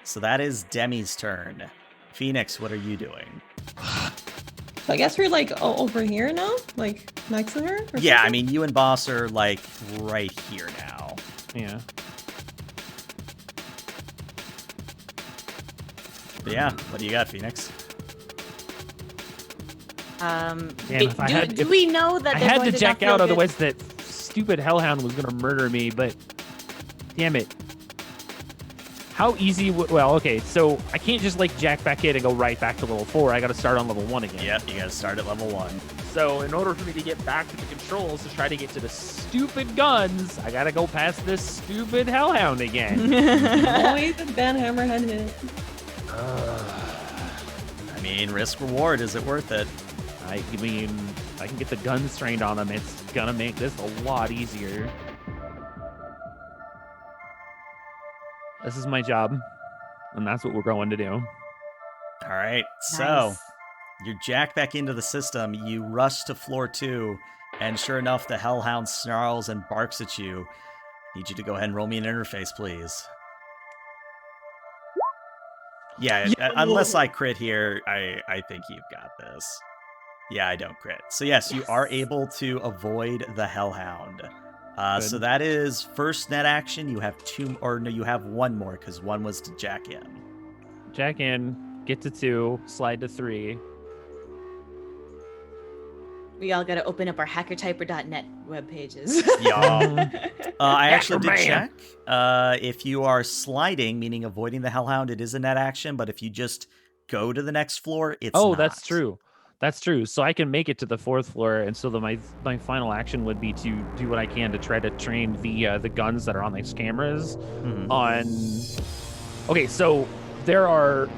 So that is Demi's turn. Phoenix, what are you doing? So I guess we're like over here now, like next to her. Or Yeah, I something? mean, you and Boss are like right here now. Yeah. But yeah, what do you got, Phoenix? Do we know that I they're had going to not jack feel out, good? otherwise that stupid hellhound was gonna murder me. But damn it, how easy? Well, okay, so I can't just like jack back in and go right back to level 4. I got to start on level 1 again. Yep, you gotta start at level 1. So in order for me to get back to the controls to try to get to the stupid guns, I gotta go past this stupid hellhound again. Always the ban hammerhead hit. I mean, risk reward, is it worth it? I mean, if I can get the guns trained on them, it's gonna make this a lot easier. This is my job, and that's what we're going to do. All right, so Nice. you're jacked back into the system. You rush to floor 2, and sure enough, the hellhound snarls and barks at you. Need you to go ahead and roll me an interface, please. Yeah, unless I crit here, I think you've got this. Yeah, I don't crit. So yes, you are Yes. able to avoid the Hellhound. So Good. that is first net action. You have you have one more because one was to jack in. Jack in, get to 2, slide to 3. We all got to open up our hackertyper.net web pages. Yeah. I actually did Hacker check. If you are sliding, meaning avoiding the Hellhound, it is a net action. But if you just go to the next floor, it's Oh, not. that's true. That's true. So I can make it to the 4th floor, and so my final action would be to do what I can to try to train the guns that are on these cameras Mhm. on. Okay, so there are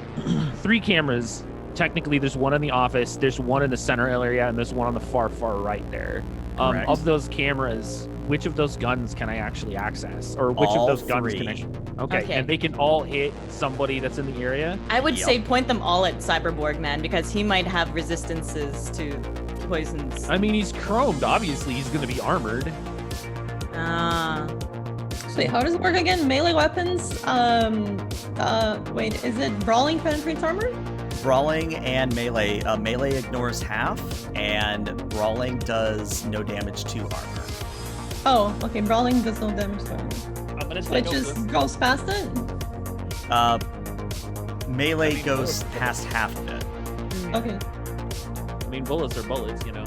3 cameras. Technically, there's one in the office, there's one in the center area, and there's one on the far right there. Correct. Of those cameras, which of those guns can I actually access, or which All of those guns can I? 3. Okay, Okay. and they can all hit somebody that's in the area. I would Yep. say point them all at Cyberborg Man because he might have resistances to poisons. I mean, he's chromed. Obviously, he's going to be armored. Ah. Wait, how does it work again? Melee weapons. Wait, is it brawling penetrates armor? Brawling and melee. Melee ignores half, and brawling does no damage to armor. Oh, okay. Brawling does no damage to armor. I'm going to Which just goes past it. Melee I mean, goes both. past half of it. Okay. I mean, bullets are bullets, you know.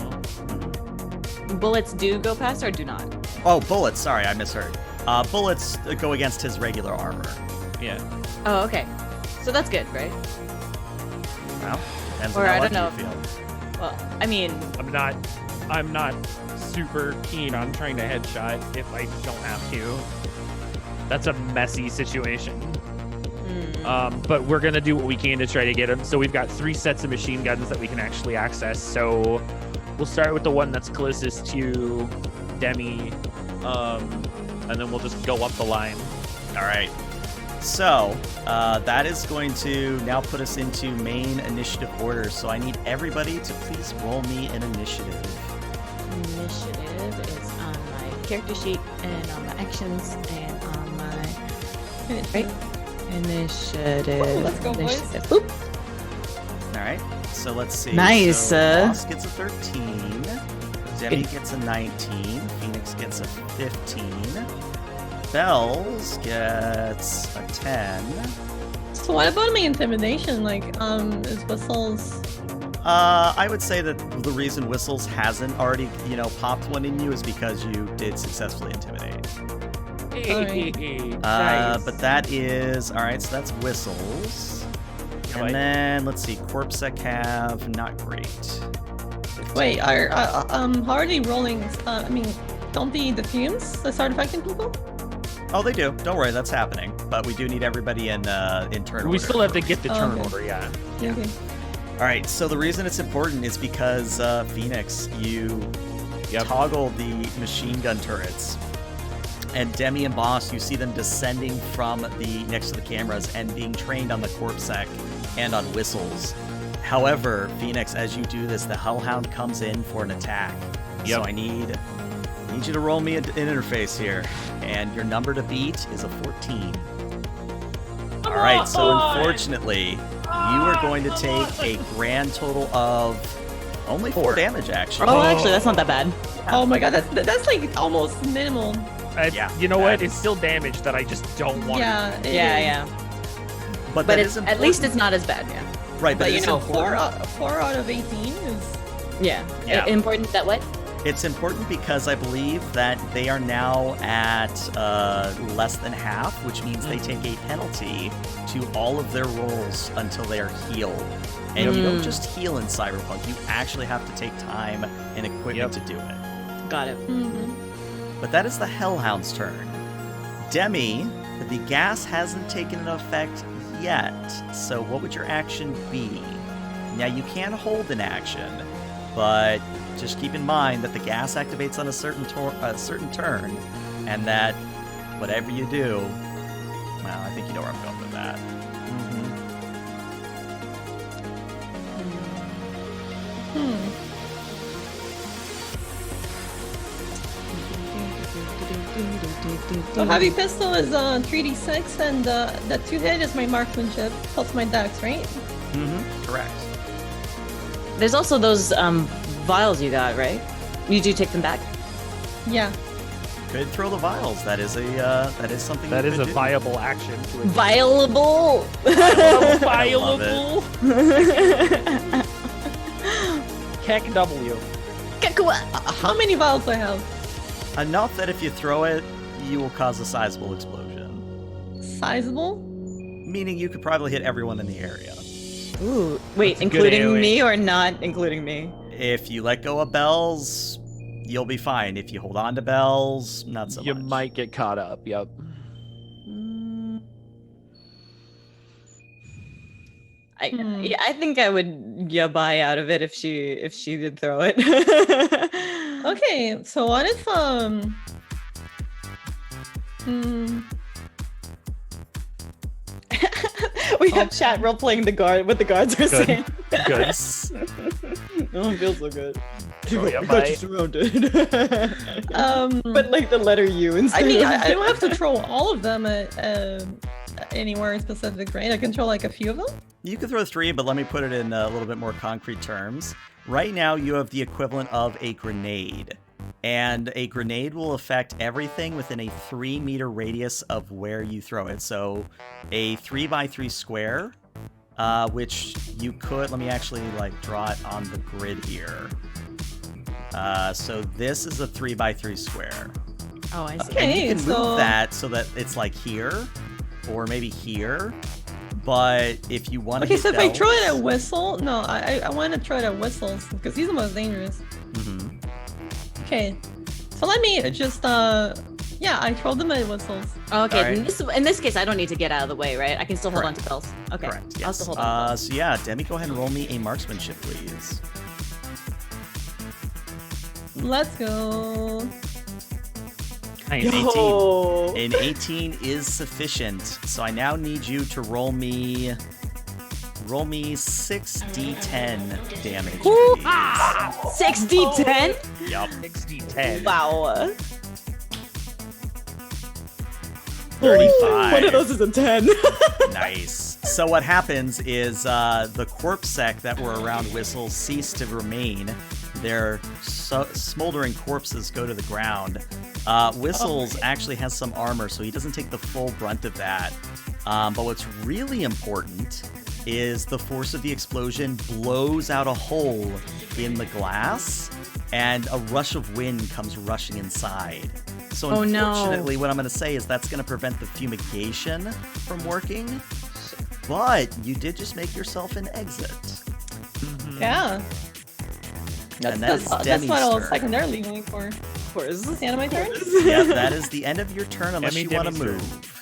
Bullets do go past or do not? Oh, bullets. Sorry, I misheard. Bullets go against his regular armor. Yeah. Oh, okay. So that's good, right? Well, depends Or on how I lucky don't you know. feel. Well, I mean, I'm not super keen on trying to headshot if I don't have to. That's a messy situation. But we're gonna do what we can to try to get him. So we've got 3 sets of machine guns that we can actually access. So we'll start with the one that's closest to Demi, and then we'll just go up the line. All right. So that is going to now put us into main initiative order. So I need everybody to please roll me an initiative. initiative is on my character sheet and on my actions and on my right initiative. Ooh, let's go, boys. initiative. Boop. All right. So let's see. Nice, So Boss gets a 13. Demi gets a 19. Phoenix gets a 15. Bells gets a 10. So what about my intimidation? Like, is Whistles? I would say that the reason Whistles hasn't already, popped one in you is because you did successfully intimidate. Nice. But that is all right. So that's Whistles, and then let's see, Corpsec have not great. Wait, how are they rolling? I mean, don't the fumes start affecting people? Oh, they do. Don't worry, that's happening. But we do need everybody in turn order. We still have to get the turn Okay. order, yeah. Yeah. Okay. All right. So the reason it's important is because Phoenix, you Yep. toggle the machine gun turrets. And Demi and Boss, you see them descending from the next to the cameras and being trained on the Corpsec and on Whistles. However, Phoenix, as you do this, the Hellhound comes in for an attack. So Yep. I need you to roll me an interface here. And your number to beat is a 14. All right, so unfortunately, you are going to take a grand total of only 4 damage, actually. Oh, actually, that's not that bad. Oh my god, that's like almost minimal. Yeah. You know what? It's still damage that I just don't want. Yeah. it Yeah, is. yeah. But But that it's is at least important. it's not as bad. Yeah. Right, but but it's you know, important. 4 out of 18 is. Yeah. Yeah. Important that what? It's important because I believe that they are now at less than half, which means they take a penalty to all of their rolls until they are healed. And you don't just heal in Cyberpunk, you actually have to take time and equipment to do it. Got it. Mhm. But that is the Hellhound's turn. Demi, the gas hasn't taken an effect yet, so what would your action be? Now you can hold an action, but just keep in mind that the gas activates on a certain turn, and that whatever you do, well, I think you know where I'm going with that. So heavy pistol is 3d6, and the 2 hit is my marksmanship plus my dex, right? Correct. There's also those vials you got, right? You do take them back. Yeah. Could throw the vials. That is something. That you is could a do. viable action. To Viable. Viable. Keck W. How many vials do I have? Enough that if you throw it, you will cause a sizable explosion. Sizable? Meaning you could probably hit everyone in the area. Ooh, wait, That's a good including AoE. me or not including me? If you let go of bells, you'll be fine. If you hold on to bells, not so You much. might get caught up. Yep. Yeah, I think I would buy out of it if she did throw it. Okay, so what if We have chat role playing the guard what the guards are Good. saying. Good. Oh, it feels so good. Oh, yeah, I got bye. you surrounded. But like the letter U instead. I mean, of- I don't have to throw all of them at anywhere specific, right? I can throw like a few of them. You could throw 3, but let me put it in a little bit more concrete terms. Right now, you have the equivalent of a grenade. And a grenade will affect everything within a 3-meter radius of where you throw it. So a 3x3 square, which you could, let me actually like draw it on the grid here. So this is a 3x3 square. Oh, I see. Okay. And you can so- move that so that it's like here, or maybe here. But if you want to Okay, so if I throw it at Whistle, no, I want to throw it at Whistles because he's the most dangerous. Mhm. Okay, so let me just yeah, I throw them at Whistles. Oh, okay, Alright. in this case, I don't need to get out of the way, right? I can still hold on Correct. to bells. Okay, Correct, I'll yes. still hold on. To bells. So yeah, Demi, go ahead and roll me a marksmanship, please. Let's go. Nice. Yo. An 18 is sufficient, so I now need you to roll me 6d10 damage, Ooh. please. 6d10? Yup. 60-10. Wow. 35. One of those is a 10. Nice. So what happens is the corpse sec that were around Whistle cease to remain. Their smoldering corpses go to the ground. Whistles actually has some armor, so he doesn't take the full brunt of that. But what's really important is the force of the explosion blows out a hole in the glass, and a rush of wind comes rushing inside. So Oh, no. unfortunately, what I'm going to say is that's going to prevent the fumigation from working. But you did just make yourself an exit. Yeah, And that is that's Demi's what I was turn. secondarily going for. Of course. Is this the end of my turn? Yep, that is the end of your turn unless Demi, you want to Demi's turn. move.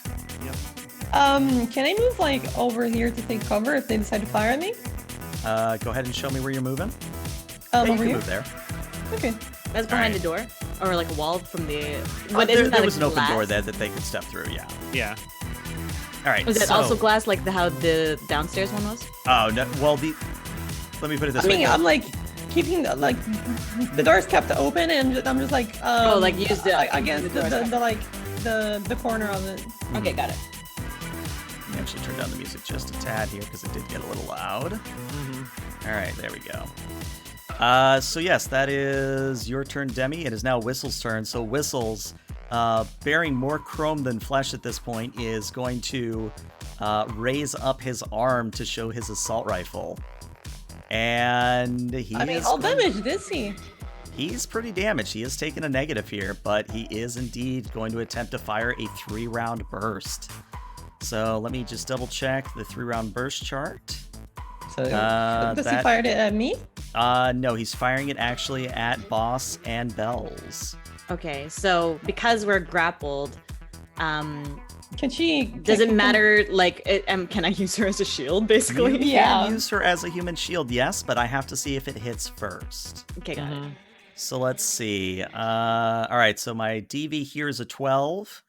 Can I move like over here to take cover if they decide to fire at me? Go ahead and show me where you're moving. Yeah, you Over can here. move there. Okay. That's behind the door? Or like a wall from the... There was an open door there that they could step through, yeah. Yeah. All right. Was it so- also glass like how the downstairs one was? Oh, no. Well, let me put it this I way. mean, I'm like keeping the doors kept open, and I'm just like like, use the- against the doors the corner of it. Okay, got it. Let me actually turn down the music just a tad here because it did get a little loud. All right, there we go. So yes, that is your turn, Demi. It is now Whistle's turn. So Whistles, bearing more chrome than flesh at this point, is going to raise up his arm to show his assault rifle. And he I mean, is all going- damage is he? He's pretty damaged. He has taken a negative here, but he is indeed going to attempt to fire a 3-round burst. So let me just double check the 3-round burst chart. So does he fire it at me? No, he's firing it actually at Boss and Bells. Okay, so because we're grappled, Can she? does it matter, like, can I use her as a shield, basically? You Yeah. can use her as a human shield, yes, but I have to see if it hits first. Okay, got it. So let's see. All right, so my DV here is a 12.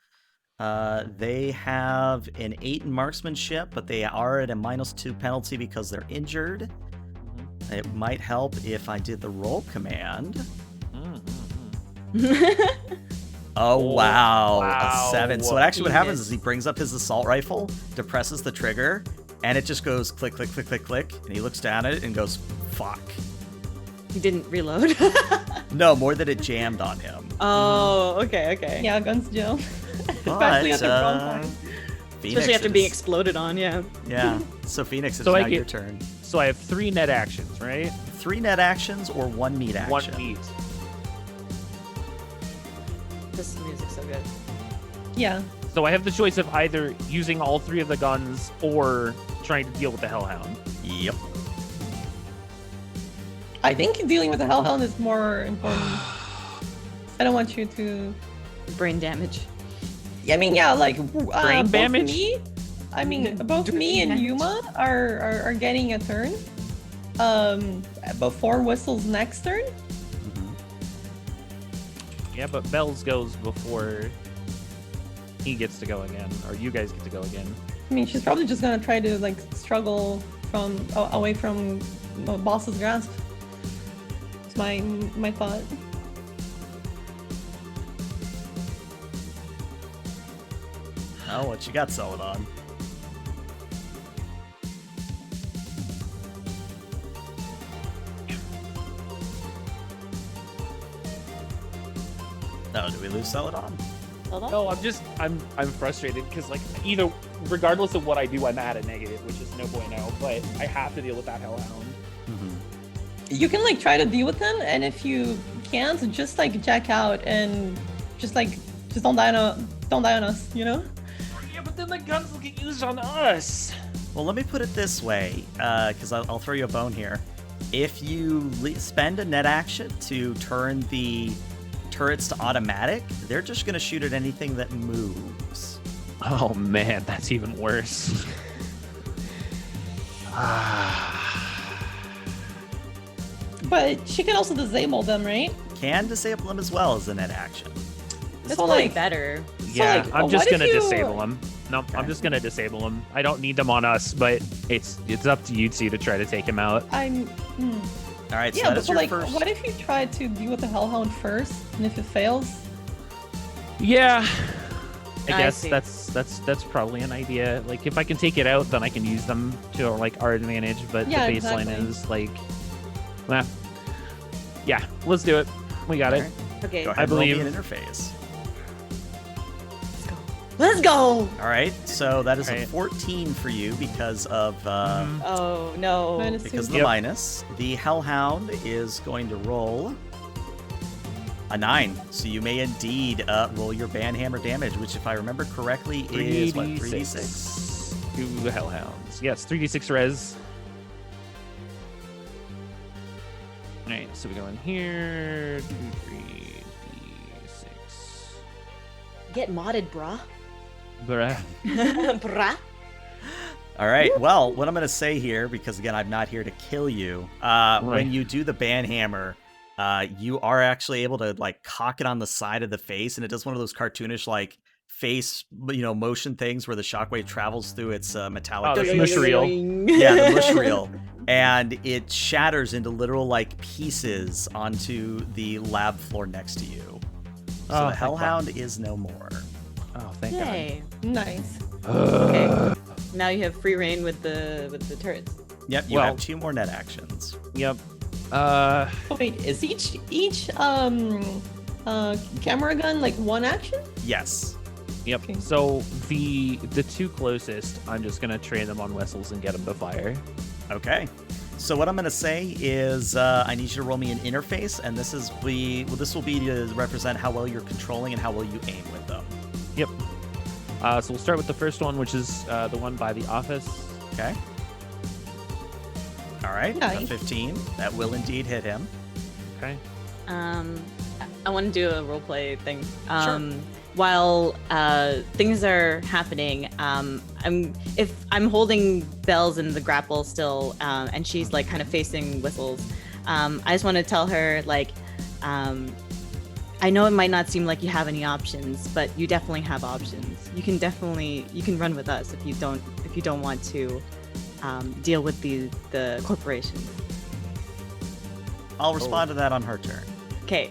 They have an 8 in marksmanship, but they are at a -2 penalty because they're injured. It might help if I did the roll command. Oh, wow. Wow. A 7. So actually what happens Jesus. is he brings up his assault rifle, depresses the trigger, and it just goes click, click, click, click, click, and he looks down at it and goes, fuck. He didn't reload. No, more that it jammed on him. Oh, okay. Yeah, guns jail. But, Especially at the wrong time. Phoenix Especially after being is- exploded on, yeah. Yeah. So Phoenix, it's So I now your get- turn. So I have 3 net actions, right? 3 net actions or 1 meat action? 1 meat. This music's so good. Yeah. So I have the choice of either using all 3 of the guns or trying to deal with the Hellhound. Yep. I think dealing with the Hellhound is more important. I don't want you to. Brain damage. I mean, yeah, like Brain both damage? Me, I mean, both me and Damage. Yuma are getting a turn. Before Whistle's next turn. Mhm. Yeah, but Bells goes before he gets to go again, or you guys get to go again. I mean, she's probably just gonna try to like struggle from away from boss's grasp. It's my thought. Oh, what you got selling on? Oh, did we lose Celadon? Hold on. No, I'm frustrated because like either regardless of what I do, I'm at a negative, which is no bueno. But I have to deal with that Hellhound. Mm-hmm. You can like try to deal with them, and if you can't, just like jack out and just don't die on us, you know? Yeah, but then the guns will get used on us. Well, let me put it this way, because I'll throw you a bone here. If you spend a net action to turn the turrets to automatic, they're just going to shoot at anything that moves. Oh man, that's even worse. But she can also disable them, right? Can disable them as well as a net action. That's So, probably like- better. Yeah, like, I'm what just if gonna you- disable them. No, I'm just gonna disable them. I don't need them on us, but it's up to you two to try to take him out. I'm. All right, so Yeah, that but is so your like, first. what if you try to deal with the Hellhound first, and if it fails? Yeah, I I guess see. that's probably an idea. Like if I can take it out, then I can use them to like our advantage. But Yeah, the baseline exactly. is like, well, yeah, let's do it. We got it. Okay, Go ahead, I roll me believe- an interface. let's go. All right, so that is a Right. 14 for you because of Mhm. Oh no. Minus because of two. the minus. The Hellhound is going to roll a 9, so you may indeed roll your banhammer damage, which, if I remember correctly, is what 3d6. to the Hellhounds. Yes, 3d6 res. Alright, so we go in here. 2, 3d6. Get modded, brah. Bruh. brah. All right. Well, what I'm going to say here, because again, I'm not here to kill you. When you do the banhammer, you are actually able to like cock it on the side of the face, and it does one of those cartoonish like face, motion things where the shockwave travels through its metallic. Oh, that's face. mush reel. Yeah, the mush reel, and it shatters into literal like pieces onto the lab floor next to you. So Oh, the thank Hellhound is no more. Oh, thank Yay. Nice. God. Okay. Now you have free reign with the turrets. Yep, you Well- have 2 more net actions. Yep. Oh, wait, is each camera gun like one action? Yes. Yep. Okay. So the 2 closest, I'm just gonna train them on whistles and get them to fire. Okay. So what I'm going to say is I need you to roll me an interface, and this will be to represent how well you're controlling and how well you aim with them. Yep. So we'll start with the first one, which is the one by the office. Okay. All right. Nice. A 15. That will indeed hit him. Okay. I want to do a roleplay thing. Sure. While things are happening, if I'm holding Bells in the grapple still, and she's like kind of facing Whistles, I just want to tell her like, I know it might not seem like you have any options, but you definitely have options. You can run with us if you don't want to deal with the corporation. I'll respond to that on her turn. Okay.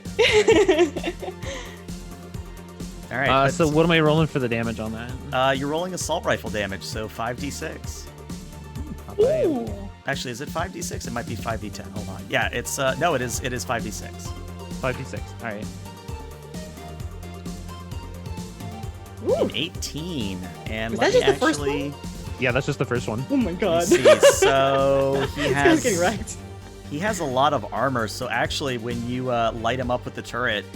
All right. So what am I rolling for the damage on that? you're rolling assault rifle damage, so 5d6. Not bad. Ooh. Actually, is it 5d6? It might be 5d10. Hold on. Yeah, it's no, it is 5d6. 5d6. All right. An 18. And Was let that me just the first actually Yeah, that's just the first one. Oh my god. see. So he This guy's has getting wrecked. he has a lot of armor. So actually, when you light him up with the turret,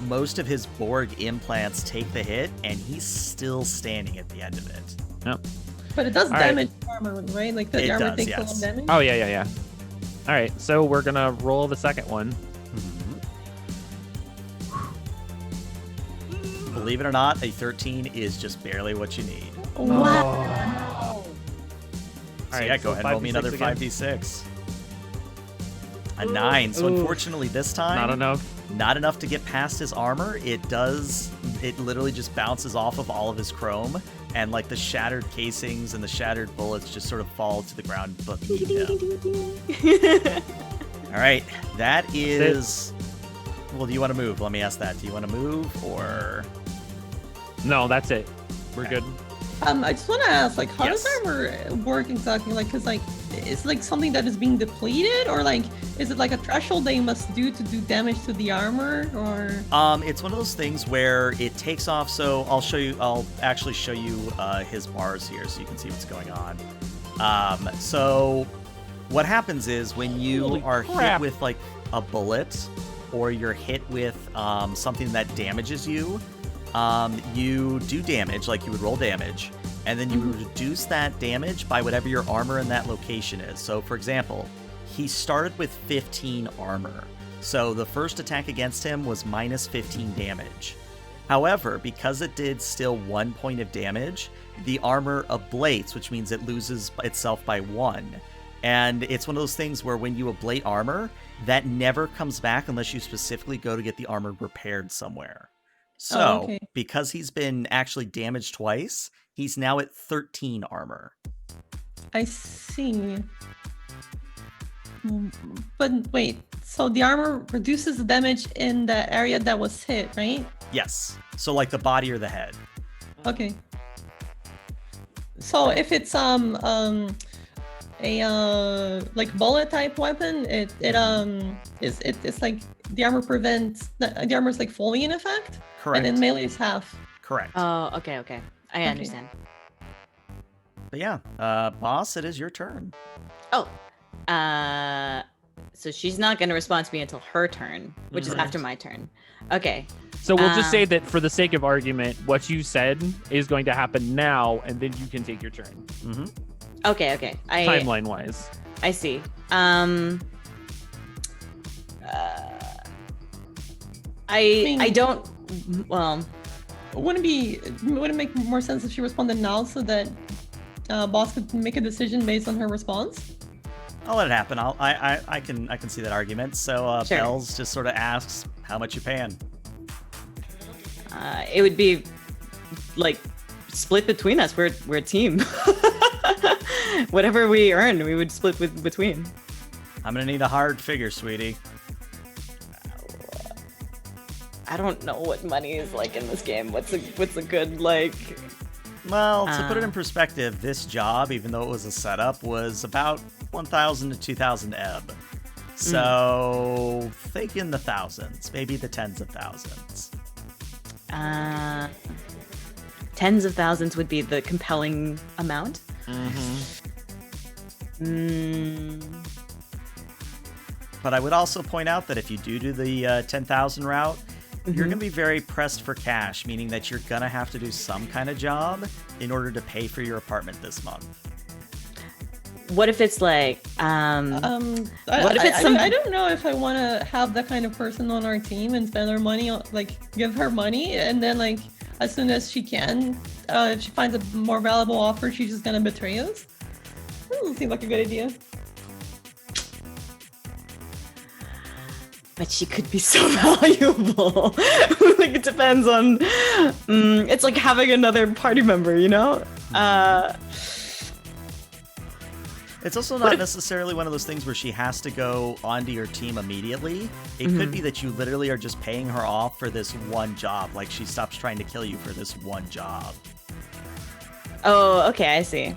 most of his Borg implants take the hit, and he's still standing at the end of it. Yep. But it does All right. damage armor, right? Like the It armor does, takes a yes. lot of damage. Oh yeah. All right, so we're gonna roll the second one. Believe it or not, a 13 is just barely what you need. Wow. So All yeah, right, go so ahead and roll me 5d6 another again. 5d6. A 9. So Ooh. unfortunately, this time Not enough. not enough to get past his armor. It literally just bounces off of all of his chrome, and like the shattered casings and the shattered bullets just sort of fall to the ground beneath him. All right, that is. Well, do you want to move? Let me ask that. Do you want to move or? No, that's it. We're Okay. good. I just want to ask, like, how does Yes. armor work exactly? Like, cause like, is it, like something that is being depleted, or like, is it like a threshold they must do to do damage to the armor, or? It's one of those things where it takes off. So I'll show you. I'll actually show you his bars here, so you can see what's going on. So what happens is when you Holy are hit crap. with like a bullet, or you're hit with something that damages you, you do damage, like you would roll damage, and then you reduce that damage by whatever your armor in that location is. So, for example, he started with 15 armor. So the first attack against him was minus 15 damage. However, because it did still 1 point of damage, the armor ablates, which means it loses itself by 1. And it's one of those things where when you ablate armor, that never comes back unless you specifically go to get the armor repaired somewhere. So, okay. because he's been actually damaged twice, he's now at 13 armor. I see. But wait, so the armor reduces the damage in the area that was hit, right? Yes. So like the body or the head. Okay. So if it's a like bullet type weapon, it's like the armor prevents the armor is like fully in effect, Correct. and then melee is half. Correct. Oh, okay. I understand. But yeah, boss, it is your turn. Oh, so she's not going to respond to me until her turn, which is after my turn. Okay. So we'll just say that for the sake of argument, what you said is going to happen now, and then you can take your turn. Mm-hmm. Okay. Timeline wise. I see. I don't. Well, Wouldn't it make more sense if she responded now so that boss could make a decision based on her response? I'll let it happen. I can see that argument. So Sure. Bells just sort of asks, "How much you paying?" it would be like split between us. We're a team. Whatever we earn, we would split between. I'm gonna need a hard figure, sweetie. I don't know what money is like in this game. What's a good like? Well, to put it in perspective, this job, even though it was a setup, was about 1,000 to 2,000 ebb. So think in the thousands, maybe the tens of thousands. Tens of thousands would be the compelling amount. But I would also point out that if you do the 10,000 route, you're going to be very pressed for cash, meaning that you're going to have to do some kind of job in order to pay for your apartment this month. What if it's like, what if it's I don't know if I want to have that kind of person on our team and spend her money on, like, give her money, and then, like, as soon as she can, if she finds a more valuable offer, she's just gonna betray us? That doesn't seem like a good idea. but she could be so valuable. Like it depends on. It's like having another party member, you know. It's also not necessarily one of those things where she has to go onto your team immediately. It could be that you literally are just paying her off for this one job. Like she stops trying to kill you for this one job. Oh, okay, I see.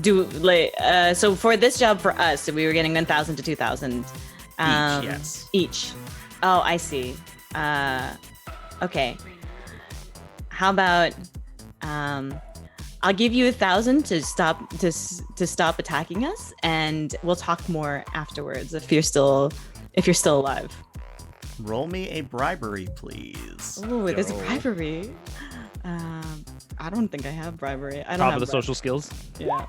do like so for this job for us, we were getting 1,000 to 2,000 yes. each. Oh, I see. Okay. How about I'll give you 1,000 to stop attacking us, and we'll talk more afterwards if you're still alive. Roll me a bribery, please. Oh, there's Go. bribery. I don't think I have bribery. I don't Top have of the social skills. Yeah.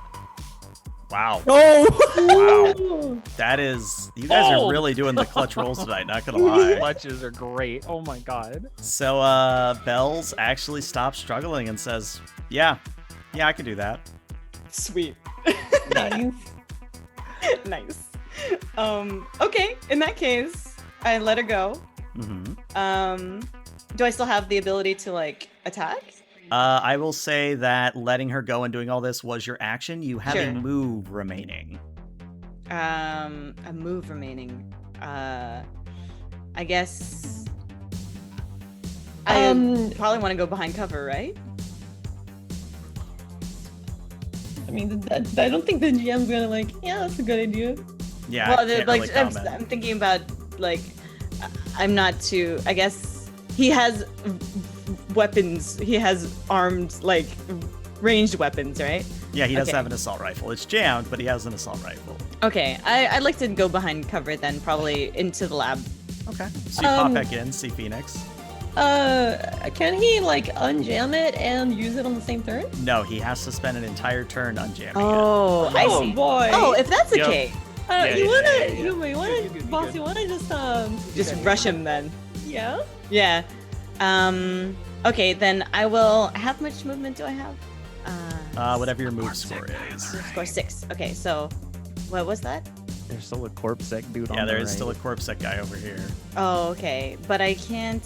Wow. Oh. Wow. That is, you guys are really doing the clutch rolls tonight, not gonna lie. Clutches are great. Oh my god. So, Bells actually stops struggling and says, yeah, I can do that. Sweet. Nice. Nice. Okay. In that case, I let her go. Mm-hmm. Do I still have the ability to like attack? I will say that letting her go and doing all this was your action. You have a Sure. move remaining. A move remaining. I guess. I probably want to go behind cover, right? I mean, I don't think the GM's gonna like, yeah, that's a good idea. Yeah, Well, I can't like really I'm comment. thinking about like I'm not too. I guess he has weapons. He has armed like ranged weapons, right? Yeah, he does okay. have an assault rifle. It's jammed, but he has an assault rifle. Okay, I'd like to go behind cover then, probably into the lab. Okay. So you pop back in, see Phoenix. Can he like unjam it and use it on the same turn? No, he has to spend an entire turn unjamming Oh, I Oh see. boy. Oh, if that's the Yep. case, Yeah, you yeah, wanna, yeah, yeah. you wanna, You're good, boss, you're you wanna just rush him then. yeah. Yeah. Okay, then I will. How much movement do I have? Whatever your move score is. Score 6. Okay, so what was that? There's still a corpse sec dude on Yeah, the there is right. still a corpse sec guy over here. Oh, okay, but I can't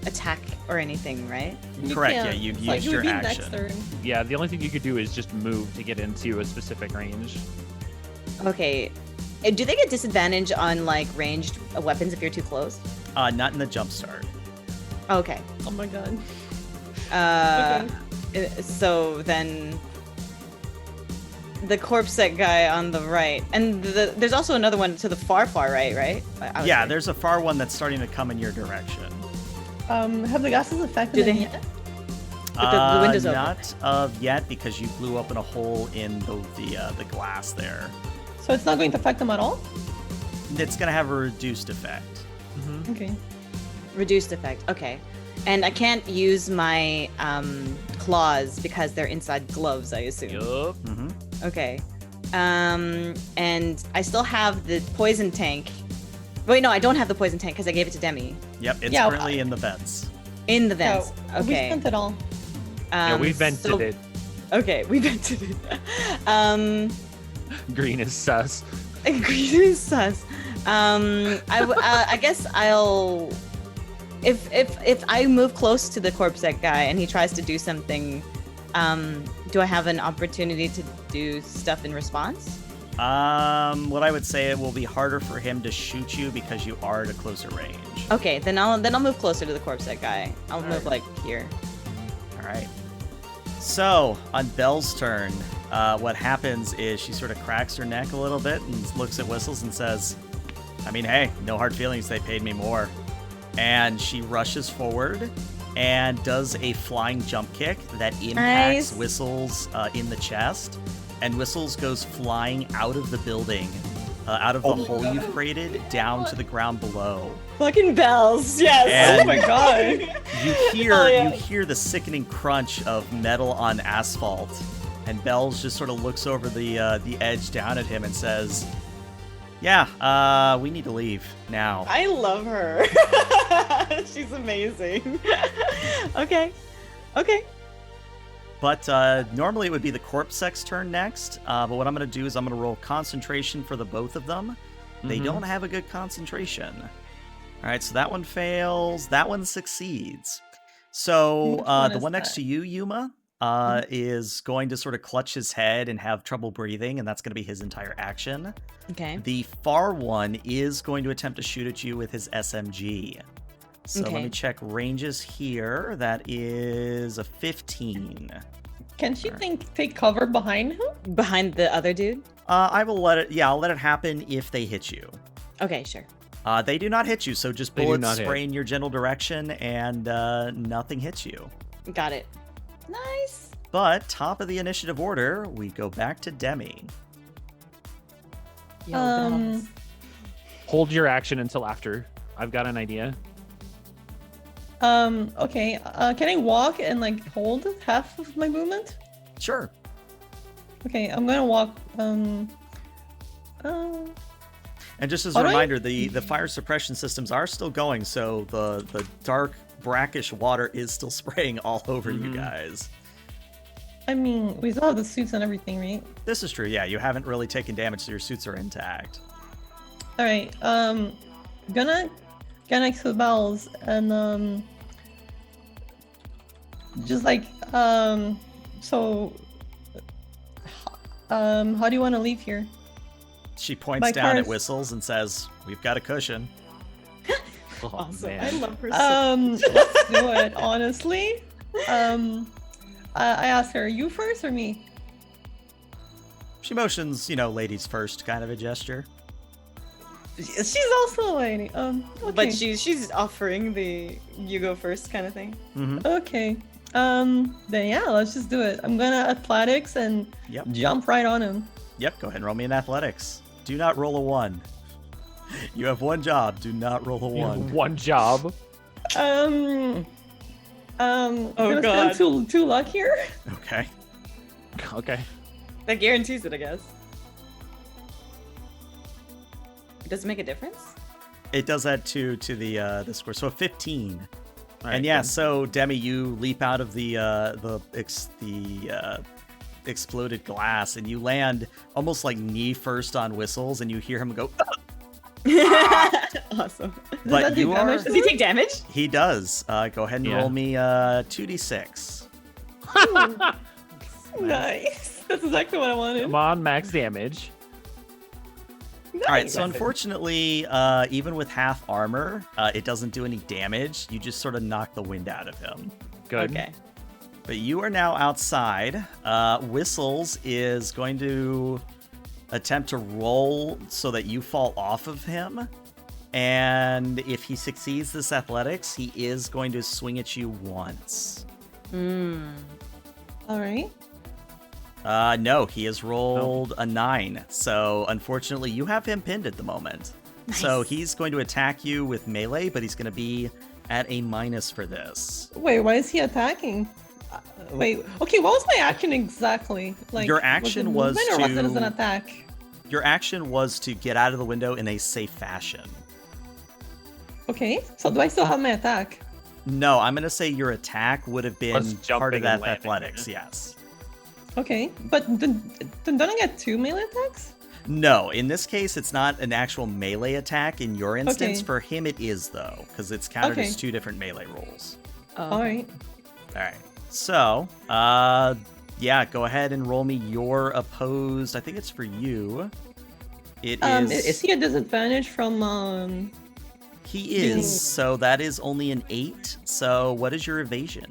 attack or anything, right? You Correct, can't. yeah, you've It's like, used it would your be action. Next turn. Yeah, the only thing you could do is just move to get into a specific range. Okay. Do they get disadvantage on like ranged weapons if you're too close? Not in the jump start. Okay. Oh my god. So then the corpse set guy on the right, and there's also another one to the far right, right? I was Yeah, right. there's a far one that's starting to come in your direction. Have the gases affected Do they- him yet? But the window's open. Not of yet, because you blew open a hole in the glass there. So it's not going to affect them at all? It's gonna have a reduced effect. Okay. Reduced effect. Okay. And I can't use my claws because they're inside gloves, I assume. Yup. Mm-hmm. Okay. And I still have the poison tank. Wait, no, I don't have the poison tank because I gave it to Demi. Yep, it's Yeah, currently in the vents. In the vents. We Okay. spent it all. Yeah, we vented so- it. Okay, we vented it. Green is sus. Green is sus. I guess I'll. If I move close to the corpse deck guy and he tries to do something, do I have an opportunity to do stuff in response? What I would say, it will be harder for him to shoot you because you are at a closer range. Okay, then I'll move closer to the corpse deck guy. I'll move like here. All right. So on Belle's turn, what happens is she sort of cracks her neck a little bit and looks at Whistles and says, I mean, hey, no hard feelings, they paid me more. And she rushes forward and does a flying jump kick that impacts Nice. Whistles in the chest. And Whistles goes flying out of the building, out of the hole you've created, down to the ground below. Fucking bells, yes. And Oh my god. You hear Oh, yeah. you hear the sickening crunch of metal on asphalt, and Bells just sort of looks over the edge down at him and says, "Yeah, we need to leave now." I love her. She's amazing. Okay. But normally it would be the corpse sex turn next. But what I'm going to do is I'm going to roll concentration for the both of them. They don't have a good concentration. All right, so that one fails. That one succeeds. So Which one the is one next that? to you, Yuma, is going to sort of clutch his head and have trouble breathing, and that's going to be his entire action. Okay. The far one is going to attempt to shoot at you with his SMG. So let Okay. me check ranges here. That is a 15. Can she take cover behind him? Behind the other dude? I will let it. Yeah, I'll let it happen if they hit you. Okay, sure. They do not hit you, so just They do bullets not hit. spray in your general direction, and nothing hits you. Got it. Nice. But top of the initiative order, we go back to Demi. Yo, Um, Hold your action until after. I've got an idea. Okay. Can I walk and like hold half of my movement? Sure. Okay, I'm gonna walk. And just as All a right. reminder, the fire suppression systems are still going, so the dark brackish water is still spraying all over you guys. I mean, we still have the suits and everything, right? This is true. Yeah, you haven't really taken damage, so your suits are intact. All right. Gonna get next to the bells and just like so. How do you want to leave here? She points My down at car's- Whistles and says, "We've got a cushion." Oh, Awesome. man. I love her. Let's do it. Honestly, I asked her, you first or me? She motions, ladies first kind of a gesture. She's also a lady. Okay. But she's offering the you go first kind of thing. Okay. Then yeah, let's just do it. I'm gonna athletics and Yep. jump right on him. Yep, go ahead and roll me in athletics. Do not roll a 1. You have one job. Do not roll a You have 1. one job. Oh gonna God. spend two luck here. Okay. Okay. That guarantees it, I guess. Does it make a difference? It does add 2 to the score, so a 15. All right, And yeah, good. so Demi, you leap out of the exploded glass, and you land almost like knee first on Whistles, and you hear him go. Awesome. Does But that do you damage are- to Does he me? take damage? He does. Go ahead and Yeah. roll me 2d6. Nice. That's exactly what I wanted. Come on, max damage. Nice. All right, so unfortunately, even with half armor, it doesn't do any damage. You just sort of knock the wind out of him. Good. Okay. But you are now outside. Whistles is going to attempt to roll so that you fall off of him. And if he succeeds this athletics, he is going to swing at you once. All right. No, he has rolled a 9. So unfortunately, you have him pinned at the moment. So Nice. he's going to attack you with melee, but he's going to be at a minus for this. Wait, why is he attacking? Wait. Okay, what was my action exactly? Like Your action was was it movement or was it as an to- attack? Your action was to get out of the window in a safe fashion. Okay. So do I still have my attack? No, I'm going to say your attack would have been Was part of jumping that and landing, athletics, yeah. yes. Okay, but then don't I get 2 melee attacks? No, in this case, it's not an actual melee attack. In your instance, Okay. for him it is, though, because it's counted Okay. as 2 different melee rolls. Oh. All right. All right. So, yeah, go ahead and roll me your opposed. I think it's for you. It is. Is he a disadvantage from He is. So that is only an 8. So what is your evasion?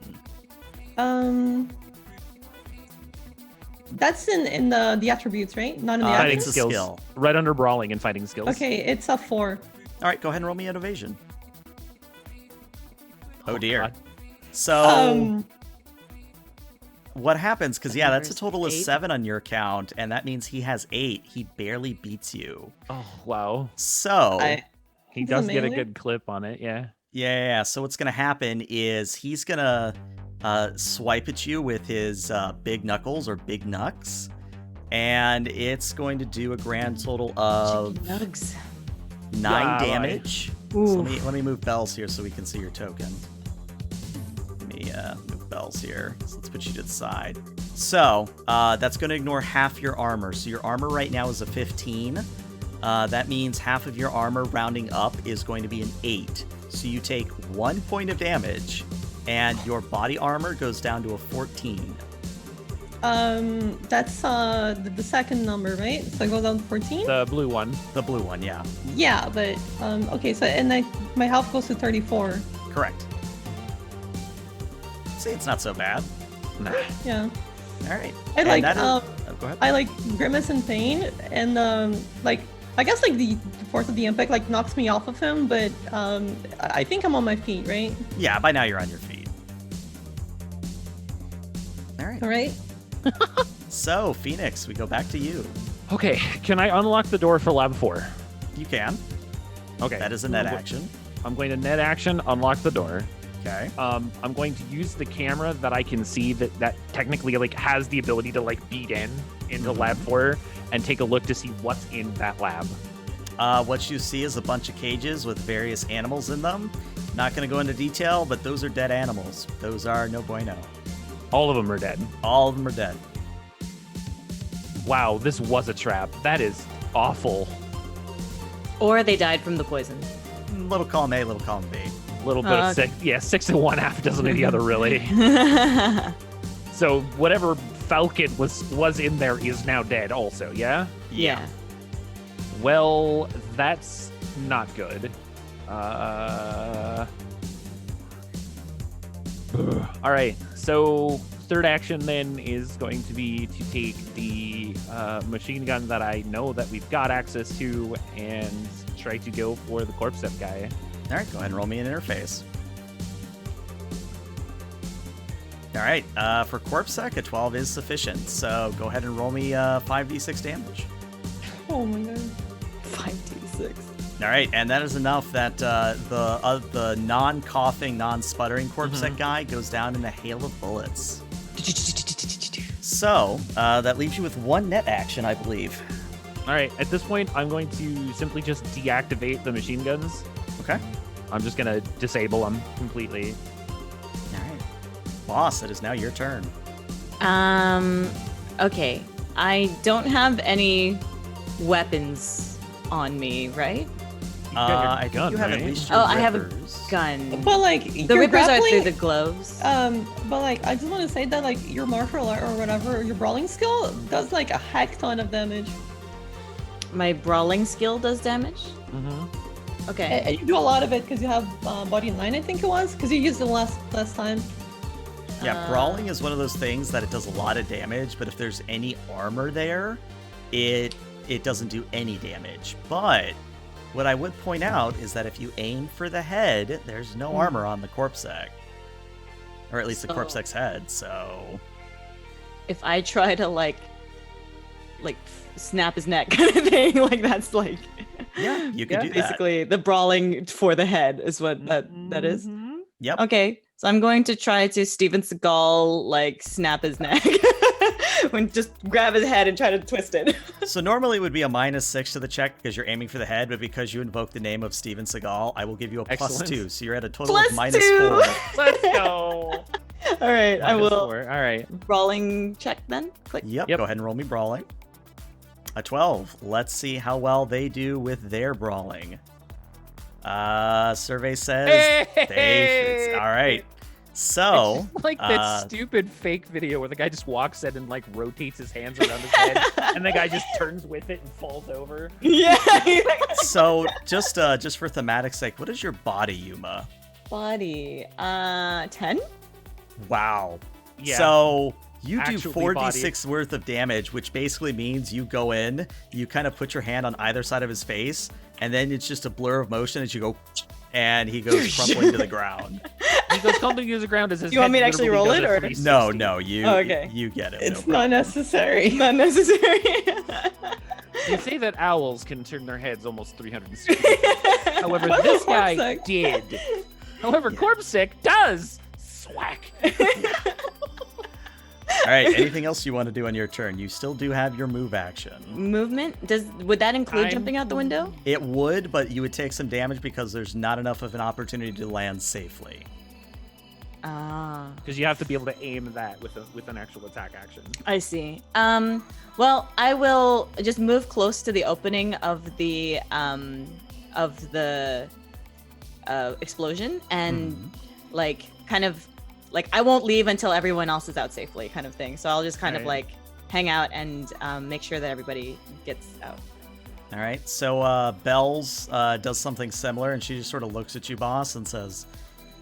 That's in the attributes, right? Not in the Fighting Fighting it's a attributes. skills. skill. Right under brawling and fighting skills. Okay, it's a 4. All right, go ahead and roll me an evasion. Oh dear. God. So what happens? Because yeah, that's a Numbers total of 8. 7 on your count, and that means he has 8. He barely beats you. Oh, wow. So He This is does get a melee? good clip on it, yeah. yeah. So what's gonna happen is he's gonna swipe at you with his big knuckles or big knucks, and it's going to do a grand total of Chicken nugs. 9 Yeah, damage. So Ooh. let me move Bells here so we can see your token. Let me move Bells here. So let's put you to the side. So that's going to ignore half your armor. So your armor right now is a 15. That means half of your armor rounding up is going to be an 8. So you take 1 point of damage, and your body armor goes down to a 14. That's the second number, right? So it goes down to 14. The blue one. The blue one, yeah. Yeah, but okay. So my health goes to 34. Correct. See, it's not so bad. Yeah. All right. I And like that is- oh, go ahead. I like grimace and pain, and like I guess like the force of the impact like knocks me off of him, but I think I'm on my feet, right? Yeah, by now you're on your feet. All right. All right. So, Phoenix, we go back to you. Okay, can I unlock the door for Lab 4? You can. Okay. That is a net action. I'm going to net action, unlock the door. Okay. I'm going to use the camera that I can see that technically like has the ability to like beat into Lab 4 and take a look to see what's in that lab. What you see is a bunch of cages with various animals in them. Not going to go into detail, but those are dead animals. Those are no bueno. All of them are dead. All of them are dead. Wow, this was a trap. That is awful. Or they died from the poison. Little column A, little column B. A little bit Oh, of okay. 6. Yeah, 6 and 1 half dozen of the other, really. So whatever Falcon was in there is now dead also, yeah? Yeah. Well, that's not good. All right, so third action then is going to be to take the machine gun that I know that we've got access to and try to go for the corpse step guy. All right, go ahead and roll me an interface. All right, for Corpse Sec, a 12 is sufficient. So go ahead and roll me 5d6 damage. Oh my god. 5d6. All right, and that is enough that the non-coughing, non-sputtering Corpse Sec guy goes down in a hail of bullets. So that leaves you with one net action, I believe. All right, at this point, I'm going to simply just deactivate the machine guns. Okay. I'm just going to disable them completely. All right. Boss, it is now your turn. Okay. I don't have any weapons on me, right? You've got your I think gun, you have right? at least your Oh, I have a rippers. gun. But like The your rippers are grappling, through the gloves. but like I just want to say that like your martial art or whatever, your brawling skill does like a heck ton of damage. My brawling skill does damage. Mm-hmm. Okay. And you do a lot of it because you have body 9, I think it was, because you used it last time. Yeah, brawling is one of those things that it does a lot of damage, but if there's any armor there, it doesn't do any damage. But what I would point out is that if you aim for the head, there's no armor on the corpse sec. Or at least the corpse sec's head, so... If I try to like snap his neck kind of thing, like that's like Yeah, you can do that. basically the brawling for the head is what that is. Yep. Okay, so I'm going to try to Steven Seagal like snap his neck. When just grab his head and try to twist it. So normally it would be a -6 to the check because you're aiming for the head, but because you invoke the name of Steven Seagal, I will give you a Excellent. +2. So you're at a total +2. of -4. Let's go. All right, I will. -4. All right. Brawling check then. Quick. Yep, Yep. go ahead and roll me brawling. A 12. Let's see how well they do with their brawling. Survey says they... All right. So... It's like that stupid fake video where the guy just walks in and like rotates his hands around his head, and the guy just turns with it and falls over. Yeah. So just for thematic sake, what is your body, Yuma? Body. 10. Wow. Yeah. So you do Actually 4d6 worth of damage, which basically means you go in, you kind of put your hand on either side of his face, and then it's just a blur of motion as you go, and he goes crumpling to the ground. He goes crumpling to the ground as his You want head me to actually literally roll does it, a or- 360. No, you Oh, okay. you get it. It's no not problem. necessary. Not necessary. You say that owls can turn their heads almost 360. However, What this the guy fuck's that? did. However, Corpsec does. Swack. All right, anything else you want to do on your turn? You still do have your move action. Movement. Would that include I'm- jumping out the window? It would, but you would take some damage because there's not enough of an opportunity to land safely. Ah. Because you have to be able to aim that with an actual attack action. I see. Well, I will just move close to the opening of the explosion and like kind of like I won't leave until everyone else is out safely, kind of thing. So I'll just kind of Right. like hang out and make sure that everybody gets out. All right, so Bells does something similar, and she just sort of looks at you, boss, and says,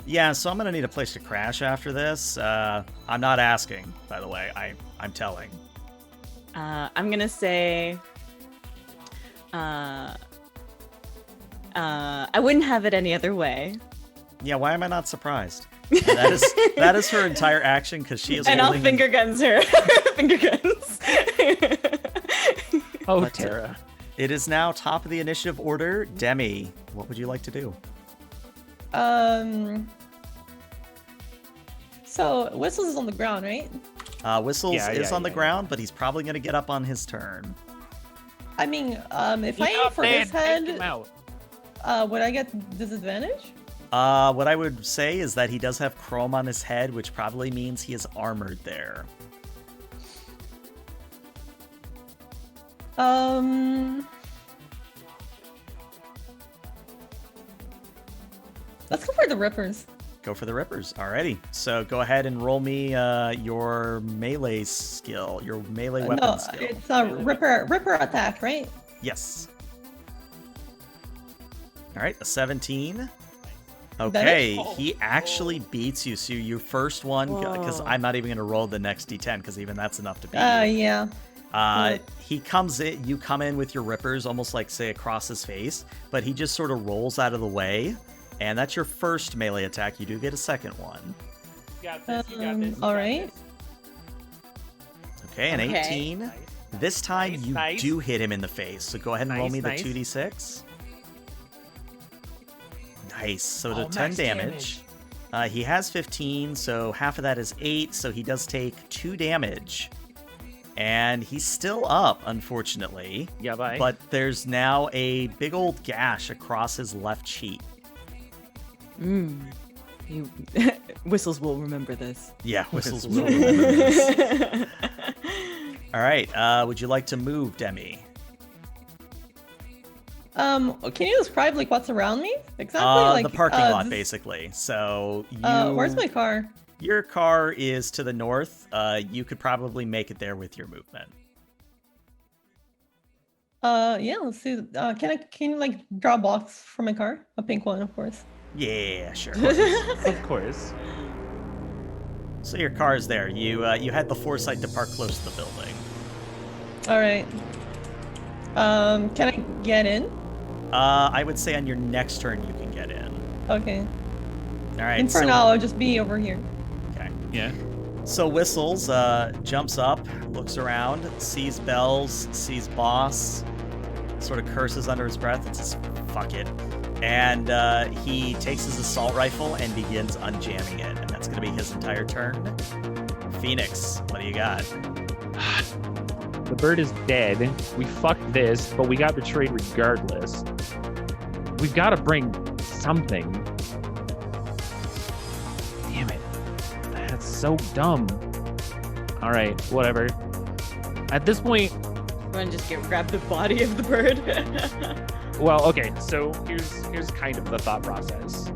Yeah, so I'm gonna need a place to crash after this. I'm not asking, by the way. I'm telling. I'm gonna say, I wouldn't have it any other way. Yeah, why am I not surprised? That is her entire action because she is. And I'll holding... finger guns her. Finger guns. Oh, But, Tara. It is now top of the initiative order. Demi, what would you like to do? So Whistles is on the ground, right? Whistles is on the yeah. ground, but he's probably gonna get up on his turn. I mean, if He's I aim not for dead, his take head, him out. would I get disadvantage? What I would say is that he does have chrome on his head, which probably means he is armored there. Let's go for the Rippers. Go for the rippers. Alrighty. So go ahead and roll me your melee skill, your melee weapon No, skill. it's a Ripper attack, right? Yes. All right, a 17. That Okay, is- he actually beats you. So your first one, because Whoa. I'm not even going to roll the next d10, because even that's enough to beat you. Yeah. He comes in, you come in with your rippers, almost like, say, across his face, but he just sort of rolls out of the way, and that's your first melee attack. You do get a second one. You got this, you got this. All right. Okay, an Okay. 18. Nice. This time Nice, you nice. do hit him in the face, so go ahead and roll Nice, me the nice. 2d6. Nice, so to Oh, 10 max damage. He has 15, so half of that is 8, so he does take 2 damage. And he's still up, unfortunately. Yeah, bye. But there's now a big old gash across his left cheek. Whistles will remember this. Yeah, Whistles will remember this. All right, would you like to move, Demi? Can you describe like what's around me exactly? Like The parking lot, this- basically. So you. Where's my car? Your car is to the north. You could probably make it there with your movement. Yeah. Let's see. Can you like draw a box for my car? A pink one, of course. Yeah, sure. Of course. So your car is there. You had the foresight to park close to the building. All right. Can I get in? I would say on your next turn you can get in. Okay. All right. And for so, now, I'll just be over here. Okay. Yeah. So Whistles jumps up, looks around, sees Bells, sees Boss, sort of curses under his breath and says, "Fuck it." And he takes his assault rifle and begins unjamming it. And that's going to be his entire turn. Phoenix, what do you got? The bird is dead. We fucked this, but we got betrayed regardless. We've got to bring something. Damn it. That's so dumb. All right, whatever. At this point, I'm gonna just grab the body of the bird. well, okay, so here's kind of the thought process.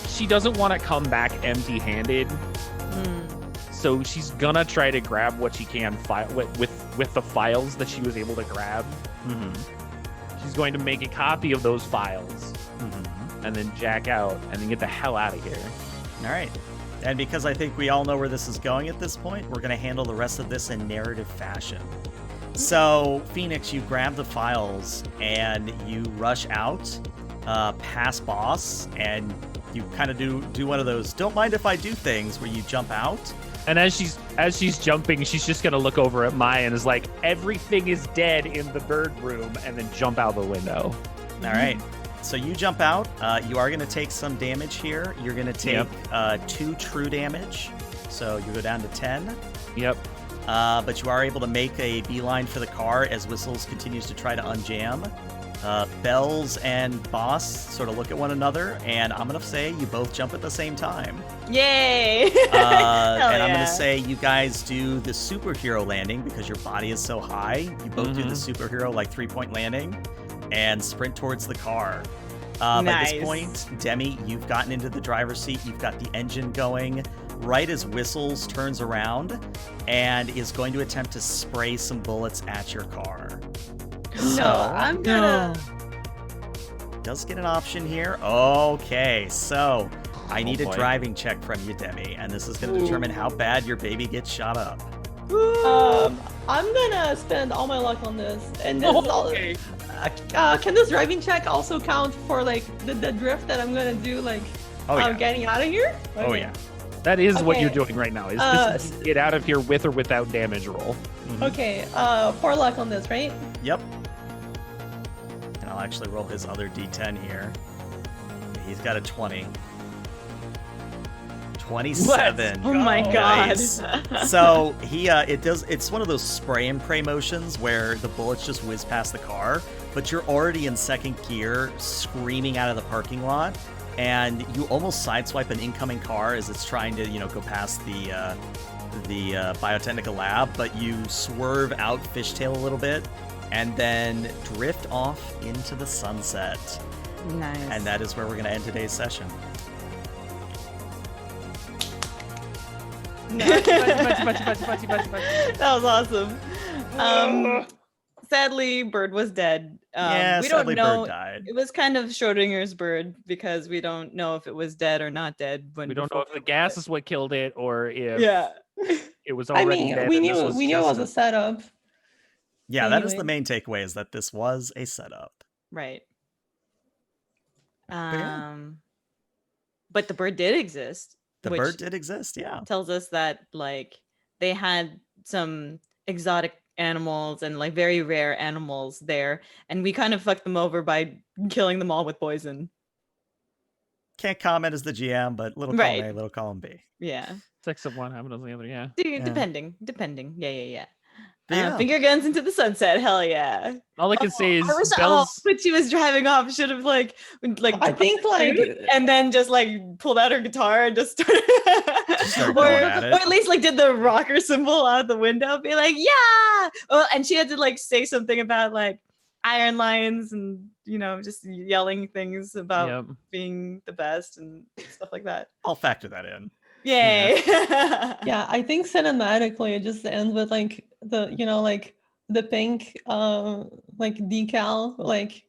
She doesn't want to come back empty-handed. So she's gonna try to grab what she can with the files that she was able to grab. Mm-hmm. She's going to make a copy of those files Mm-hmm. and then jack out and then get the hell out of here. All right. And because I think we all know where this is going at this point, we're going to handle the rest of this in narrative fashion. So, Phoenix, you grab the files and you rush out past Boss, and you kind of do one of those "don't mind if I do" things where you jump out. And as she's jumping, she's just gonna look over at Maya and is like, "Everything is dead in the bird room," and then jump out the window. All right. So you jump out. You are going to take some damage here. You're going to take 2 true damage. So you go down to 10. Yep. But you are able to make a beeline for the car as Whistles continues to try to unjam. Bells and Boss sort of look at one another, and I'm going to say you both jump at the same time. Yay! And I'm going yeah. to say you guys do the superhero landing because your body is so high. You both do the superhero, like 3-point landing, and sprint towards the car. At Nice. this point, Demi, you've gotten into the driver's seat. You've got the engine going. Right as Whistles turns around and is going to attempt to spray some bullets at your car. No, I'm gonna. does get an option here. Okay, so I need a boy. driving check from you, Demi, and this is going to determine how bad your baby gets shot up. I'm gonna spend all my luck on this, and this is all. Okay. Can this driving check also count for like the drift that I'm gonna do, like Oh yeah. getting out of here? Oh Okay. yeah. That is what you're Okay. doing right now. Is this is get out of here with or without damage roll? Okay. 4 luck on this, right? Yep. And I'll actually roll his other d10 here. He's got a 20. 27. Oh my god. Nice. So it's one of those spray and pray motions where the bullets just whiz past the car, but you're already in second gear screaming out of the parking lot, and you almost sideswipe an incoming car as it's trying to, go past the biotechnical lab, but you swerve out fishtail a little bit and then drift off into the sunset. Nice. And that is where we're going to end today's session. That was awesome. Sadly, Bird was dead. Yeah, we sadly, don't know. Bird died. It was kind of Schrodinger's bird because we don't know if it was dead or not dead. We don't know if the gas is what killed it or if Yeah. it was I already mean, dead. we and this knew was it just was a setup. Yeah, that is the Anyway. main takeaway, is that this was a setup. Right. yeah. But the bird did exist. The which bird did exist, yeah. tells us that like they had some exotic animals and like very rare animals there, and we kind of fucked them over by killing them all with poison. Can't comment as the GM, but little column Right. A, little column B. Yeah. Six of one, having on the other. Yeah. Depending. Yeah. But yeah. Finger guns into the sunset. Hell yeah. All I can say is I wish Belle's. when she was driving off, should have like I think like and then just like pulled out her guitar and just started, started or, going at it. or at least like did the rocker symbol out the window, be like, yeah. Oh, and she had to like say something about like Iron Lions and just yelling things about Yep. being the best and stuff like that. I'll factor that in. Yay. yeah, I think cinematically it just ends with like the pink like decal, like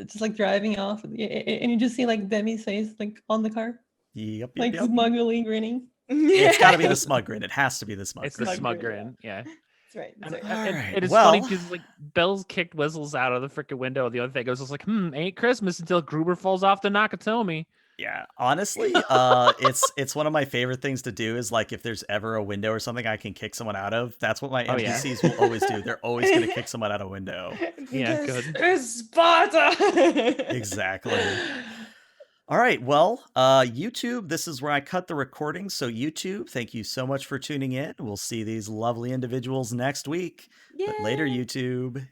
just like driving off, and you just see like Demi's face like on the car, Yep. like smugly grinning. It's got to be the smug grin. It has to be the smug It's the grin. smug grin, grin. Yeah. That's right. And, That's All right. right, it is well- funny because like Belle's kicked whistles out of the freaking window. The other thing I was just like, ain't Christmas until Gruber falls off the Nakatomi. Yeah, honestly, it's one of my favorite things to do, is like if there's ever a window or something I can kick someone out of, that's what my Oh, yeah. NPCs will always do. They're always going to kick someone out a window. Yeah, good. It's Sparta. Exactly. All right, well, YouTube, this is where I cut the recording. So YouTube, thank you so much for tuning in. We'll see these lovely individuals next week. But later, Yay. YouTube.